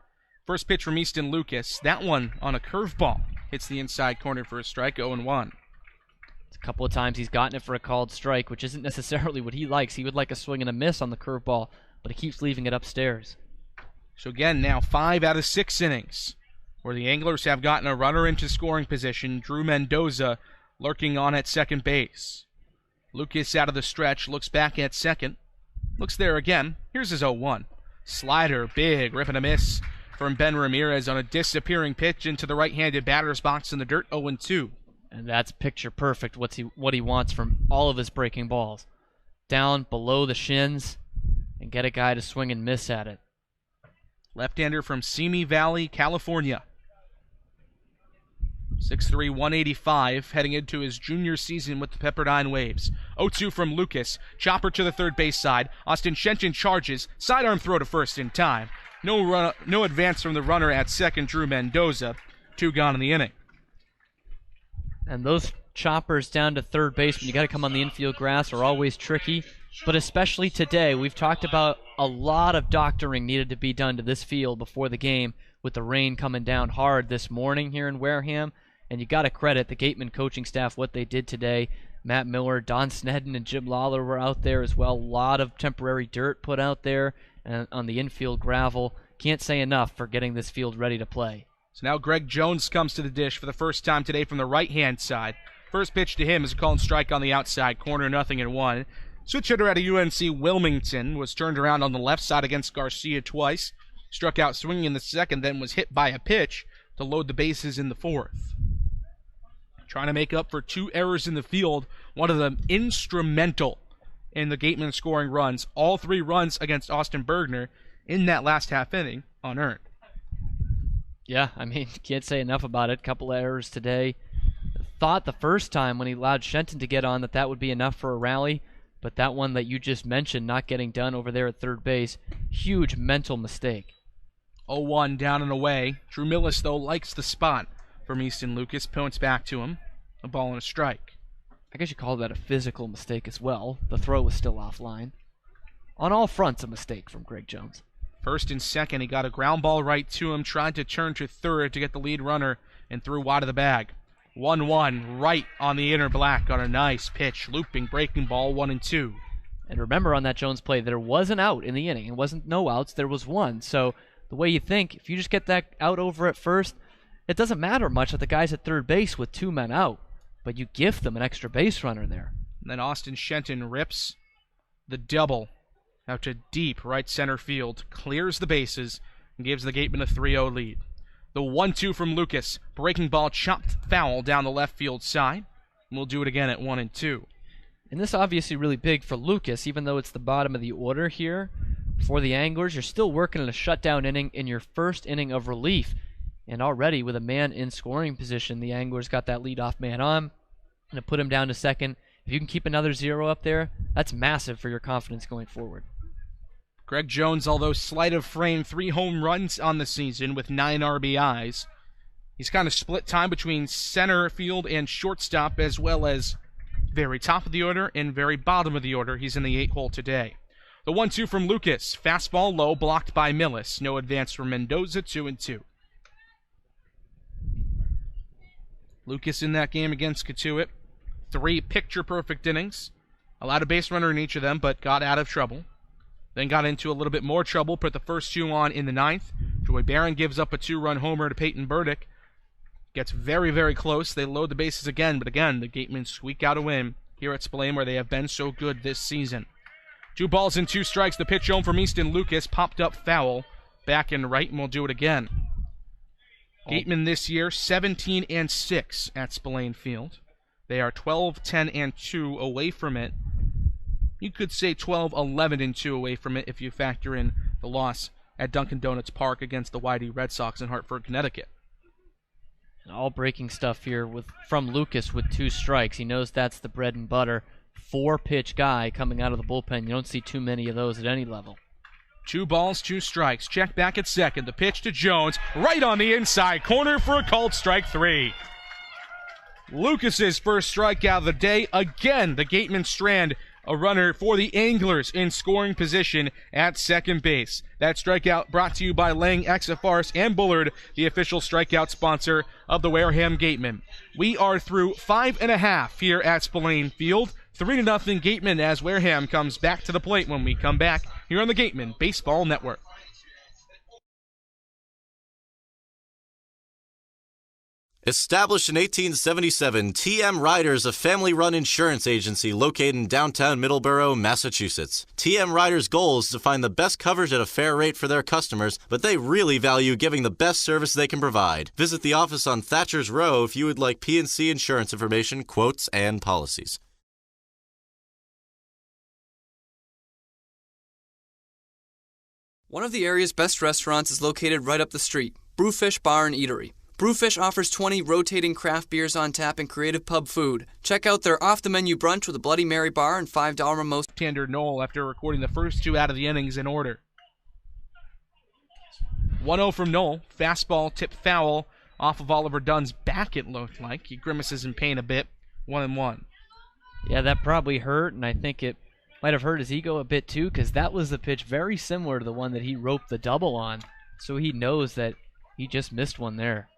First pitch from Easton Lucas. That one on a curveball. Hits the inside corner for a strike, 0-1. couple of times he's gotten it for a called strike, which isn't necessarily what he likes. He would like a swing and a miss on the curveball, but he keeps leaving it upstairs. So again, now 5 out of 6 innings where the Anglers have gotten a runner into scoring position. Drew Mendoza lurking on at second base. Lucas out of the stretch, looks back at second. Looks there again. Here's his 0-1. Slider, big, rip and a miss from Ben Ramirez on a disappearing pitch into the right-handed batter's box in the dirt, 0-2. And that's picture perfect what he wants from all of his breaking balls. Down below the shins and get a guy to swing and miss at it. Left-hander from Simi Valley, California. 6'3", 185, heading into his junior season with the Pepperdine Waves. 0-2 from Lucas. Chopper to the third base side. Austin Shenton charges. Sidearm throw to first in time. No advance from the runner at second, Drew Mendoza. 2 gone in the inning. And those choppers down to third base when you got to come on the infield grass are always tricky. But especially today, we've talked about a lot of doctoring needed to be done to this field before the game with the rain coming down hard this morning here in Wareham. And you got to credit the Gateman coaching staff what they did today. Matt Miller, Don Snedden, and Jim Lawler were out there as well. A lot of temporary dirt put out there and on the infield gravel. Can't say enough for getting this field ready to play. So now Greg Jones comes to the dish for the first time today from the right-hand side. First pitch to him is a call and strike on the outside corner, 0-1. Switch hitter out of UNC Wilmington was turned around on the left side against Garcia twice. Struck out swinging in the second, then was hit by a pitch to load the bases in the fourth. Trying to make up for 2 errors in the field, one of them instrumental in the Gateman scoring runs. All 3 runs against Austin Bergner in that last half inning unearned. Yeah, I mean, can't say enough about it. Couple errors today. Thought the first time when he allowed Shenton to get on that would be enough for a rally, but that one that you just mentioned, not getting done over there at third base, huge mental mistake. 0-1 down and away. Drew Millis, though, likes the spot from Easton Lucas. Points back to him. A ball and a strike. I guess you call that a physical mistake as well. The throw was still offline. On all fronts, a mistake from Greg Jones. First and second, he got a ground ball right to him, tried to turn to third to get the lead runner, and threw wide of the bag. 1-1, right on the inner black on a nice pitch, looping, breaking ball, 1-2. And remember on that Jones play, there was an out in the inning. It wasn't no outs, there was one. So the way you think, if you just get that out over at first, it doesn't matter much that the guy's at third base with 2 men out, but you gift them an extra base runner there. And then Austin Shenton rips the double out to deep right center field, clears the bases, and gives the Gatemen a 3-0 lead. The 1-2 from Lucas, breaking ball chopped foul down the left field side. And we'll do it again at 1-2. And this obviously really big for Lucas, even though it's the bottom of the order here. For the Anglers, you're still working in a shutdown inning in your first inning of relief. And already with a man in scoring position, the Anglers got that leadoff man on and to put him down to second. If you can keep another 0 up there, that's massive for your confidence going forward. Greg Jones, although slight of frame, 3 home runs on the season with 9 RBIs. He's kind of split time between center field and shortstop, as well as very top of the order and very bottom of the order. He's in the 8-hole today. The 1-2 from Lucas. Fastball low, blocked by Millis. No advance from Mendoza, 2-2. Lucas in that game against Katuitt. 3 picture-perfect innings. Allowed a base runner in each of them, but got out of trouble. Then got into a little bit more trouble, put the first 2 on in the 9th. Joy Barron gives up a 2-run homer to Peyton Burdick. Gets very, very close. They load the bases again, but again, the Gatemen squeak out a win here at Spillane, where they have been so good this season. 2 balls and 2 strikes. The pitch home from Easton Lucas, popped up foul. Back and right, and we'll do it again. Gatemen this year, 17-6 at Spillane Field. They are 12-10-2 away from it. You could say 12-11-2 away from it if you factor in the loss at Dunkin' Donuts Park against the YD Red Sox in Hartford, Connecticut. And all breaking stuff here from Lucas with 2 strikes. He knows that's the bread and butter. 4-pitch guy coming out of the bullpen. You don't see too many of those at any level. 2 balls, 2 strikes. Check back at second. The pitch to Jones, right on the inside corner for a called strike 3. Lucas's first strikeout of the day. Again, the Gatemen strand a runner for the Anglers in scoring position at second base. That strikeout brought to you by Lang, XFRs, and Bullard, the official strikeout sponsor of the Wareham Gatemen. We are through 5.5 here at Spillane Field. 3-0 Gatemen as Wareham comes back to the plate when we come back here on the Gatemen Baseball Network. Established in 1877, TM Riders, a family-run insurance agency located in downtown Middleborough, Massachusetts. TM Riders' goal is to find the best coverage at a fair rate for their customers, but they really value giving the best service they can provide. Visit the office on Thatcher's Row if you would like P&C insurance information, quotes, and policies. One of the area's best restaurants is located right up the street, Brewfish Bar and Eatery. Brewfish offers 20 rotating craft beers on tap and creative pub food. Check out their off-the-menu brunch with a Bloody Mary bar and $5 mimosa. Left-hander Knoll after recording the first two out of the innings in order. 1-0 from Knoll. Fastball tipped foul off of Oliver Dunn's back, it looked like. He grimaces in pain a bit. 1-1. Yeah, that probably hurt, and I think it might have hurt his ego a bit too, because that was the pitch very similar to the one that he roped the double on. So he knows that he just missed one there.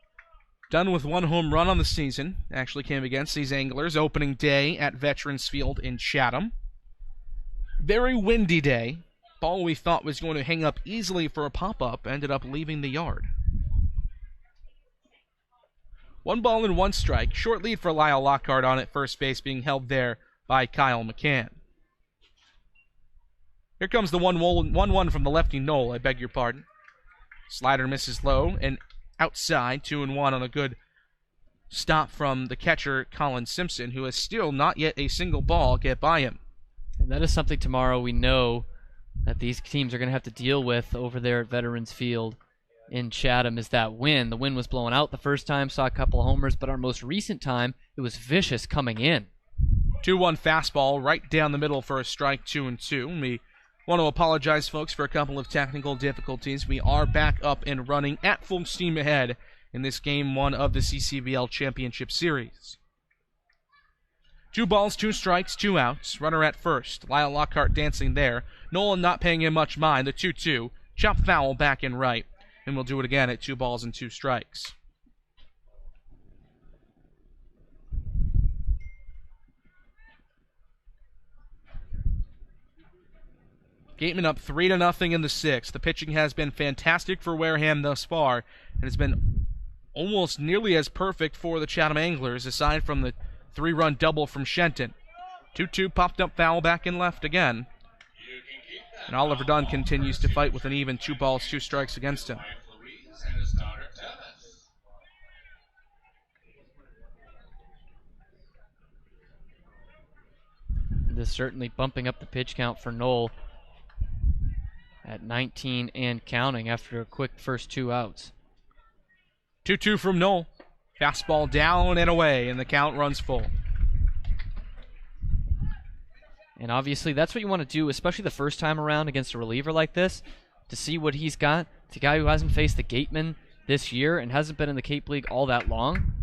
Dunn with one home run on the season. Actually came against these Anglers opening day at Veterans Field in Chatham. Very windy day. Ball we thought was going to hang up easily for a pop-up ended up leaving the yard. 1 strike. Short lead for Lyle Lockhart on at first base, being held there by Kyle McCann. Here comes the 1-1 from the lefty Knoll, I beg your pardon. Slider misses low, and outside, 2-1 on a good stop from the catcher, Colin Simpson, who has still not yet a single ball get by him. And that is something tomorrow we know that these teams are going to have to deal with over there at Veterans Field in Chatham, is that wind. The wind was blowing out the first time, saw a couple of homers, but our most recent time, it was vicious coming in. 2-1 fastball right down the middle for a strike, 2-2. We want to apologize, folks, for a couple of technical difficulties. We are back up and running at full steam ahead in this Game 1 of the CCBL Championship Series. 2 balls, 2 strikes, 2 outs. Runner at first. Lyle Lockhart dancing there. Nolan not paying him much mind. The 2-2. Chop foul back in right. And we'll do it again at 2 balls and 2 strikes. Gateman up 3-0 in the 6th. The pitching has been fantastic for Wareham thus far, and has been almost nearly as perfect for the Chatham Anglers, aside from the 3-run double from Shenton. 2-2 popped up foul back in left again. And Oliver Dunn continues to fight with an even 2 balls, 2 strikes against him. This is certainly bumping up the pitch count for Knoll at 19 and counting after a quick first 2 outs. 2-2 from Knoll. Fastball down and away, and the count runs full. And obviously that's what you want to do, especially the first time around against a reliever like this, to see what he's got. It's a guy who hasn't faced the Gatemen this year and hasn't been in the Cape League all that long.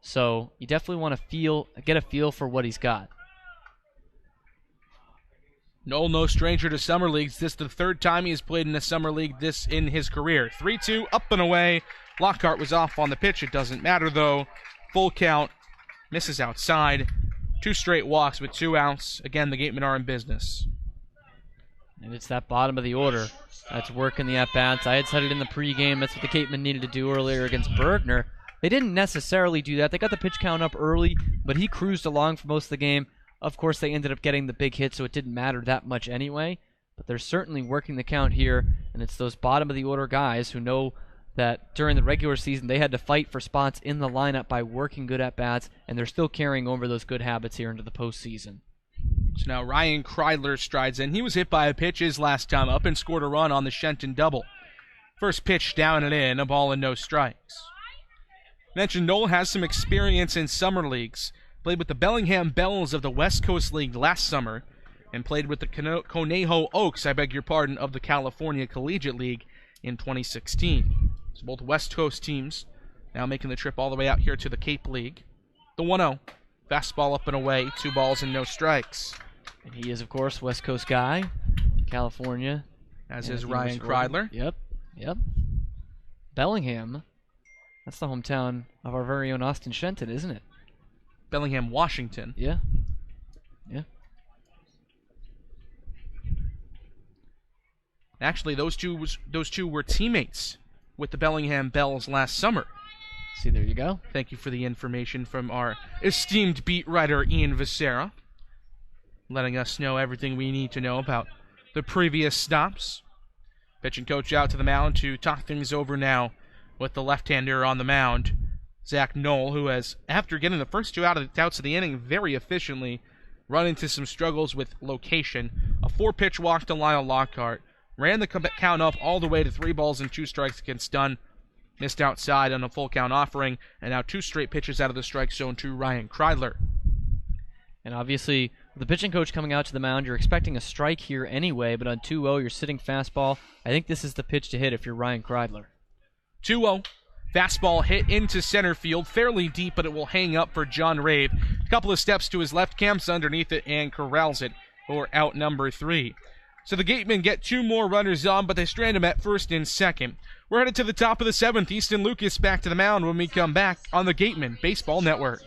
So you definitely want to get a feel for what he's got. Knoll, no stranger to summer leagues. This is the 3rd time he has played in a summer league this in his career. 3-2, up and away. Lockhart was off on the pitch. It doesn't matter, though. Full count. Misses outside. 2 straight walks with 2 outs. Again, the Gatemen are in business. And it's that bottom of the order that's working the at-bats. I had said it in the pregame. That's what the Gatemen needed to do earlier against Bergner. They didn't necessarily do that. They got the pitch count up early, but he cruised along for most of the game. Of course, they ended up getting the big hit, so it didn't matter that much anyway. But they're certainly working the count here, and it's those bottom-of-the-order guys who know that during the regular season they had to fight for spots in the lineup by working good at-bats, and they're still carrying over those good habits here into the postseason. So now Ryan Kreidler strides in. He was hit by a pitch his last time up and scored a run on the Shenton double. First pitch down and in, a ball and no strikes. Mentioned Knoll has some experience in summer leagues. Played with the Bellingham Bells of the West Coast League last summer, and played with the Conejo Oaks, I beg your pardon, of the California Collegiate League in 2016. So both West Coast teams now making the trip all the way out here to the Cape League. The 1-0. Fastball up and away, 2 balls and no strikes. And he is, of course, West Coast guy, California. As is Ryan Kreidler. Yep. Bellingham. That's the hometown of our very own Austin Shenton, isn't it? Bellingham, Washington. Yeah. Actually, those two were teammates with the Bellingham Bells last summer. See, there you go. Thank you for the information from our esteemed beat writer, Ian Viscera, letting us know everything we need to know about the previous stops. Pitching coach out to the mound to talk things over now with the left-hander on the mound, Zach Knoll, who has, after getting the first two outs of the inning very efficiently, run into some struggles with location. A 4-pitch walk to Lyle Lockhart. Ran the count up all the way to 3 balls and 2 strikes against Dunn. Missed outside on a full count offering, and now 2 straight pitches out of the strike zone to Ryan Kreidler. And obviously, with the pitching coach coming out to the mound, you're expecting a strike here anyway, but on 2-0, you're sitting fastball. I think this is the pitch to hit if you're Ryan Kreidler. 2-0. Fastball hit into center field, fairly deep, but it will hang up for John Rave. A couple of steps to his left, camps underneath it, and corrals it for out number 3. So the Gatemen get 2 more runners on, but they strand him at first and second. We're headed to the top of the 7th. Easton Lucas back to the mound when we come back on the Gatemen Baseball Network.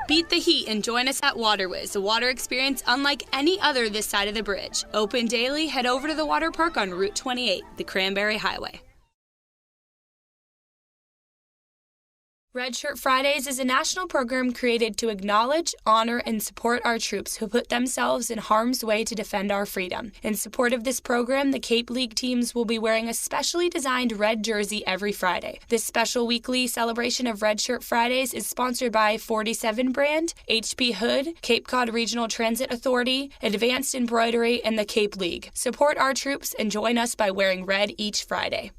Beat the heat and join us at WaterWiz, a water experience unlike any other this side of the bridge. Open daily, head over to the water park on Route 28, the Cranberry Highway. Red Shirt Fridays is a national program created to acknowledge, honor, and support our troops who put themselves in harm's way to defend our freedom. In support of this program, the Cape League teams will be wearing a specially designed red jersey every Friday. This special weekly celebration of Red Shirt Fridays is sponsored by 47 Brand, HP Hood, Cape Cod Regional Transit Authority, Advanced Embroidery, and the Cape League. Support our troops and join us by wearing red each Friday.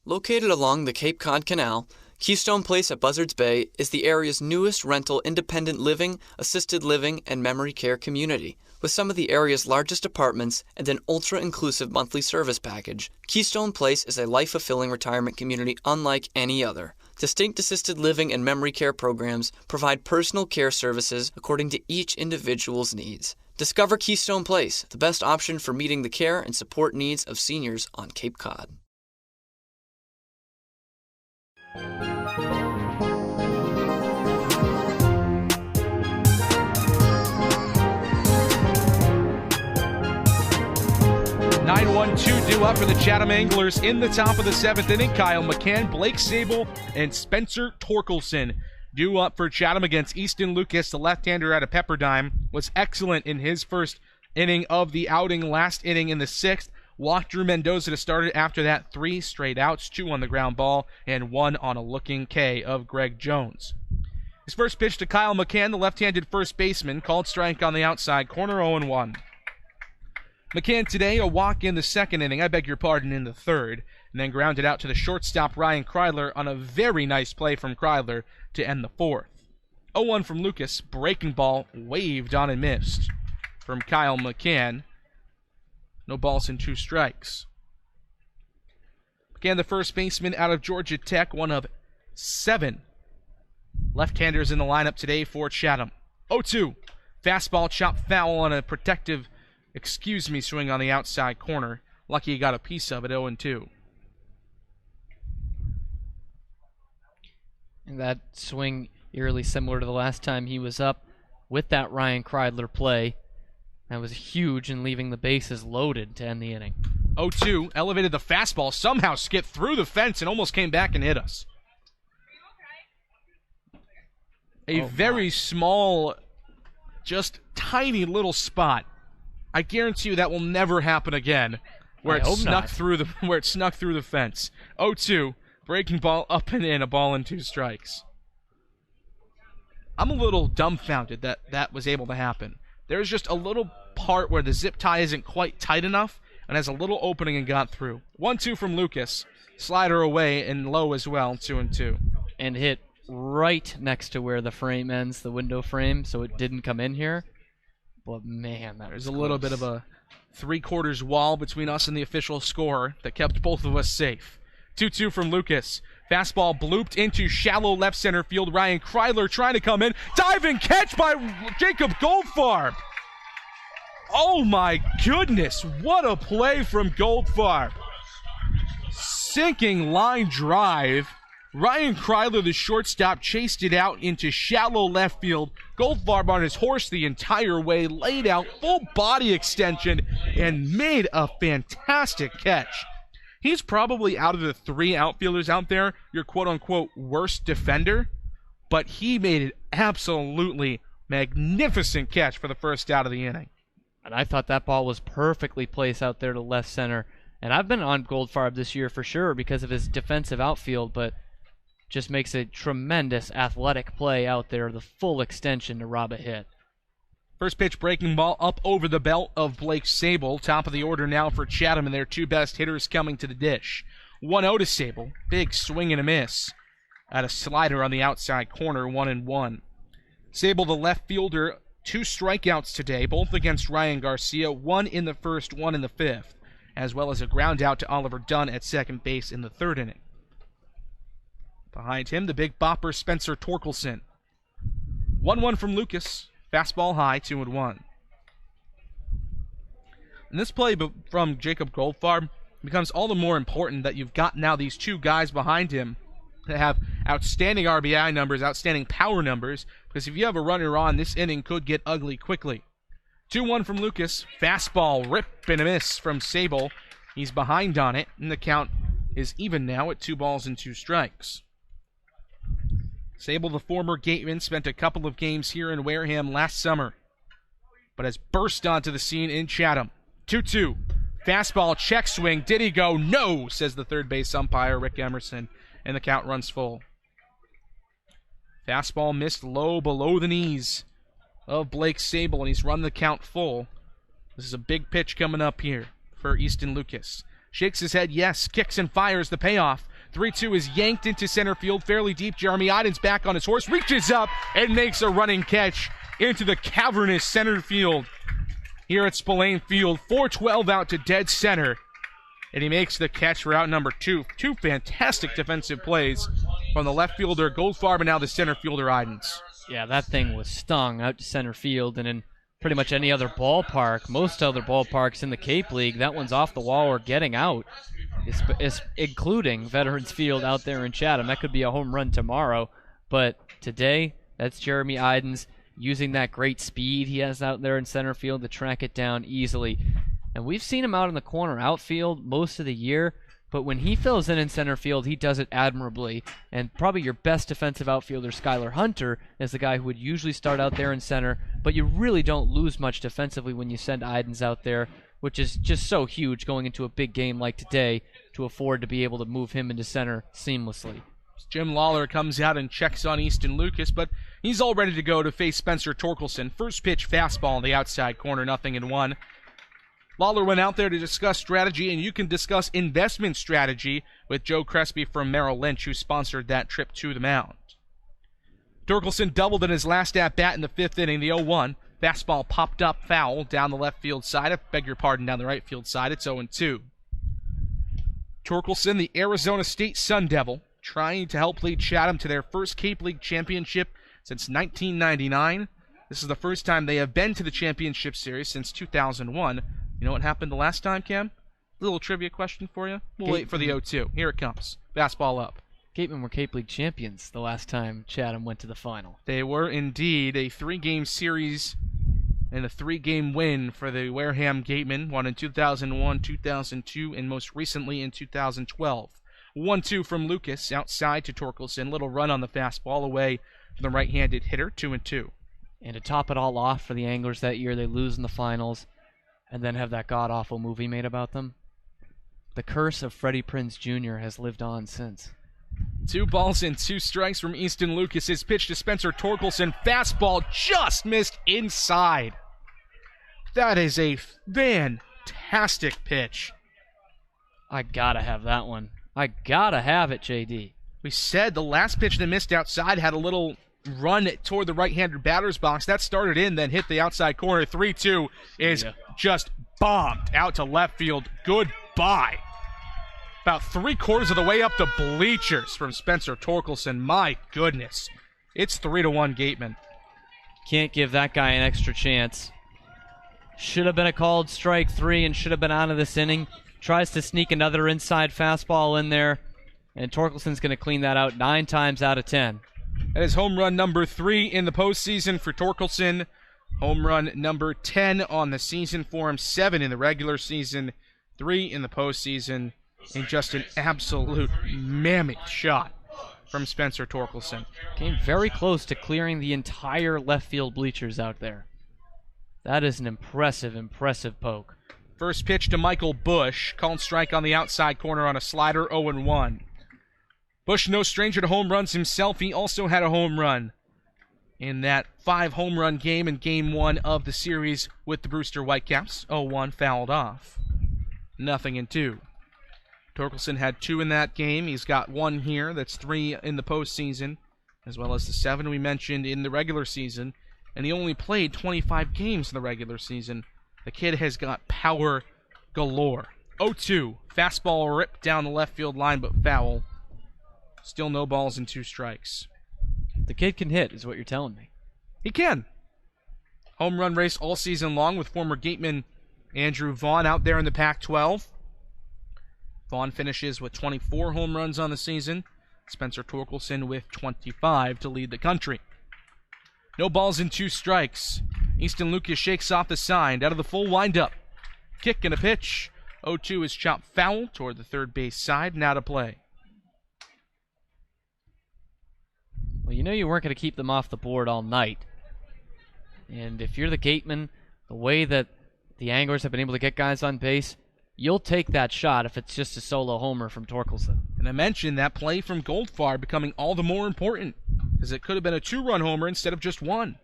Located along the Cape Cod Canal, Keystone Place at Buzzards Bay is the area's newest rental independent living, assisted living, and memory care community. With some of the area's largest apartments and an ultra-inclusive monthly service package, Keystone Place is a life-fulfilling retirement community unlike any other. Distinct assisted living and memory care programs provide personal care services according to each individual's needs. Discover Keystone Place, the best option for meeting the care and support needs of seniors on Cape Cod. 9-1-2 due up for the Chatham Anglers in the top of the 7th inning. Kyle McCann, Blake Sable, and Spencer Torkelson due up for Chatham against Easton Lucas. The left-hander out of Pepperdine was excellent in his first inning of the outing. Last inning in the 6th. Walked Drew Mendoza to start it. After that, 3 straight outs, 2 on the ground ball, and 1 on a looking K of Greg Jones. His first pitch to Kyle McCann, the left-handed first baseman, called strike on the outside corner, 0-1. McCann today, a walk in the 2nd inning, in the 3rd, and then grounded out to the shortstop Ryan Kreidler on a very nice play from Kreidler to end the 4th. 0-1 from Lucas, breaking ball, waved on and missed from Kyle McCann. No balls and 2 strikes. Again, the first baseman out of Georgia Tech, one of 7 left-handers in the lineup today for Chatham. 0-2. Fastball chopped foul on a protective, swing on the outside corner. Lucky he got a piece of it, 0-2. And that swing eerily similar to the last time he was up with that Ryan Kreidler play. That was huge in leaving the bases loaded to end the inning. 0-2, elevated the fastball, somehow skipped through the fence and almost came back and hit us. A very small, just tiny little spot. I guarantee you that will never happen again. Where it snuck through the fence. 0-2, breaking ball up and in, a ball and 2 strikes. I'm a little dumbfounded that was able to happen. There's just a little part where the zip tie isn't quite tight enough and has a little opening and got through. 1-2 from Lucas. Slider away and low as well, 2-2. And hit right next to where the frame ends, the window frame, so it didn't come in here. But man, there's a little bit of a three-quarters wall between us and the official score that kept both of us safe. 2-2 from Lucas. Fastball blooped into shallow left center field. Ryan Kryler trying to come in. Diving catch by Jacob Goldfarb. Oh my goodness, what a play from Goldfarb. Sinking line drive. Ryan Kryler, the shortstop, chased it out into shallow left field. Goldfarb on his horse the entire way, laid out full body extension, and made a fantastic catch. He's probably, out of the three outfielders out there, your quote-unquote worst defender, but he made an absolutely magnificent catch for the first out of the inning. And I thought that ball was perfectly placed out there to left center. And I've been on Goldfarb this year for sure because of his defensive outfield, but just makes a tremendous athletic play out there, the full extension to rob a hit. First pitch breaking ball up over the belt of Blake Sable. Top of the order now for Chatham and their two best hitters coming to the dish. 1-0 to Sable. Big swing and a miss at a slider on the outside corner, 1-1. Sable, the left fielder, 2 strikeouts today, both against Ryan Garcia, 1 in the first, 1 in the fifth, as well as a ground out to Oliver Dunn at second base in the third inning. Behind him, the big bopper Spencer Torkelson. 1-1 from Lucas. Fastball high, 2-1. And this play from Jacob Goldfarb becomes all the more important that you've got now these two guys behind him that have outstanding RBI numbers, outstanding power numbers, because if you have a runner on, this inning could get ugly quickly. 2-1 from Lucas. Fastball, rip and a miss from Sable. He's behind on it, and the count is even now at 2-2 strikes. Sable, the former Gateman, spent a couple of games here in Wareham last summer, but has burst onto the scene in Chatham. 2-2. Fastball, check swing. Did he go? No, says the third base umpire, Rick Emerson, and the count runs full. Fastball missed low below the knees of Blake Sable, and he's run the count full. This is a big pitch coming up here for Easton Lucas. Shakes his head, yes, kicks and fires the payoff. 3-2 is yanked into center field, fairly deep. Jeremy Idens back on his horse, reaches up and makes a running catch into the cavernous center field here at Spillane Field. 4-12 out to dead center, and he makes the catch for out number 2. 2 fantastic defensive plays from the left fielder Goldfarb and now the center fielder Idens. Yeah, that thing was stung out to center field, and in pretty much any other ballpark, most other ballparks in the Cape League, that one's off the wall or getting out. It's including Veterans Field out there in Chatham. That could be a home run tomorrow. But today, that's Jeremy Idens using that great speed he has out there in center field to track it down easily. And we've seen him out in the corner outfield most of the year, but when he fills in center field, he does it admirably. And probably your best defensive outfielder, Skylar Hunter, is the guy who would usually start out there in center, but you really don't lose much defensively when you send Idens out there, which is just so huge going into a big game like today to afford to be able to move him into center seamlessly. Jim Lawler comes out and checks on Easton Lucas, but he's all ready to go to face Spencer Torkelson. First pitch fastball on the outside corner, 0-1. Lawler went out there to discuss strategy, and you can discuss investment strategy with Joe Crespi from Merrill Lynch, who sponsored that trip to the mound. Torkelson doubled in his last at-bat in the 5th inning, the 0-1. Fastball popped up foul down the left field side. I beg your pardon, down the right field side. It's 0-2. Torkelson, the Arizona State Sun Devil, trying to help lead Chatham to their first Cape League championship since 1999. This is the first time they have been to the championship series since 2001. You know what happened the last time, Cam? Little trivia question for you. We'll wait for the 0-2. Here it comes. Fastball up. Gatemen were Cape League champions the last time Chatham went to the final. They were indeed. A 3-game series and a 3-game win for the Wareham Gatemen, won in 2001, 2002, and most recently in 2012. 1-2 from Lucas, outside to Torkelson. Little run on the fastball away from the right-handed hitter, 2-2. And to top it all off for the Anglers that year, they lose in the finals and then have that god-awful movie made about them. The curse of Freddie Prinze Jr. has lived on since. 2-2 strikes from Easton Lucas. His pitch to Spencer Torkelson. Fastball just missed inside. That is a fantastic pitch. I gotta have that one. I gotta have it, JD. We said the last pitch that missed outside had a little run toward the right-hander batter's box. That started in, then hit the outside corner. 3-2 is just bombed out to left field. Goodbye. About 3/4 of the way up the bleachers from Spencer Torkelson. My goodness. It's 3-1 Gateman. Can't give that guy an extra chance. Should have been a called strike 3 and should have been out of this inning. Tries to sneak another inside fastball in there, and Torkelson's going to clean that out 9 times out of 10. That is home run number 3 in the postseason for Torkelson. Home run number 10 on the season for him. 7 in the regular season, 3 in the postseason. And just an absolute mammoth shot from Spencer Torkelson. Came very close to clearing the entire left field bleachers out there. That is an impressive, impressive poke. First pitch to Michael Bush. Called strike on the outside corner on a slider, 0-1. Bush, no stranger to home runs himself. He also had a home run in that 5-home-run game in Game 1 of the series with the Brewster Whitecaps. 0-1, fouled off. 0-2. Torkelson had 2 in that game. He's got 1 here. That's 3 in the postseason, as well as the 7 we mentioned in the regular season. And he only played 25 games in the regular season. The kid has got power galore. 0-2. Fastball ripped down the left field line, but foul. Still no balls and 2 strikes. The kid can hit, is what you're telling me. He can. Home run race all season long with former Gateman Andrew Vaughn out there in the Pac-12. Vaughn finishes with 24 home runs on the season. Spencer Torkelson with 25 to lead the country. No balls and 2 strikes. Easton Lucas shakes off the sign out of the full windup. Kick and a pitch. 0-2 is chopped foul toward the third base side. Now to play. Well, you know you weren't going to keep them off the board all night. And if you're the Gateman, the way that the Anglers have been able to get guys on base, you'll take that shot if it's just a solo homer from Torkelson. And I mentioned that play from Goldfarb becoming all the more important, because it could have been a 2-run homer instead of just 1.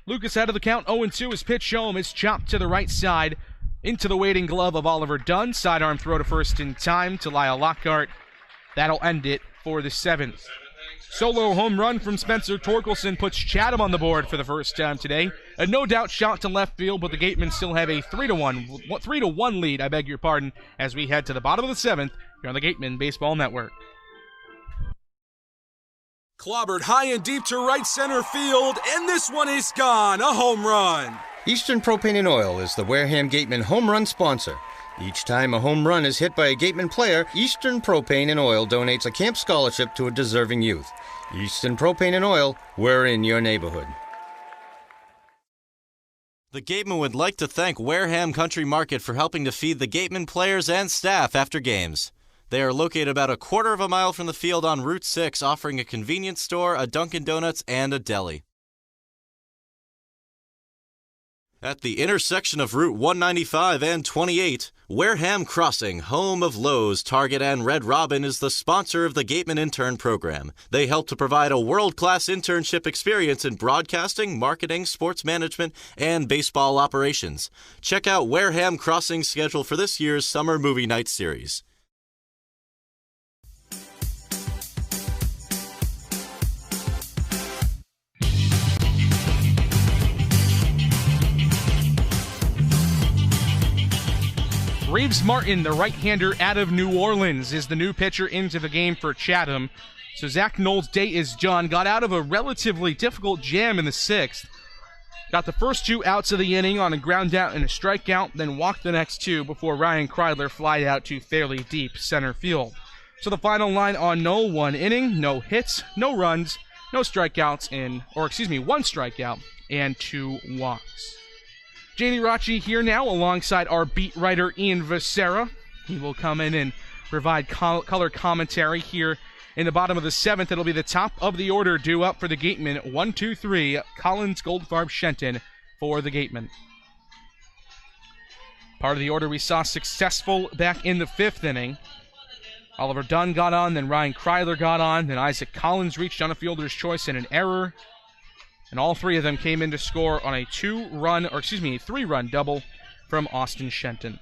Lucas out of the count, 0-2. His pitch home is chopped to the right side into the waiting glove of Oliver Dunn. Sidearm throw to first in time to Lyle Lockhart. That'll end it for the 7th. Solo home run from Spencer Torkelson puts Chatham on the board for the first time today. A no-doubt shot to left field, but the Gatemen still have a 3-1 lead, as we head to the bottom of the 7th here on the Gateman Baseball Network. Clobbered high and deep to right center field, and this one is gone. A home run. Eastern Propane and Oil is the Wareham Gateman home run sponsor. Each time a home run is hit by a Gateman player, Eastern Propane and Oil donates a camp scholarship to a deserving youth. Eastern Propane and Oil, we're in your neighborhood. The Gateman would like to thank Wareham Country Market for helping to feed the Gateman players and staff after games. They are located about a quarter of a mile from the field on Route 6, offering a convenience store, a Dunkin' Donuts, and a deli. At the intersection of Route 195 and 28, Wareham Crossing, home of Lowe's, Target, and Red Robin, is the sponsor of the Gateman Intern Program. They help to provide a world-class internship experience in broadcasting, marketing, sports management, and baseball operations. Check out Wareham Crossing's schedule for this year's Summer Movie Night Series. Reeves Martin, the right-hander out of New Orleans, is the new pitcher into the game for Chatham. So Zach Knoll's day is done. Got out of a relatively difficult jam in the 6th. Got the first 2 outs of the inning on a ground out and a strikeout, then walked the next 2 before Ryan Kreidler flied out to fairly deep center field. So the final line on Knoll: 1 inning, no hits, no runs, no strikeouts, 1 strikeout and 2 walks. JD Rachi here now alongside our beat writer Ian Becerra. He will come in and provide color commentary here in the bottom of the 7th. It'll be the top of the order due up for the Gatemen. 1, 2, 3, Collins, Goldfarb, Shenton for the Gatemen. Part of the order we saw successful back in the 5th inning. Oliver Dunn got on, then Ryan Kreidler got on, then Isaac Collins reached on a fielder's choice and an error. And all 3 of them came in to score on a 3-run double from Austin Shenton.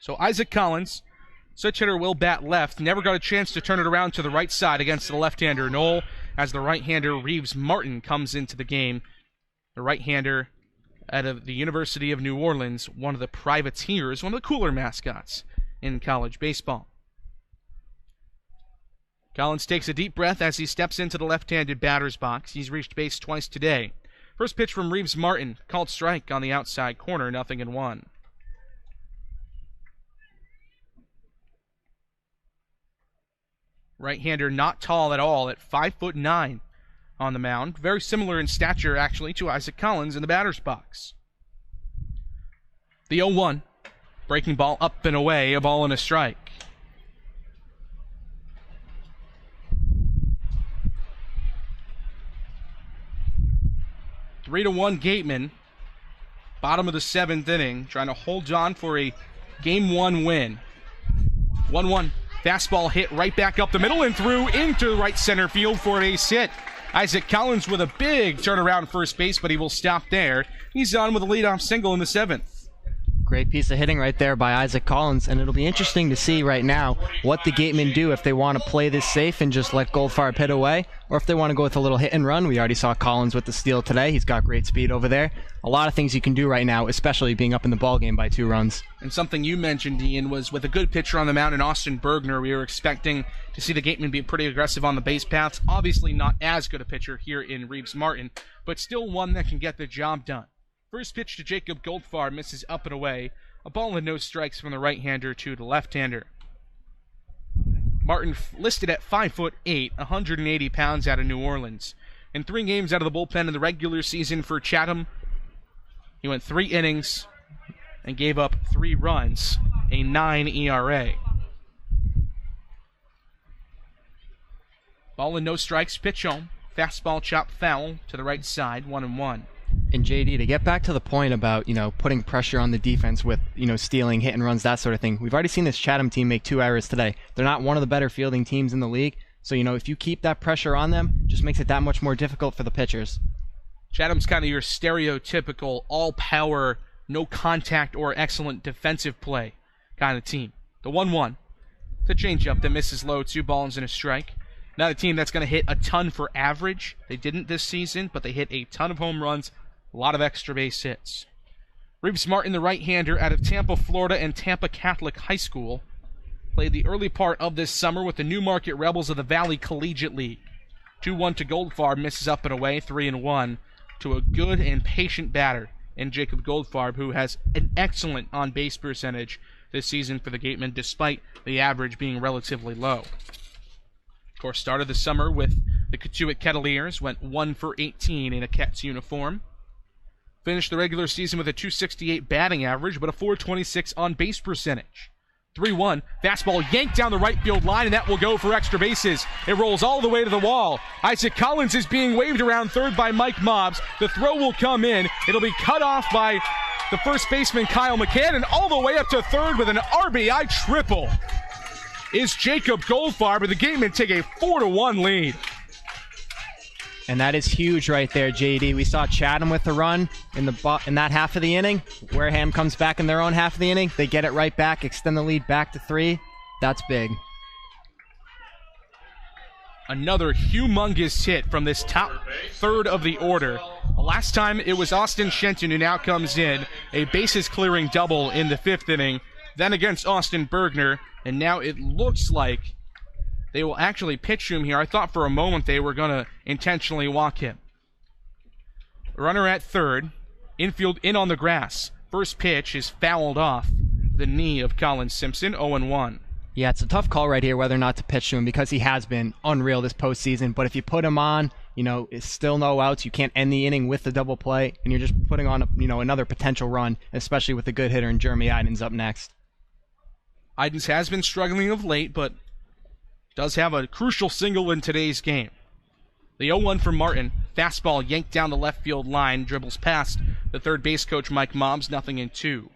So Isaac Collins Switch hitter will bat left. Never got a chance to turn it around to the right side against the left-hander Knoll, as the right-hander Reeves Martin comes into the game. The right-hander out of the University of New Orleans, one of the privateers, one of the cooler mascots in college baseball. Collins takes a deep breath as he steps into the left-handed batter's box. He's reached base twice today. First pitch from Reeves Martin, called strike on the outside corner, 0-1. Right-hander not tall at all, at 5'9" on the mound. Very similar in stature, actually, to Isaac Collins in the batter's box. The 0-1. Breaking ball up and away, a ball and a strike. Three to 1 Gateman. Bottom of the 7th inning, trying to hold on for a Game 1 win. 1-1. Fastball hit right back up the middle and through into right center field for an ace hit. Isaac Collins with a big turnaround first base, but he will stop there. He's on with a leadoff single in the 7th. Great piece of hitting right there by Isaac Collins, and it'll be interesting to see right now what the Gatemen do, if they want to play this safe and just let Goldfarb hit away, or if they want to go with a little hit and run. We already saw Collins with the steal today. He's got great speed over there. A lot of things you can do right now, especially being up in the ballgame by 2 runs. And something you mentioned, Ian, was with a good pitcher on the mound in Austin Bergner, we were expecting to see the Gatemen be pretty aggressive on the base paths. Obviously not as good a pitcher here in Reeves Martin, but still one that can get the job done. First pitch to Jacob Goldfarb, misses up and away. A ball and no strikes from the right-hander to the left-hander. Martin listed at 5'8", 180 pounds out of New Orleans. In 3 games out of the bullpen in the regular season for Chatham, he went 3 innings and gave up 3 runs, a 9 ERA. Ball and no strikes, pitch home. Fastball chop foul to the right side, 1-1. And JD, to get back to the point about, putting pressure on the defense with, stealing, hit and runs, that sort of thing. We've already seen this Chatham team make 2 errors today. They're not one of the better fielding teams in the league. So, if you keep that pressure on them, just makes it that much more difficult for the pitchers. Chatham's kind of your stereotypical all-power, no contact or excellent defensive play kind of team. The 1-1. It's a changeup that misses low, 2 balls and a strike. Not a team that's going to hit a ton for average. They didn't this season, but they hit a ton of home runs. A lot of extra base hits. Reeves Martin, the right-hander out of Tampa, Florida, and Tampa Catholic High School, played the early part of this summer with the Newmarket Rebels of the Valley Collegiate League. 2-1 to Goldfarb, misses up and away, 3-1 to a good and patient batter in Jacob Goldfarb, who has an excellent on-base percentage this season for the Gatemen, despite the average being relatively low. Of course, started the summer with the Katuitt Kettleers, went 1 for 18 in a Ket's uniform. Finished the regular season with a .268 batting average, but a .426 on-base percentage. 3-1, fastball yanked down the right field line, and that will go for extra bases. It rolls all the way to the wall. Isaac Collins is being waved around third by Mike Mobbs. The throw will come in. It'll be cut off by the first baseman Kyle McCann, and all the way up to third with an RBI triple is Jacob Goldfarb, and the Gatemen take a 4-1 lead. And that is huge right there, JD. We saw Chatham with the run in that half of the inning. Wareham comes back in their own half of the inning. They get it right back, extend the lead back to 3. That's big. Another humongous hit from this top third of the order. Last time it was Austin Shenton who now comes in. A bases-clearing double in the 5th inning. Then against Austin Bergner. And now it looks like they will actually pitch him here. I thought for a moment they were going to intentionally walk him. Runner at third. Infield in on the grass. First pitch is fouled off the knee of Colin Simpson, 0-1. Yeah, it's a tough call right here whether or not to pitch to him because he has been unreal this postseason. But if you put him on, it's still no outs. You can't end the inning with the double play, and you're just putting on another potential run, especially with a good hitter and Jeremy Idens up next. Idens has been struggling of late, but does have a crucial single in today's game. The 0-1 for Martin. Fastball yanked down the left field line, dribbles past the third base coach Mike Mobbs, 0-2.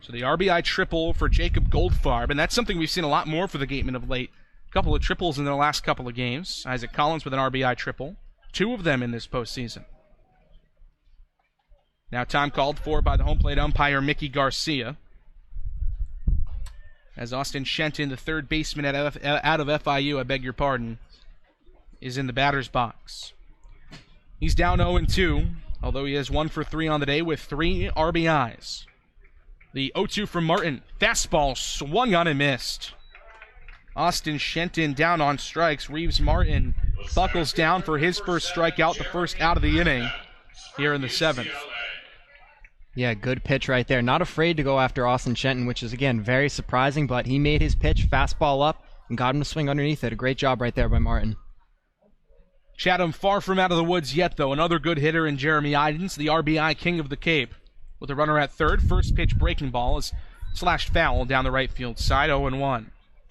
So the RBI triple for Jacob Goldfarb, and that's something we've seen a lot more for the Gatemen of late. A couple of triples in their last couple of games. Isaac Collins with an RBI triple. 2 of them in this postseason. Now time called for by the home plate umpire, Mickey Garcia. As Austin Shenton, the third baseman out of FIU, is in the batter's box. He's down 0-2, although he has 1 for 3 on the day with 3 RBIs. The 0-2 from Martin. Fastball swung on and missed. Austin Shenton down on strikes. Reeves Martin buckles down for his first strikeout, the first out of the inning here in the 7th. Yeah, good pitch right there. Not afraid to go after Austin Shenton, which is, again, very surprising, but he made his pitch, fastball up, and got him to swing underneath it. A great job right there by Martin. Chatham far from out of the woods yet, though. Another good hitter in Jeremy Idens, the RBI king of the Cape. With a runner at third, first pitch breaking ball is slashed foul down the right field side, 0-1.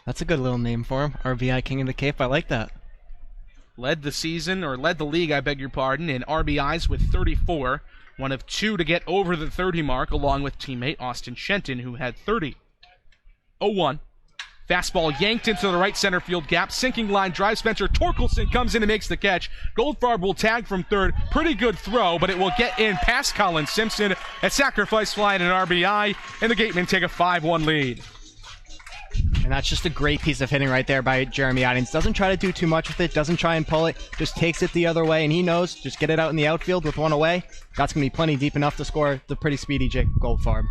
That's a good little name for him, RBI king of the Cape. I like that. Led the league, in RBIs with 34. One of 2 to get over the 30 mark, along with teammate Austin Shenton, who had 30. 0-1. Fastball yanked into the right center field gap. Sinking line drive. Spencer Torkelson comes in and makes the catch. Goldfarb will tag from third. Pretty good throw, but it will get in past Colin Simpson. A sacrifice fly and an RBI, and the Gatemen take a 5-1 lead. And that's just a great piece of hitting right there by Jeremy Idens. Doesn't try to do too much with it, doesn't try and pull it, just takes it the other way, and he knows, just get it out in the outfield with 1 away. That's going to be plenty deep enough to score the pretty speedy Jake Goldfarb.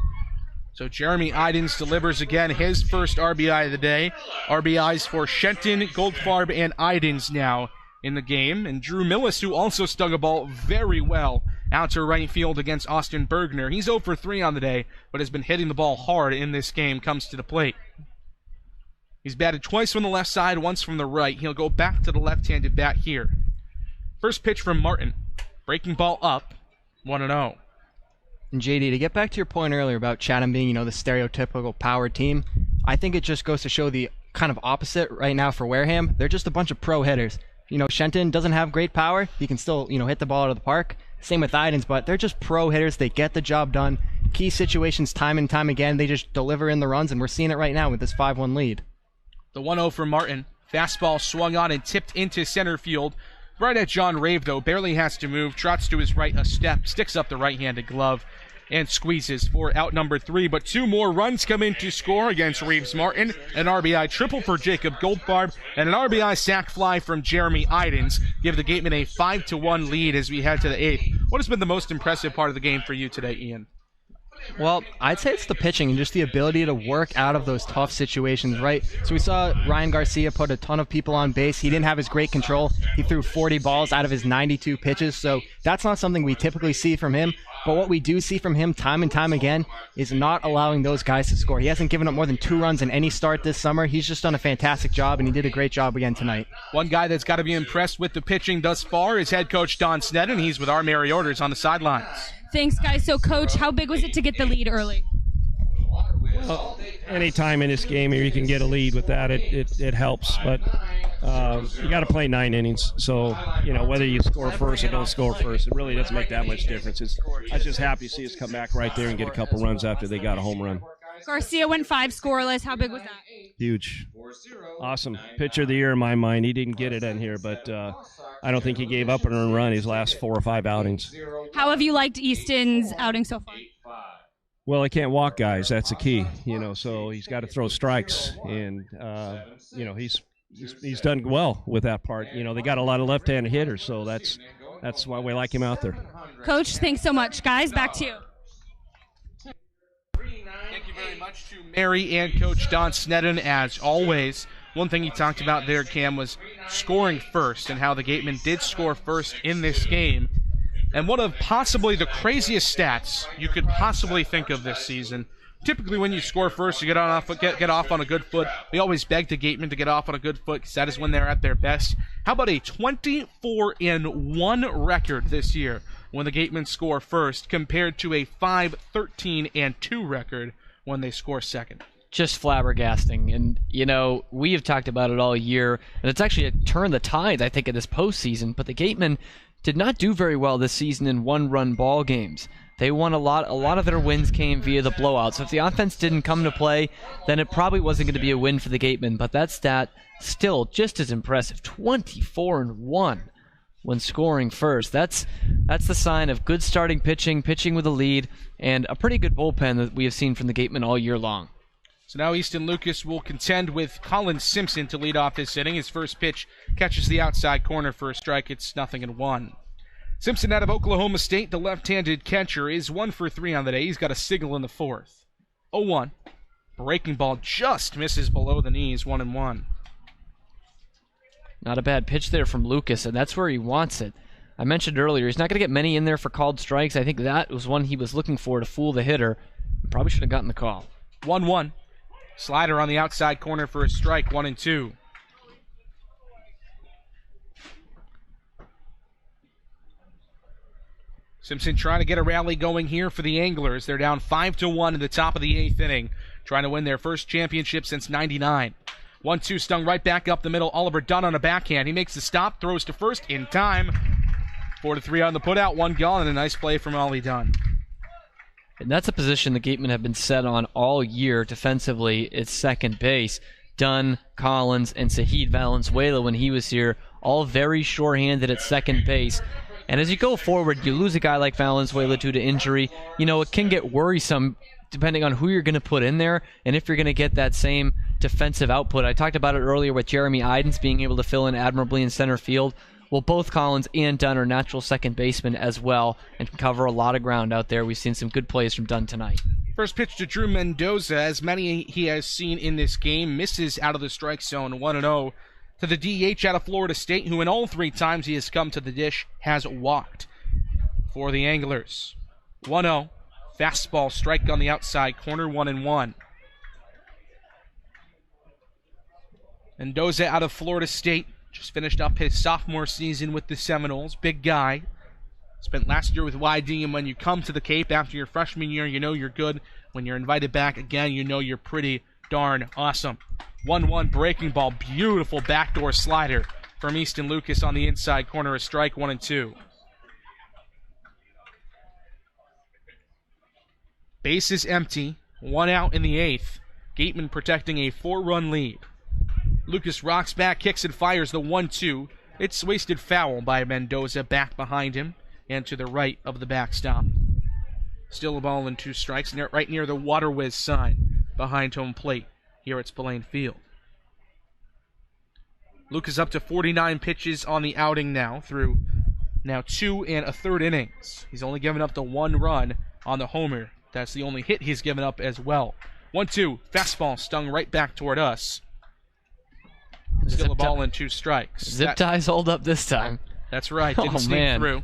So Jeremy Idens delivers again his first RBI of the day. RBIs for Shenton, Goldfarb, and Idens now in the game. And Drew Millis, who also stung a ball very well out to right field against Austin Bergner. He's 0 for 3 on the day, but has been hitting the ball hard in this game, comes to the plate. He's batted twice from the left side, once from the right. He'll go back to the left-handed bat here. First pitch from Martin. Breaking ball up, 1-0. And JD, to get back to your point earlier about Chatham being, the stereotypical power team, I think it just goes to show the kind of opposite right now for Wareham. They're just a bunch of pro hitters. Shenton doesn't have great power. He can still, hit the ball out of the park. Same with Idens, but they're just pro hitters. They get the job done. Key situations time and time again. They just deliver in the runs, and we're seeing it right now with this 5-1 lead. The 1-0 from Martin. Fastball swung on and tipped into center field. Right at John Rave, though. Barely has to move. Trots to his right a step. Sticks up the right-handed glove and squeezes for out number 3. But 2 more runs come in to score against Reeves Martin. An RBI triple for Jacob Goldfarb. And an RBI sac fly from Jeremy Idens. Give the Gatemen a 5-1 lead as we head to the 8th. What has been the most impressive part of the game for you today, Ian? Well, I'd say it's the pitching and just the ability to work out of those tough situations, right? So we saw Ryan Garcia put a ton of people on base. He didn't have his great control. He threw 40 balls out of his 92 pitches, so that's not something we typically see from him. But what we do see from him time and time again is not allowing those guys to score. He hasn't given up more than 2 runs in any start this summer. He's just done a fantastic job, and he did a great job again tonight. One guy that's got to be impressed with the pitching thus far is head coach Don Sneddon. He's with our Mary Orders on the sidelines. Thanks, guys. So, Coach, how big was it to get the lead early? Well, any time in this game you can get a lead with that, it helps. But you got to play 9 innings. So, whether you score first or don't score first, it really doesn't make that much difference. I was just happy to see us come back right there and get a couple runs after they got a home run. Garcia went 5 scoreless. How big was that? Huge. Awesome. Pitcher of the year in my mind. He didn't get it in here, but I don't think he gave up an earned run his last 4 or 5 outings. How have you liked Easton's outing so far? Well, he can't walk guys. That's the key, so he's got to throw strikes. And, he's done well with that part. They got a lot of left-handed hitters, so that's why we like him out there. Coach, thanks so much. Guys, back to you. Thank you very much to Mary and Coach Don Sneddon, as always. One thing he talked about there, Cam, was scoring first and how the Gatemen did score first in this game. And one of possibly the craziest stats you could possibly think of this season. Typically when you score first, you get off on a good foot. We always beg the Gatemen to get off on a good foot because that is when they're at their best. How about a 24-1 record this year when the Gatemen score first compared to a 5-13-2 record when they score second? Just flabbergasting. And, we have talked about it all year, and it's actually turned the tide, I think, in this postseason. But the Gatemen did not do very well this season in one-run ball games. They won a lot of their wins came via the blowouts. So if the offense didn't come to play, then it probably wasn't going to be a win for the Gatemen. But that stat, still just as impressive, 24-1. when scoring first. That's the sign of good starting pitching with a lead, and a pretty good bullpen that we have seen from the Gatemen all year long. So now Easton Lucas will contend with Colin Simpson to lead off this inning. His first pitch catches the outside corner for a strike. It's 0-1. Simpson out of Oklahoma State, the left-handed catcher, is 1 for 3 on the day. He's got a single in the fourth. 0-1. Breaking ball just misses below the knees, 1-1. Not a bad pitch there from Lucas, and that's where he wants it. I mentioned earlier, he's not going to get many in there for called strikes. I think that was one he was looking for to fool the hitter. Probably should have gotten the call. 1-1. Slider on the outside corner for a strike, 1-2. Simpson trying to get a rally going here for the Anglers. They're down 5-1 in the top of the 8th inning, trying to win their first championship since '99. 1-2 stung right back up the middle. Oliver Dunn on a backhand. He makes the stop, throws to first in time. 4-3 on the putout, 1 gone, and a nice play from Ollie Dunn. And that's a position the Gatemen have been set on all year defensively. It's second base. Dunn, Collins, and Sahid Valenzuela, when he was here, all very sure-handed at second base. And as you go forward, you lose a guy like Valenzuela due to injury. It can get worrisome depending on who you're going to put in there and if you're going to get that same defensive output. I talked about it earlier with Jeremy Idens being able to fill in admirably in center field. Well, both Collins and Dunn are natural second basemen as well and can cover a lot of ground out there. We've seen some good plays from Dunn tonight. First pitch to Drew Mendoza, as many he has seen in this game, misses out of the strike zone, 1-0. To the DH out of Florida State, who in all 3 times he has come to the dish has walked. For the Anglers, 1-0. Fastball strike on the outside corner, 1-1. Mendoza out of Florida State. Just finished up his sophomore season with the Seminoles. Big guy. Spent last year with YD, and when you come to the Cape after your freshman year, you know you're good. When you're invited back again, you know you're pretty darn awesome. 1-1 breaking ball. Beautiful backdoor slider from Easton Lucas on the inside corner. A strike, 1-2. Base is empty. 1 out in the 8th. Gateman protecting a 4-run lead. Lucas rocks back, kicks and fires the 1-2. It's wasted foul by Mendoza back behind him and to the right of the backstop. Still a ball and 2 strikes, right near the Water Whiz sign behind home plate here at Spillane Field. Lucas up to 49 pitches on the outing now through 2 1/3 innings. He's only given up the 1 run on the homer. That's the only hit he's given up as well. 1-2, fastball stung right back toward us. Still a ball and 2 strikes. Zip ties hold up this time. That's right. Didn't sneak through.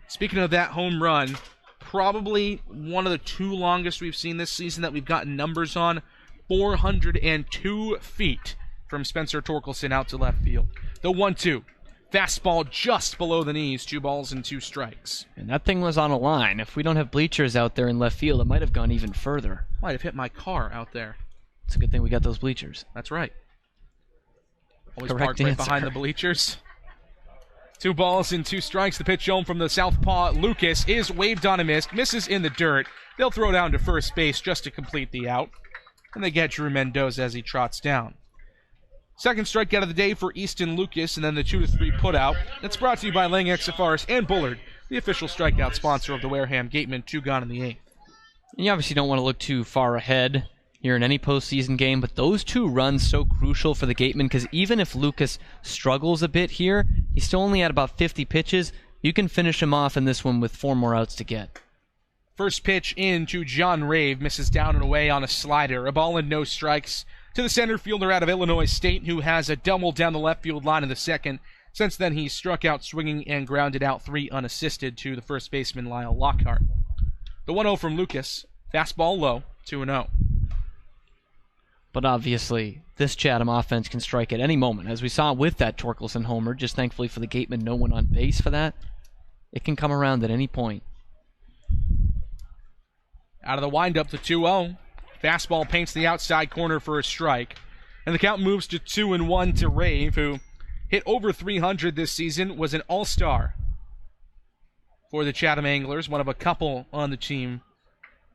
Speaking of that home run, probably one of the 2 longest we've seen this season that we've gotten numbers on. 402 feet from Spencer Torkelson out to left field. The 1-2. Fastball just below the knees. 2 balls and 2 strikes. And that thing was on a line. If we don't have bleachers out there in left field, it might have gone even further. Might have hit my car out there. It's a good thing we got those bleachers. That's right. Always Correct parked right answer. behind the bleachers. 2 balls and 2 strikes. The pitch home from the southpaw. Lucas is waved on and missed. Misses in the dirt. They'll throw down to first base just to complete the out. And they get Drew Mendoza as he trots down. Second strikeout of the day for Easton Lucas, and then the 2-3 putout. That's brought to you by Lang Exafaris and Bullard, the official strikeout sponsor of the Wareham Gatemen. 2 gone in the 8th. And you obviously don't want to look too far ahead here in any postseason game, but those 2 runs so crucial for the Gatemen, because even if Lucas struggles a bit here, he's still only at about 50 pitches. You can finish him off in this one with 4 more outs to get. First pitch in to John Rave, misses down and away on a slider. A ball and no strikes to the center fielder out of Illinois State, who has a double down the left field line in the second. Since then, he's struck out swinging and grounded out 3 unassisted to the first baseman Lyle Lockhart. The 1-0 from Lucas. Fastball low, 2-0. But obviously, this Chatham offense can strike at any moment. As we saw with that Torkelson homer, just thankfully for the Gatemen, no one on base for that. It can come around at any point. Out of the windup, the 2-0. Fastball paints the outside corner for a strike. And the count moves to 2-1 to Rave, who hit over 300 this season, was an all-star for the Chatham Anglers, one of a couple on the team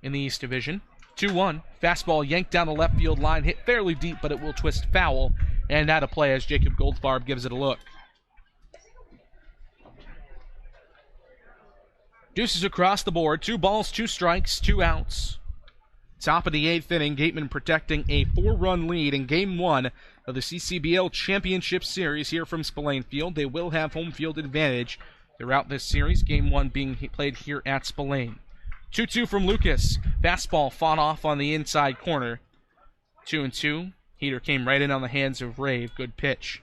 in the East Division. 2-1. Fastball yanked down the left field line, hit fairly deep, but it will twist foul. And out of play as Jacob Goldfarb gives it a look. Deuces across the board. 2 balls, 2 strikes, 2 outs. Top of the 8th inning, Gateman protecting a 4-run lead in Game 1 of the CCBL Championship Series here from Spillane Field. They will have home field advantage throughout this series, Game 1 being played here at Spillane. 2-2 from Lucas. Fastball fought off on the inside corner. 2-2. Heater came right in on the hands of Rave. Good pitch.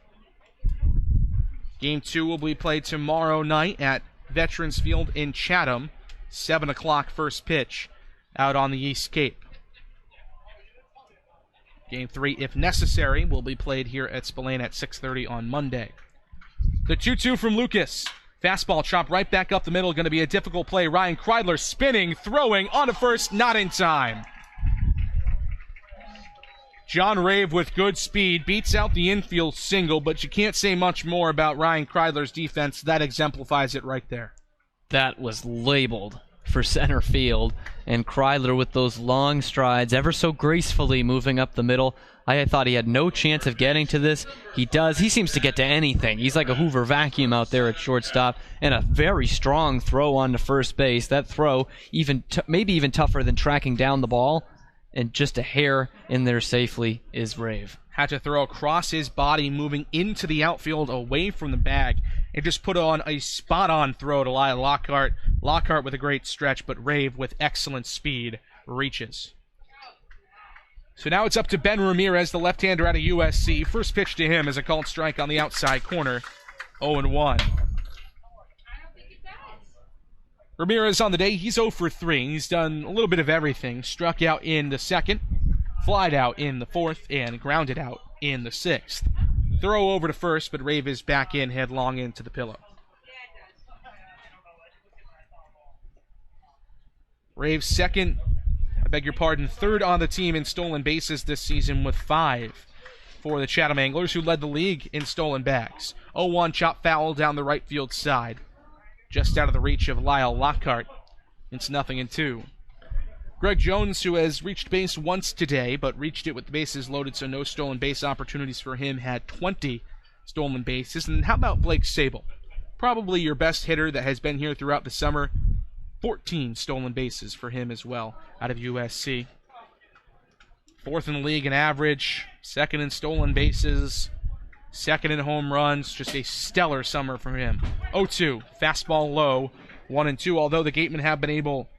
Game 2 will be played tomorrow night at Veterans Field in Chatham. 7 o'clock first pitch out on the East Cape. Game 3, if necessary, will be played here at Spillane at 6:30 on Monday. The 2-2 from Lucas. Fastball chopped right back up the middle. Going to be a difficult play. Ryan Kreidler spinning, throwing on to first, not in time. John Rave with good speed beats out the infield single, but you can't say much more about Ryan Kreidler's defense. That exemplifies it right there. That was labeled for center field, and Kreidler with those long strides, ever so gracefully moving up the middle. I thought he had no chance of getting to this. He does. He seems to get to anything. He's like a Hoover vacuum out there at shortstop, and a very strong throw on to first base. That throw, maybe even tougher than tracking down the ball, and just a hair in there safely is Rave. Had to throw across his body, moving into the outfield away from the bag, and just put on a spot-on throw to Lyle Lockhart. Lockhart with a great stretch, but Rave with excellent speed reaches. So now it's up to Ben Ramirez, the left-hander out of USC. First pitch to him is a called strike on the outside corner. 0-1. Ramirez on the day, he's 0 for 3. He's done a little bit of everything. Struck out in the second, flied out in the fourth, and grounded out in the sixth. Throw over to first, but Rave is back in, headlong into the pillow. Rave's third on the team in stolen bases this season with 5 for the Chatham Anglers, who led the league in stolen bags. 0-1 chop foul down the right field side. Just out of the reach of Lyle Lockhart. It's 0-2. Greg Jones, who has reached base once today, but reached it with the bases loaded, so no stolen base opportunities for him, had 20 stolen bases. And how about Blake Sable? Probably your best hitter that has been here throughout the summer. 14 stolen bases for him as well out of USC. 4th in the league in average, 2nd in stolen bases, 2nd in home runs. Just a stellar summer for him. 0-2, fastball low, 1-2. Although the Gatemen have been able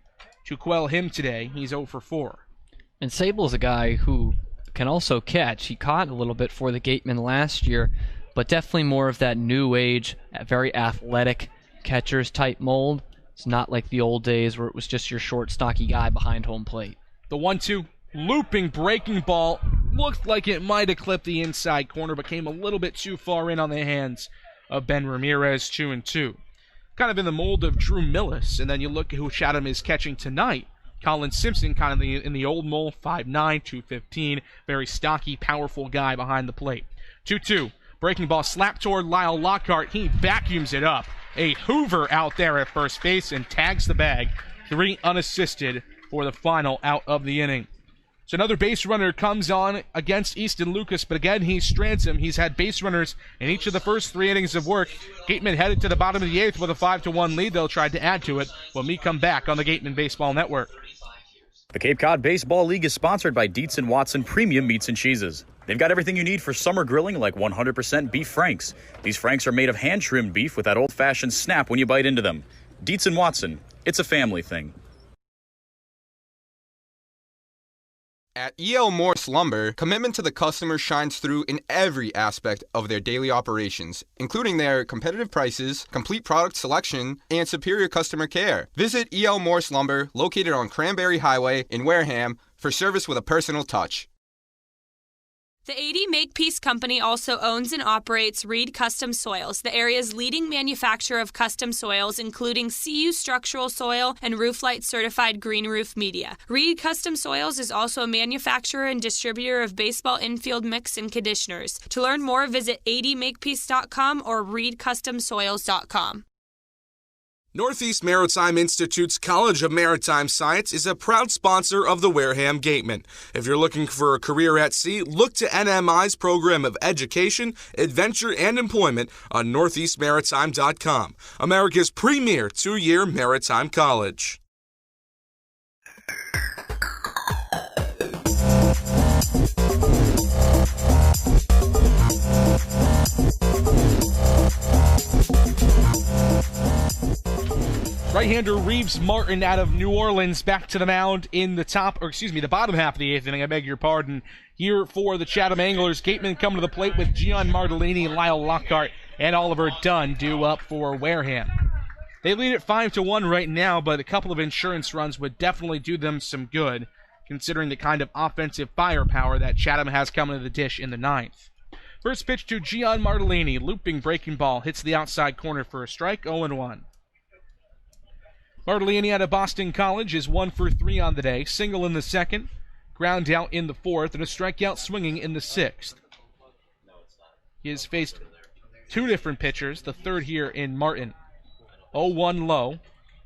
to quell him today, he's 0 for 4. And Sable's a guy who can also catch. He caught a little bit for the Gatemen last year, but definitely more of that new age, very athletic catcher's type mold. It's not like the old days where it was just your short, stocky guy behind home plate. The 1-2, looping, breaking ball. Looked like it might have clipped the inside corner, but came a little bit too far in on the hands of Ben Ramirez. 2-2. Kind of in the mold of Drew Millis. And then you look at who Chatham is catching tonight. Colin Simpson, kind of in the old mold, 5'9", 215. Very stocky, powerful guy behind the plate. 2-2. Breaking ball slapped toward Lyle Lockhart. He vacuums it up. A Hoover out there at first base and tags the bag. 3 unassisted for the final out of the inning. So another base runner comes on against Easton Lucas, but again he strands him. He's had base runners in each of the first 3 innings of work. Gateman headed to the bottom of the 8th with a 5-1 lead. They'll try to add to it when we come back on the Gateman Baseball Network. The Cape Cod Baseball League is sponsored by Dietz & Watson Premium Meats and Cheeses. They've got everything you need for summer grilling, like 100% beef franks. These franks are made of hand-trimmed beef with that old-fashioned snap when you bite into them. Dietz & Watson, it's a family thing. At E.L. Morse Lumber, commitment to the customer shines through in every aspect of their daily operations, including their competitive prices, complete product selection, and superior customer care. Visit E.L. Morse Lumber, located on Cranberry Highway in Wareham, for service with a personal touch. The 80 Makepeace Company also owns and operates Reed Custom Soils, the area's leading manufacturer of custom soils, including CU Structural Soil and Rooflight Certified Green Roof Media. Reed Custom Soils is also a manufacturer and distributor of baseball infield mix and conditioners. To learn more, visit 80makepeace.com or reedcustomsoils.com. Northeast Maritime Institute's College of Maritime Science is a proud sponsor of the Wareham Gateman. If you're looking for a career at sea, look to NMI's program of education, adventure, and employment on northeastmaritime.com, America's premier two-year maritime college. Right-hander Reeves Martin out of New Orleans back to the mound in the bottom half of the eighth inning, I beg your pardon, here for the Chatham Anglers. Gateman coming to the plate with Gian Martellini, Lyle Lockhart, and Oliver Dunn due up for Wareham. They lead it 5-1 right now, but a couple of insurance runs would definitely do them some good, considering the kind of offensive firepower that Chatham has coming to the dish in the ninth. First pitch to Gian Martellini, looping breaking ball, hits the outside corner for a strike, 0-1. Martellini out of Boston College is 1 for 3 on the day. Single in the second, ground out in the fourth, and a strikeout swinging in the sixth. He has faced two different pitchers, the third here in Martin. 0-1 low,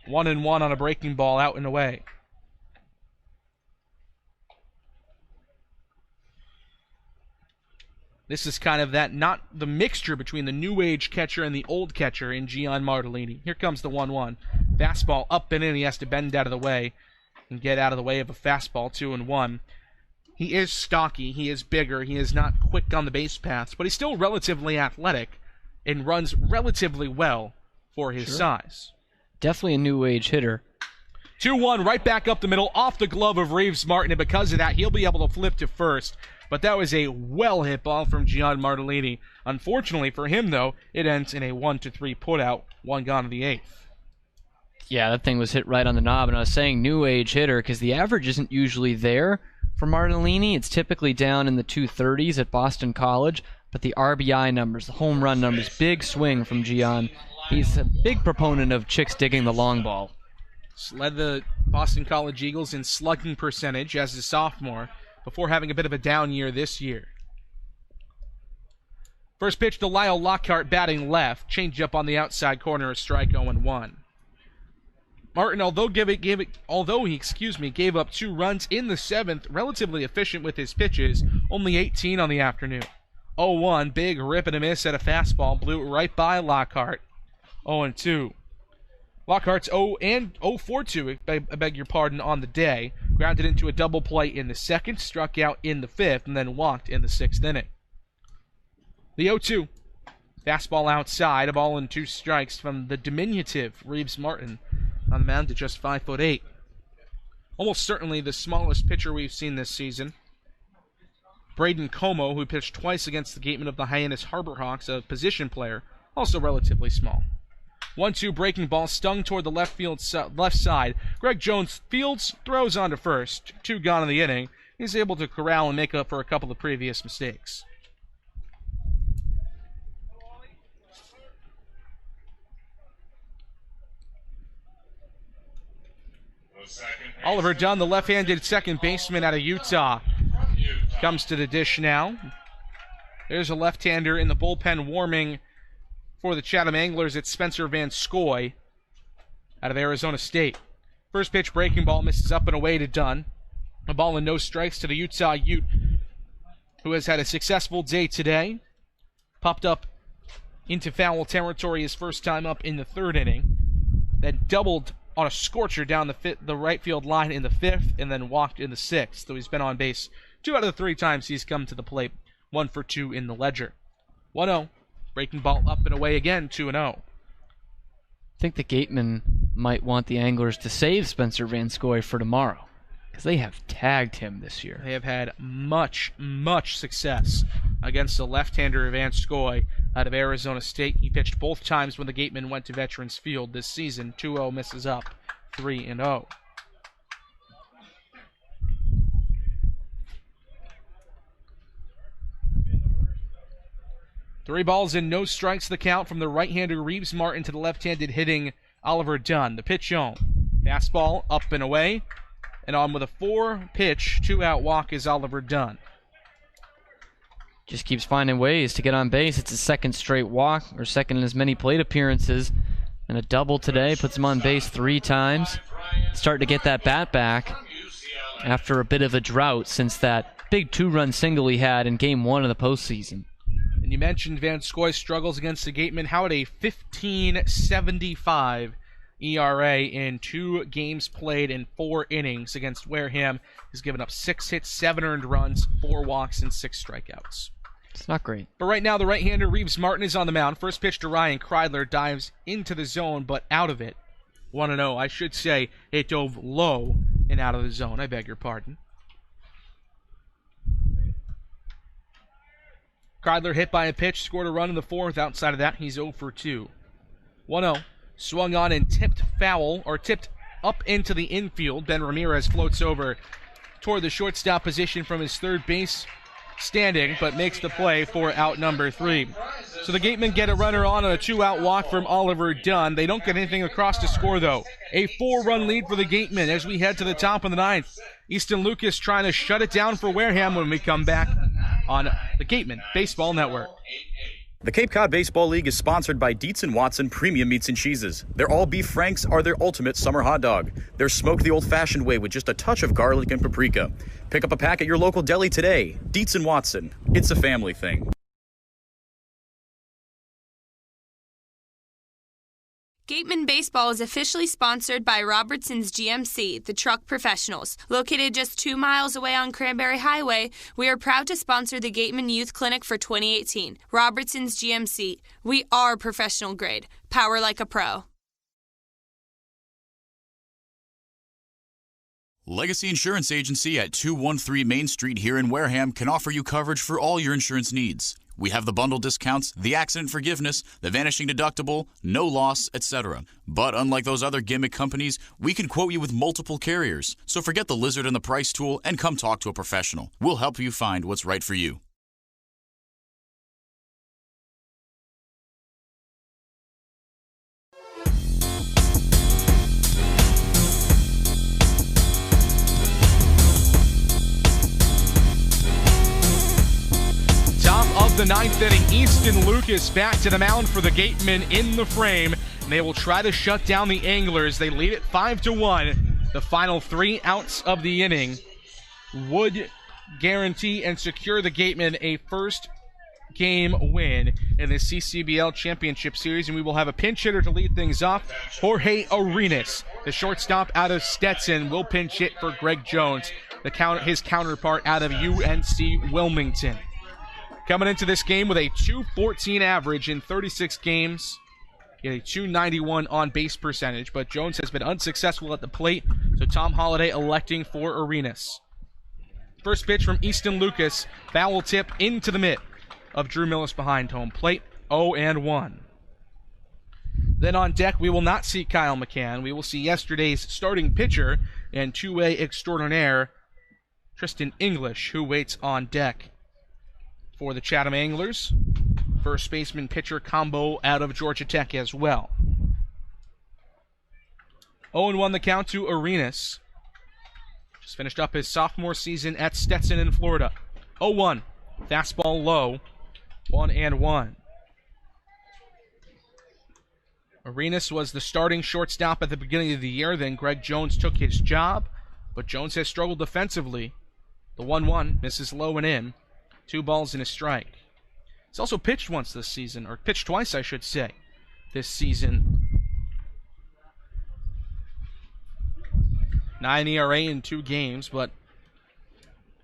1-1 on a breaking ball out and away. This is kind of that, not the mixture between the new age catcher and the old catcher in Gian Martellini. Here comes the 1-1. Fastball up and in. He has to bend out of the way and get out of the way of a fastball, 2-1. He is stocky. He is bigger. He is not quick on the base paths, but he's still relatively athletic and runs relatively well for his size. Definitely a new age hitter. 2-1 right back up the middle off the glove of Reeves Martin, and because of that, he'll be able to flip to first. But that was a well-hit ball from Gian Martellini. Unfortunately for him, though, it ends in a 1-3 putout, one gone in the eighth. Yeah, that thing was hit right on the knob, and I was saying new age hitter because the average isn't usually there for Martellini. It's typically down in the 230s at Boston College, but the RBI numbers, the home run numbers, big swing from Gian. He's a big proponent of chicks digging the long ball. Led the Boston College Eagles in slugging percentage as a sophomore, before having a bit of a down year this year. First pitch to Lyle Lockhart batting left. Change up on the outside corner, a strike, 0-1. Martin, although he gave up 2 runs in the seventh, relatively efficient with his pitches, only 18 on the afternoon. 0-1, big rip and a miss at a fastball, blew it right by Lockhart. 0-2. Lockhart's 0-4-2, I beg your pardon, on the day. Grounded into a double play in the second, struck out in the fifth, and then walked in the sixth inning. The 0-2. Fastball outside, a ball and 2 strikes from the diminutive Reeves Martin on the mound at just 5'8". Almost certainly the smallest pitcher we've seen this season. Braden Como, who pitched twice against the Gateman of the Hyannis Harbor Hawks, a position player, also relatively small. 1-2 breaking ball stung toward the left side. Greg Jones fields, throws on to first. 2 gone in the inning. He's able to corral and make up for a couple of previous mistakes. Oliver Dunn, the left-handed second baseman out of Utah, comes to the dish now. There's a left-hander in the bullpen warming for the Chatham Anglers. It's Spencer Van Scoy out of Arizona State. First pitch breaking ball misses up and away to Dunn. A ball and no strikes to the Utah Ute, who has had a successful day today. Popped up into foul territory his first time up in the third inning. Then doubled on a scorcher down the right field line in the fifth, and then walked in the sixth. So he's been on base 2 out of the 3 times he's come to the plate. 1 for 2 in the ledger. 1-0. Breaking ball up and away again, 2-0. I think the Gatemen might want the Anglers to save Spencer Van Scoy for tomorrow, because they have tagged him this year. They have had much success against the left-hander Van Scoy out of Arizona State. He pitched both times when the Gatemen went to Veterans Field this season. 2-0 misses up, 3-0. 3 balls and no strikes the count from the right-hander Reeves Martin to the left-handed hitting Oliver Dunn. The pitch on. Fastball up and away. And on with a 4-pitch, 2-out walk is Oliver Dunn. Just keeps finding ways to get on base. It's his second straight walk, or second in as many plate appearances. And a double today puts him on base 3 times. Starting to get that bat back after a bit of a drought since that big 2-run single he had in Game 1 of the postseason. And you mentioned Van Scoy's struggles against the Gatemen. How at a 15.75 ERA in 2 games played in 4 innings against Wareham. He's given up 6 hits, 7 earned runs, 4 walks, and 6 strikeouts. It's not great. But right now, the right-hander Reeves Martin is on the mound. First pitch to Ryan Kreidler, dives into the zone, but out of it. 1-0. I should say it dove low and out of the zone. I beg your pardon. Kreidler hit by a pitch, scored a run in the 4th. Outside of that, he's 0 for 2. 1-0. Swung on and tipped foul, or tipped up into the infield. Ben Ramirez floats over toward the shortstop position from his third base standing, but makes the play for out number 3. So the Gatemen get a runner on a 2-out walk from Oliver Dunn. They don't get anything across to score, though. A 4-run lead for the Gatemen as we head to the top of the 9th. Easton Lucas trying to shut it down for Wareham when we come back on the Gatemen Baseball Network. The Cape Cod Baseball League is sponsored by Dietz & Watson Premium Meats and Cheeses. Their all-beef Franks are their ultimate summer hot dog. They're smoked the old-fashioned way with just a touch of garlic and paprika. Pick up a pack at your local deli today. Dietz & Watson. It's a family thing. Gatemen Baseball is officially sponsored by Robertson's GMC, the truck professionals. Located just 2 miles away on Cranberry Highway, we are proud to sponsor the Gatemen Youth Clinic for 2018. Robertson's GMC. We are professional grade. Power like a pro. Legacy Insurance Agency at 213 Main Street here in Wareham can offer you coverage for all your insurance needs. We have the bundle discounts, the accident forgiveness, the vanishing deductible, no loss, etc. But unlike those other gimmick companies, we can quote you with multiple carriers. So forget the lizard and the price tool and come talk to a professional. We'll help you find what's right for you. The 9th inning, Easton Lucas back to the mound for the Gatemen in the frame. And they will try to shut down the Anglers. They lead it 5-1. The final 3 outs of the inning would guarantee and secure the Gatemen a first game win in the CCBL Championship Series. And we will have a pinch hitter to lead things off. Jorge Arenas, the shortstop out of Stetson, will pinch hit for Greg Jones, his counterpart out of UNC Wilmington. Coming into this game with a .214 average in 36 games, a .291 on-base percentage, but Jones has been unsuccessful at the plate, so Tom Holliday electing for Arenas. First pitch from Easton Lucas, foul tip into the mitt of Drew Millis behind home plate, 0-1. Then on deck, we will not see Kyle McCann. We will see yesterday's starting pitcher and two-way extraordinaire, Tristan English, who waits on deck for the Chatham Anglers. First baseman pitcher combo out of Georgia Tech as well. 0-1 the count to Arenas. Just finished up his sophomore season at Stetson in Florida. 0-1. Fastball low. 1-1. Arenas was the starting shortstop at the beginning of the year. Then Greg Jones took his job, but Jones has struggled defensively. The 1-1 misses low and in. 2 balls and a strike. He's also pitched once this season, or pitched twice, I should say, this season. 9 ERA in 2 games, but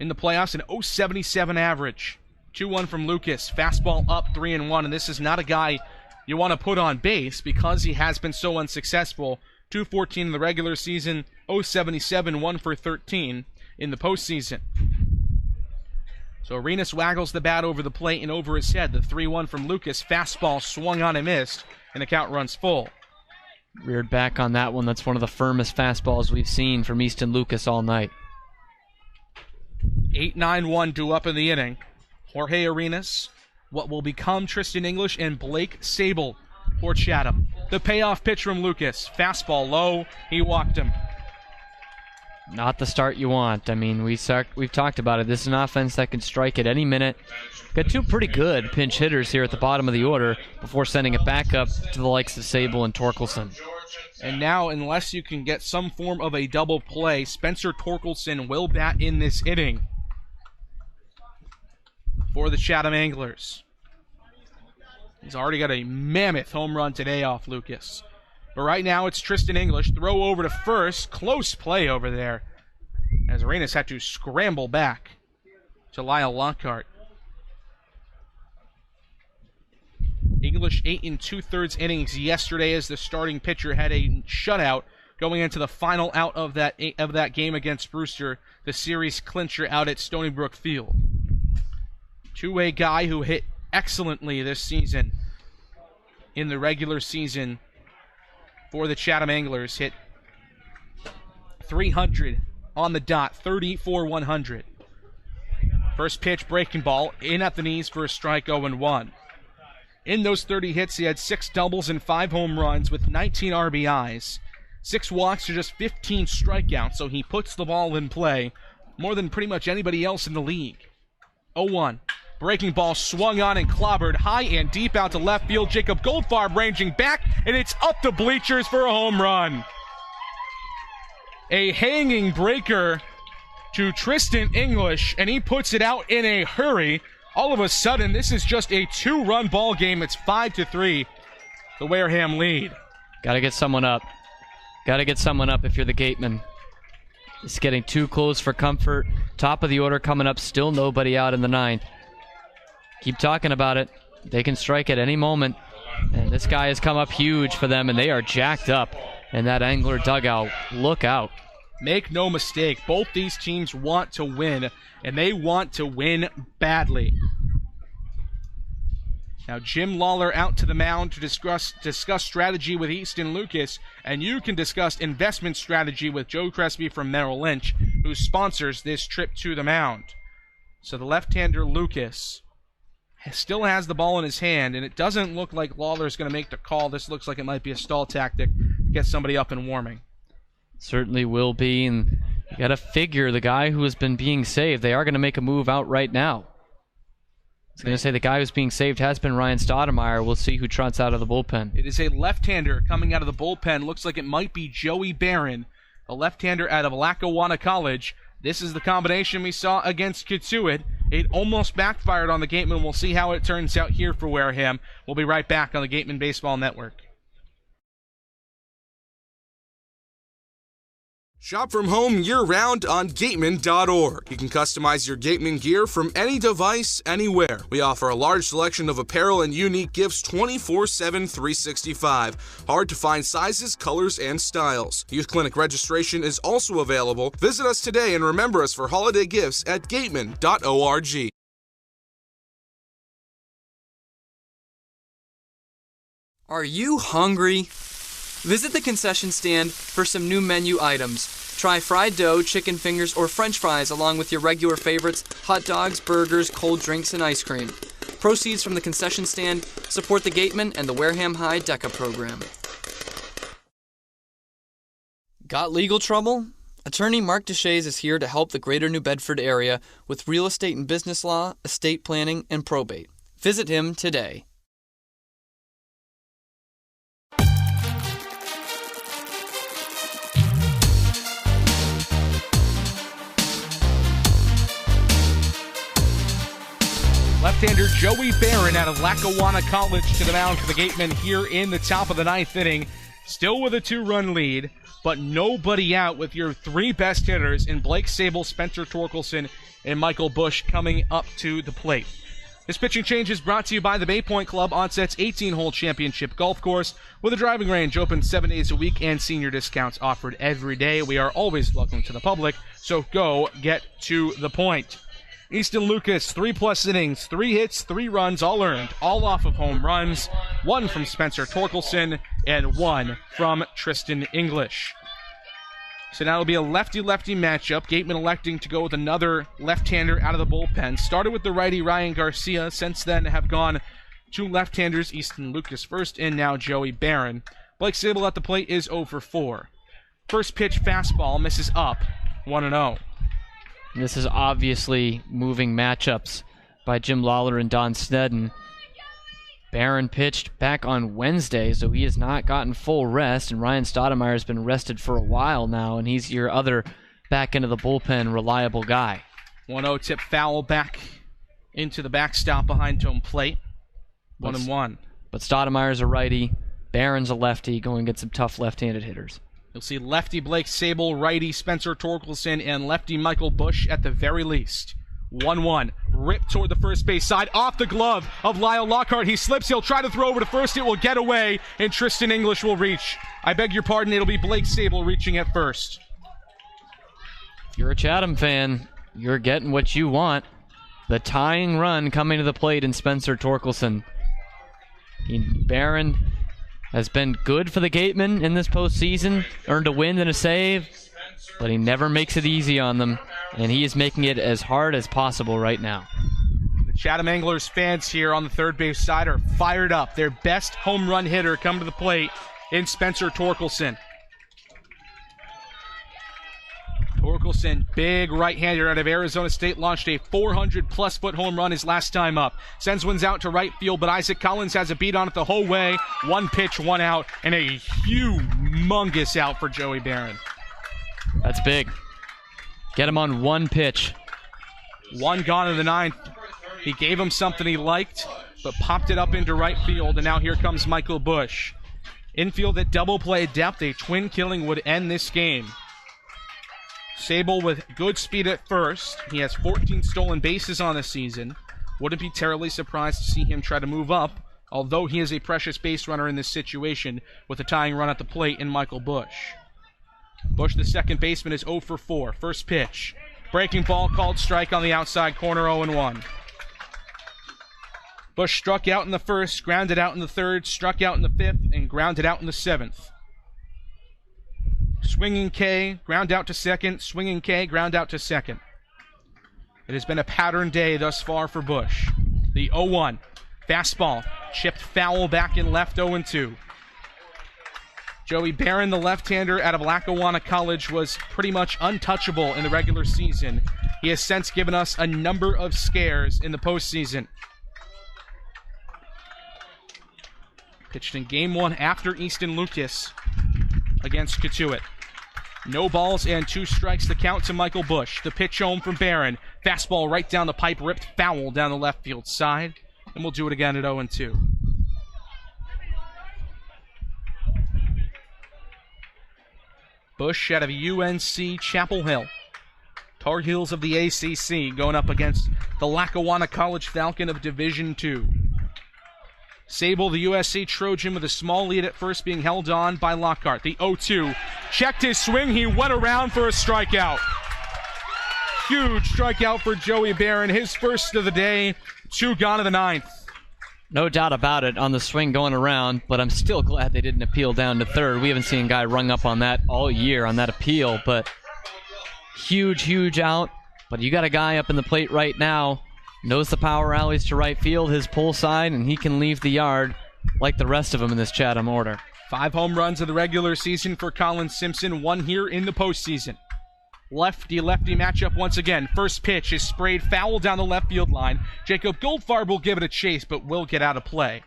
in the playoffs, an .077 average. 2-1 from Lucas. Fastball up, 3-1, and this is not a guy you want to put on base because he has been so unsuccessful. .214 in the regular season, .077, 1 for 13 in the postseason. So Arenas waggles the bat over the plate and over his head. The 3-1 from Lucas. Fastball swung on and missed, and the count runs full. Reared back on that one. That's one of the firmest fastballs we've seen from Easton Lucas all night. 8-9-1 due up in the inning. Jorge Arenas, what will become Tristan English, and Blake Sable for Chatham. The payoff pitch from Lucas. Fastball low. He walked him. Not the start you want. I mean, we've talked about it. This is an offense that can strike at any minute. Got two pretty good pinch hitters here at the bottom of the order before sending it back up to the likes of Sable and Torkelson. And now, unless you can get some form of a double play, Spencer Torkelson will bat in this inning for the Chatham Anglers. He's already got a mammoth home run today off Lucas. But right now it's Tristan English. Throw over to first. Close play over there, as Arenas had to scramble back to Lyle Lockhart. English 8 2/3 innings yesterday as the starting pitcher had a shutout going into the final out of that game against Brewster, the series clincher out at Stony Brook Field. Two-way guy who hit excellently this season in the regular season for the Chatham Anglers. Hit 300 on the dot, 30 for 100. First pitch, breaking ball, in at the knees for a strike, 0-1. In those 30 hits, he had 6 doubles and 5 home runs with 19 RBIs, 6 walks to just 15 strikeouts, so he puts the ball in play more than pretty much anybody else in the league. 0-1. Breaking ball swung on and clobbered high and deep out to left field. Jacob Goldfarb ranging back, and it's up the bleachers for a home run. A hanging breaker to Tristan English, and he puts it out in a hurry. All of a sudden, this is just a 2-run ball game. It's 5-3, the Wareham lead. Got to get someone up. Got to get someone up if you're the Gateman. It's getting too close for comfort. Top of the order coming up, still nobody out in the 9th. Keep talking about it. They can strike at any moment. And this guy has come up huge for them, and they are jacked up in that Angler dugout. Look out. Make no mistake, both these teams want to win, and they want to win badly. Now Jim Lawler out to the mound to discuss strategy with Easton Lucas, and you can discuss investment strategy with Joe Crespi from Merrill Lynch, who sponsors this trip to the mound. So the left-hander Lucas still has the ball in his hand, and it doesn't look like Lawler's going to make the call. This looks like it might be a stall tactic to get somebody up and warming. Certainly will be, and you got to figure the guy who has been being saved, they are going to make a move out right now. I was going to say the guy who's being saved has been Ryan Stoudemire. We'll see who trots out of the bullpen. It is a left-hander coming out of the bullpen. Looks like it might be Joey Barron, a left-hander out of Lackawanna College. This is the combination we saw against Kitsui. It almost backfired on the Gatemen. We'll see how it turns out here for Wareham. We'll be right back on the Gateman Baseball Network. Shop from home year-round on Gateman.org. You can customize your Gateman gear from any device, anywhere. We offer a large selection of apparel and unique gifts 24/7, 365. Hard to find sizes, colors, and styles. Youth Clinic registration is also available. Visit us today and remember us for holiday gifts at Gateman.org. Are you hungry? Visit the concession stand for some new menu items. Try fried dough, chicken fingers, or french fries along with your regular favorites, hot dogs, burgers, cold drinks, and ice cream. Proceeds from the concession stand support the Gateman and the Wareham High DECA program. Got legal trouble? Attorney Mark Deshays is here to help the greater New Bedford area with real estate and business law, estate planning, and probate. Visit him today. Left-hander Joey Barron out of Lackawanna College to the mound for the Gatemen here in the top of the 9th inning. Still with a 2-run lead, but nobody out with your 3 best hitters in Blake Sable, Spencer Torkelson, and Michael Bush coming up to the plate. This pitching change is brought to you by the Bay Point Club, Onset's 18-hole championship golf course, with a driving range open 7 days a week and senior discounts offered every day. We are always welcome to the public, so go get to the point. Easton Lucas, 3+ innings, 3 hits, 3 runs, all earned, all off of home runs. 1 from Spencer Torkelson and 1 from Tristan English. So now it'll be a lefty-lefty matchup. Gateman electing to go with another left-hander out of the bullpen. Started with the righty Ryan Garcia. Since then have gone 2 left-handers, Easton Lucas first, and now Joey Barron. Blake Sable at the plate is 0 for 4. First pitch fastball misses up. 1-0. This is obviously moving matchups by Jim Lawler and Don Sneddon. Barron pitched back on Wednesday, so he has not gotten full rest, and Ryan Stoudemire has been rested for a while now, and he's your other back into the bullpen reliable guy. 1-0 tip foul back into the backstop behind home plate. 1-1. But Stoudemire's a righty, Barron's a lefty, going against some tough left-handed hitters. You'll see lefty Blake Sable, righty Spencer Torkelson, and lefty Michael Busch at the very least. 1-1. Ripped toward the first base side. Off the glove of Lyle Lockhart. He slips. He'll try to throw over to first. It will get away, and Tristan English will reach. I beg your pardon. It'll be Blake Sable reaching at first. If you're a Chatham fan, you're getting what you want. The tying run coming to the plate in Spencer Torkelson. Barron has been good for the Gatemen in this postseason. Earned a win and a save, but he never makes it easy on them, and he is making it as hard as possible right now. The Chatham Anglers fans here on the third base side are fired up. Their best home run hitter come to the plate in Spencer Torkelson. Torkelson, big right-hander out of Arizona State, launched a 400-plus foot home run his last time up. Sends one's out to right field, but Isaac Collins has a beat on it the whole way. 1 pitch, 1 out, and a humongous out for Joey Barron. That's big. Get him on 1 pitch. 1 gone in the 9th. He gave him something he liked, but popped it up into right field, and now here comes Michael Busch. Infield at double play depth, a twin killing would end this game. Sable with good speed at first. He has 14 stolen bases on the season. Wouldn't be terribly surprised to see him try to move up, although he is a precious base runner in this situation with a tying run at the plate in Michael Busch. Busch, the second baseman, is 0 for 4. First pitch. Breaking ball called strike on the outside corner, 0-1. Busch struck out in the first, grounded out in the third, struck out in the fifth, and grounded out in the 7th. Swinging K, ground out to second, swinging K, ground out to second. It has been a pattern day thus far for Busch. The 0-1. Fastball, chipped foul back in left, 0-2. Joey Barron, the left-hander out of Lackawanna College, was pretty much untouchable in the regular season. He has since given us a number of scares in the postseason. Pitched in Game 1 after Easton Lucas against Cotuit. No balls and 2 strikes, the count to Michael Busch. The pitch home from Barron. Fastball right down the pipe, ripped foul down the left field side. And we'll do it again at 0-2. Busch out of UNC Chapel Hill. Tar Heels of the ACC going up against the Lackawanna College Falcon of Division II. Sable, the USC Trojan, with a small lead at first, being held on by Lockhart. The 0-2. Checked his swing. He went around for a strikeout. Huge strikeout for Joey Barron. His first of the day. 2 gone in the 9th. No doubt about it on the swing going around, but I'm still glad they didn't appeal down to third. We haven't seen a guy rung up on that all year on that appeal, but huge out. But you got a guy up in the plate right now. Knows the power alleys to right field, his pull side, and he can leave the yard like the rest of them in this Chatham order. 5 home runs of the regular season for Colin Simpson, 1 here in the postseason. Lefty-lefty matchup once again. First pitch is sprayed foul down the left field line. Jacob Goldfarb will give it a chase, but will get out of play.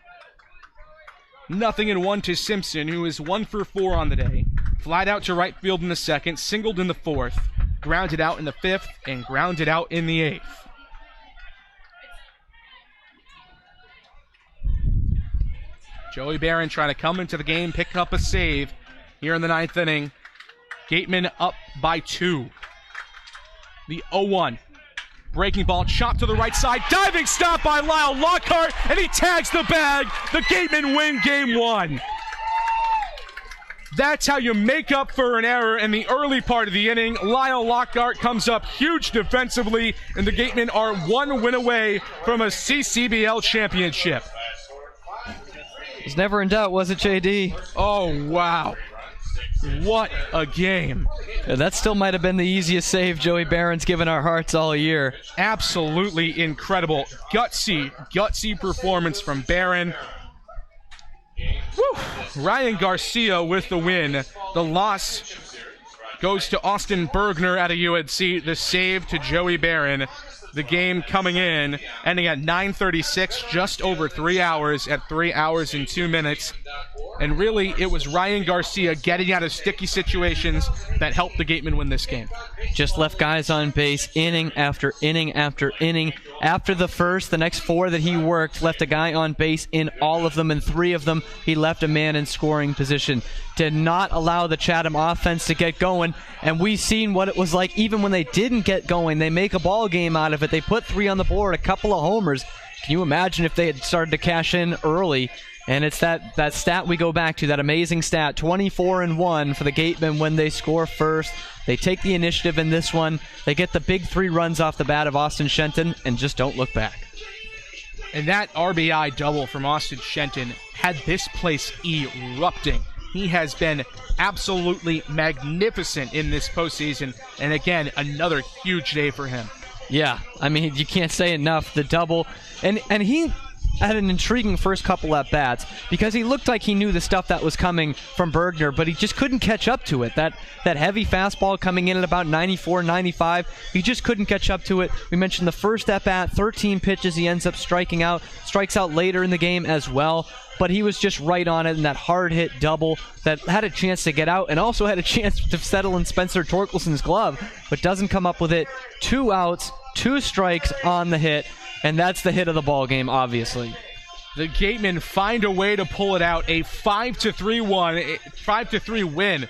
0-1 to Simpson, who is 1 for 4 on the day. Flied out to right field in the 2nd, singled in the 4th, grounded out in the 5th, and grounded out in the 8th. Joey Barron trying to come into the game, pick up a save here in the 9th inning. Gateman up by 2. The 0-1. Breaking ball, chopped to the right side. Diving stop by Lyle Lockhart, and he tags the bag. The Gatemen win Game 1. That's how you make up for an error in the early part of the inning. Lyle Lockhart comes up huge defensively, and the Gatemen are 1 win away from a CCBL championship. It was never in doubt, was it, JD? Oh, wow. What a game. That still might have been the easiest save Joey Barron's given our hearts all year. Absolutely incredible. Gutsy performance from Barron. Woo. Ryan Garcia with the win. The loss goes to Austin Bergner out of UNC. The save to Joey Barron. The game coming in, ending at 9:36, just over 3 hours, at 3 hours and 2 minutes. And really, it was Ryan Garcia getting out of sticky situations that helped the Gatemen win this game. Just left guys on base inning after inning after inning. After the first, the next 4 that he worked, left a guy on base in all of them, and 3 of them he left a man in scoring position. Did not allow the Chatham offense to get going, and we've seen what it was like even when they didn't get going. They make a ball game out of it. They put 3 on the board, a couple of homers. Can you imagine if they had started to cash in early? And it's that stat we go back to, that amazing stat, 24-1 for the Gatemen when they score first. They take the initiative in this one. They get the big 3 runs off the bat of Austin Shenton and just don't look back. And that RBI double from Austin Shenton had this place erupting. He has been absolutely magnificent in this postseason. And again, another huge day for him. Yeah, I mean, you can't say enough. The double. And he had an intriguing first couple at-bats because he looked like he knew the stuff that was coming from Bergner, but he just couldn't catch up to it. That heavy fastball coming in at about 94, 95, he just couldn't catch up to it. We mentioned the first at-bat, 13 pitches, he ends up strikes out later in the game as well, but he was just right on it in that hard-hit double that had a chance to get out and also had a chance to settle in Spencer Torkelson's glove, but doesn't come up with it. 2 outs, 2 strikes on the hit, and that's the hit of the ball game, obviously. The Gatemen find a way to pull it out, a 5-3 win,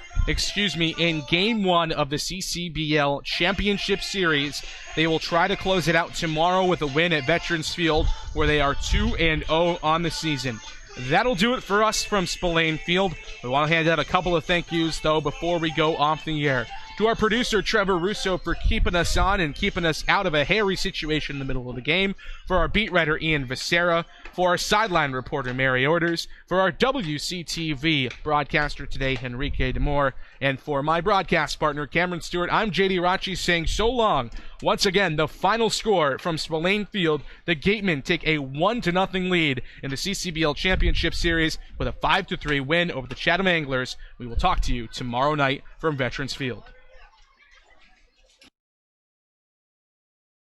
in Game 1 of the CCBL Championship Series. They will try to close it out tomorrow with a win at Veterans Field, where they are 2-0 on the season. That'll do it for us from Spillane Field. We want to hand out a couple of thank yous, though, before we go off the air. To our producer, Trevor Russo, for keeping us on and keeping us out of a hairy situation in the middle of the game. For our beat writer, Ian Becerra. For our sideline reporter, Mary Orders. For our WCTV broadcaster today, Enrique Demore. And for my broadcast partner, Cameron Stewart, I'm JD Rachi saying so long. Once again, the final score from Spillane Field, the Gatemen take a 1-0 lead in the CCBL Championship Series with a 5-3 win over the Chatham Anglers. We will talk to you tomorrow night from Veterans Field.